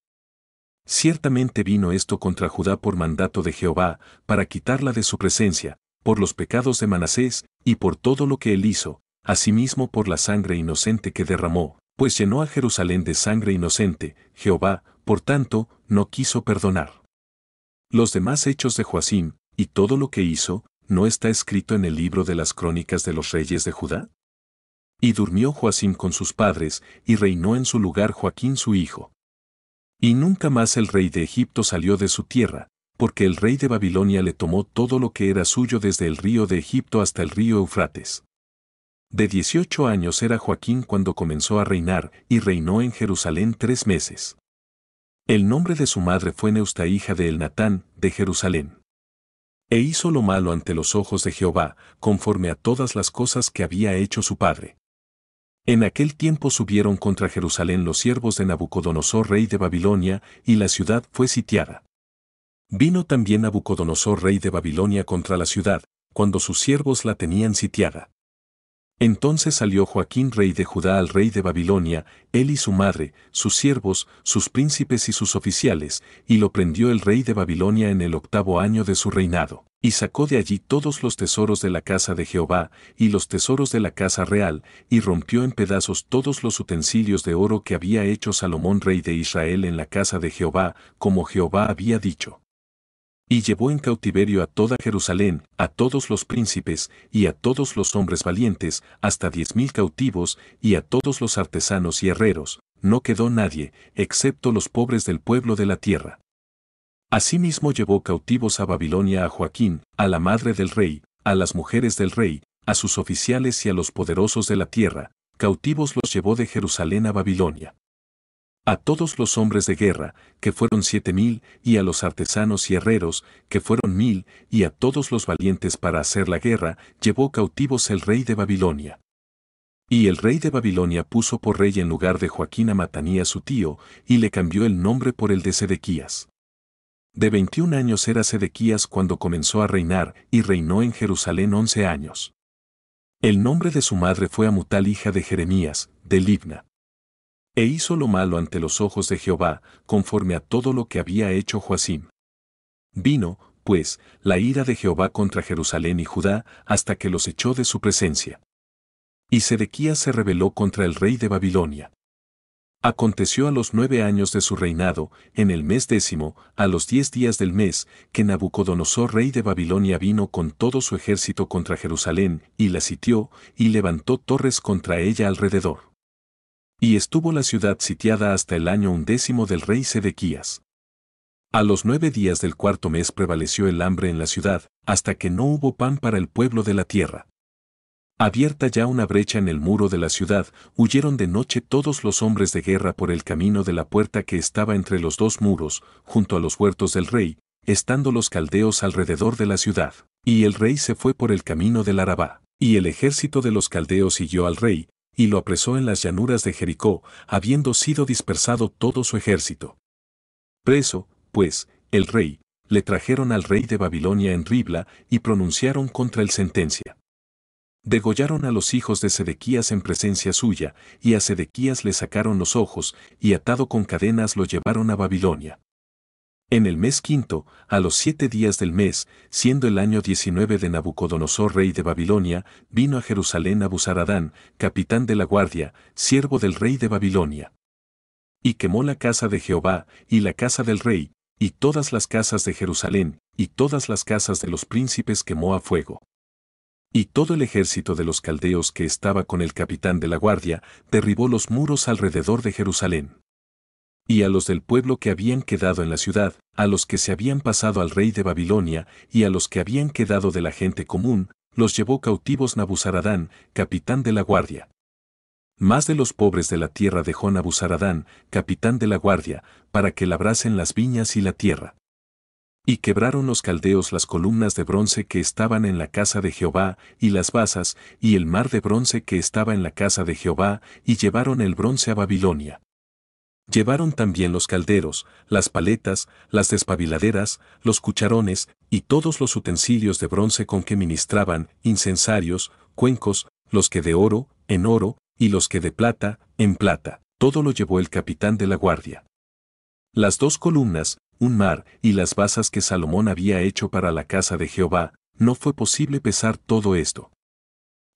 Ciertamente vino esto contra Judá por mandato de Jehová, para quitarla de su presencia, por los pecados de Manasés, y por todo lo que él hizo, asimismo por la sangre inocente que derramó, pues llenó a Jerusalén de sangre inocente. Jehová, por tanto, no quiso perdonar. Los demás hechos de Joacim, y todo lo que hizo, ¿no está escrito en el libro de las crónicas de los reyes de Judá? Y durmió Joacim con sus padres, y reinó en su lugar Joaquín su hijo. Y nunca más el rey de Egipto salió de su tierra, porque el rey de Babilonia le tomó todo lo que era suyo desde el río de Egipto hasta el río Eufrates. De 18 años era Joaquín cuando comenzó a reinar, y reinó en Jerusalén 3 meses. El nombre de su madre fue Neusta hija de Elnatán, de Jerusalén. E hizo lo malo ante los ojos de Jehová, conforme a todas las cosas que había hecho su padre. En aquel tiempo subieron contra Jerusalén los siervos de Nabucodonosor rey de Babilonia, y la ciudad fue sitiada. Vino también Nabucodonosor rey de Babilonia contra la ciudad, cuando sus siervos la tenían sitiada. Entonces salió Joaquín rey de Judá al rey de Babilonia, él y su madre, sus siervos, sus príncipes y sus oficiales, y lo prendió el rey de Babilonia en el 8º año de su reinado, y sacó de allí todos los tesoros de la casa de Jehová, y los tesoros de la casa real, y rompió en pedazos todos los utensilios de oro que había hecho Salomón rey de Israel en la casa de Jehová, como Jehová había dicho. Y llevó en cautiverio a toda Jerusalén, a todos los príncipes, y a todos los hombres valientes, hasta 10,000 cautivos, y a todos los artesanos y herreros, no quedó nadie, excepto los pobres del pueblo de la tierra. Asimismo llevó cautivos a Babilonia a Joaquín, a la madre del rey, a las mujeres del rey, a sus oficiales y a los poderosos de la tierra, cautivos los llevó de Jerusalén a Babilonia. A todos los hombres de guerra, que fueron 7,000, y a los artesanos y herreros, que fueron 1,000, y a todos los valientes para hacer la guerra, llevó cautivos el rey de Babilonia. Y el rey de Babilonia puso por rey en lugar de Joaquín a Matanías su tío, y le cambió el nombre por el de Sedequías. De 21 años era Sedequías cuando comenzó a reinar, y reinó en Jerusalén 11 años. El nombre de su madre fue Amutal hija de Jeremías, de Libna. E hizo lo malo ante los ojos de Jehová, conforme a todo lo que había hecho Joacim. Vino, pues, la ira de Jehová contra Jerusalén y Judá, hasta que los echó de su presencia. Y Sedequías se rebeló contra el rey de Babilonia. Aconteció a los 9 años de su reinado, en el mes 10, a los 10 días del mes, que Nabucodonosor rey de Babilonia vino con todo su ejército contra Jerusalén, y la sitió, y levantó torres contra ella alrededor. Y estuvo la ciudad sitiada hasta el año 11 del rey Sedequías. A los 9 días del 4º mes prevaleció el hambre en la ciudad, hasta que no hubo pan para el pueblo de la tierra. Abierta ya una brecha en el muro de la ciudad, huyeron de noche todos los hombres de guerra por el camino de la puerta que estaba entre los 2 muros, junto a los huertos del rey, estando los caldeos alrededor de la ciudad. Y el rey se fue por el camino del Arabá. Y el ejército de los caldeos siguió al rey, y lo apresó en las llanuras de Jericó, habiendo sido dispersado todo su ejército. Preso, pues, el rey, le trajeron al rey de Babilonia en Ribla, y pronunciaron contra él sentencia. Degollaron a los hijos de Sedequías en presencia suya, y a Sedequías le sacaron los ojos, y atado con cadenas lo llevaron a Babilonia. En el mes quinto, a los 7 días del mes, siendo el año 19 de Nabucodonosor rey de Babilonia, vino a Jerusalén Nabuzaradán, capitán de la guardia, siervo del rey de Babilonia. Y quemó la casa de Jehová, y la casa del rey, y todas las casas de Jerusalén, y todas las casas de los príncipes quemó a fuego. Y todo el ejército de los caldeos que estaba con el capitán de la guardia, derribó los muros alrededor de Jerusalén. Y a los del pueblo que habían quedado en la ciudad, a los que se habían pasado al rey de Babilonia, y a los que habían quedado de la gente común, los llevó cautivos Nabuzaradán, capitán de la guardia. Más de los pobres de la tierra dejó Nabuzaradán, capitán de la guardia, para que labrasen las viñas y la tierra. Y quebraron los caldeos las columnas de bronce que estaban en la casa de Jehová, y las basas, y el mar de bronce que estaba en la casa de Jehová, y llevaron el bronce a Babilonia. Llevaron también los calderos, las paletas, las despabiladeras, los cucharones, y todos los utensilios de bronce con que ministraban, incensarios, cuencos, los que de oro, en oro, y los que de plata, en plata. Todo lo llevó el capitán de la guardia. Las 2 columnas, un mar, y las basas que Salomón había hecho para la casa de Jehová, no fue posible pesar todo esto.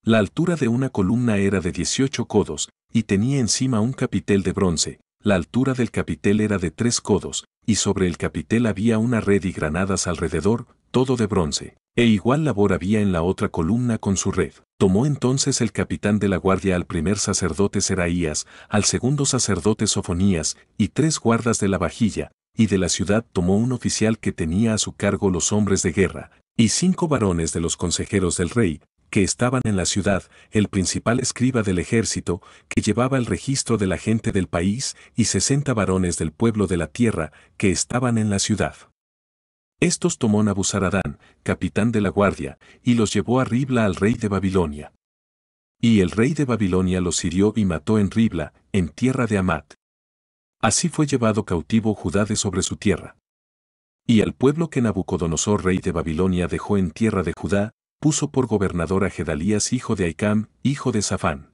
La altura de una columna era de 18 codos, y tenía encima un capitel de bronce. La altura del capitel era de 3 codos, y sobre el capitel había una red y granadas alrededor, todo de bronce. E igual labor había en la otra columna con su red. Tomó entonces el capitán de la guardia al primer sacerdote Seraías, al segundo sacerdote Sofonías, y 3 guardas de la vajilla, y de la ciudad tomó un oficial que tenía a su cargo los hombres de guerra, y 5 varones de los consejeros del rey, que estaban en la ciudad, el principal escriba del ejército, que llevaba el registro de la gente del país, y 60 varones del pueblo de la tierra, que estaban en la ciudad. Estos tomó Nabuzaradán, capitán de la guardia, y los llevó a Ribla al rey de Babilonia. Y el rey de Babilonia los hirió y mató en Ribla, en tierra de Amat. Así fue llevado cautivo Judá de sobre su tierra. Y al pueblo que Nabucodonosor rey de Babilonia dejó en tierra de Judá, puso por gobernador a Gedalías hijo de Ahicam, hijo de Safán.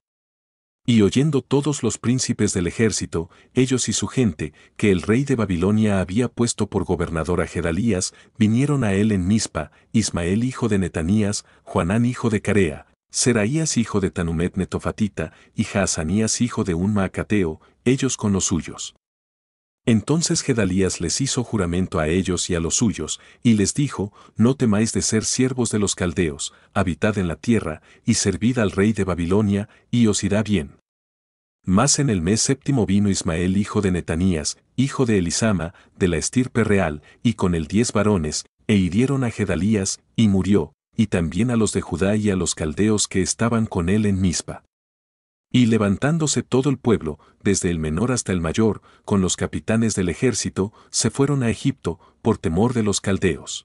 Y oyendo todos los príncipes del ejército, ellos y su gente, que el rey de Babilonia había puesto por gobernador a Gedalías, vinieron a él en Mizpa, Ismael hijo de Netanías, Joanán hijo de Carea, Seraías hijo de Tanumet Netofatita, y Jaazanías hijo de un Maacateo, ellos con los suyos. Entonces Gedalías les hizo juramento a ellos y a los suyos, y les dijo, no temáis de ser siervos de los caldeos, habitad en la tierra, y servid al rey de Babilonia, y os irá bien. Mas en el mes 7 vino Ismael hijo de Netanías, hijo de Elisama, de la estirpe real, y con él 10 varones, e hirieron a Gedalías, y murió, y también a los de Judá y a los caldeos que estaban con él en Mizpa. Y levantándose todo el pueblo, desde el menor hasta el mayor, con los capitanes del ejército, se fueron a Egipto, por temor de los caldeos.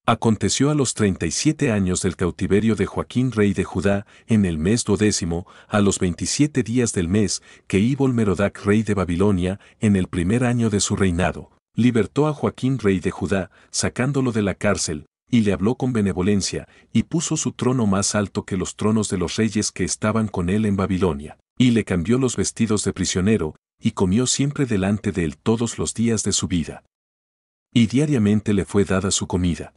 Aconteció a los 37 años del cautiverio de Joaquín rey de Judá, en el mes 12, a los 27 días del mes, que Evil-Merodach rey de Babilonia, en el primer año de su reinado, libertó a Joaquín rey de Judá, sacándolo de la cárcel, y le habló con benevolencia, y puso su trono más alto que los tronos de los reyes que estaban con él en Babilonia, y le cambió los vestidos de prisionero, y comió siempre delante de él todos los días de su vida. Y diariamente le fue dada su comida.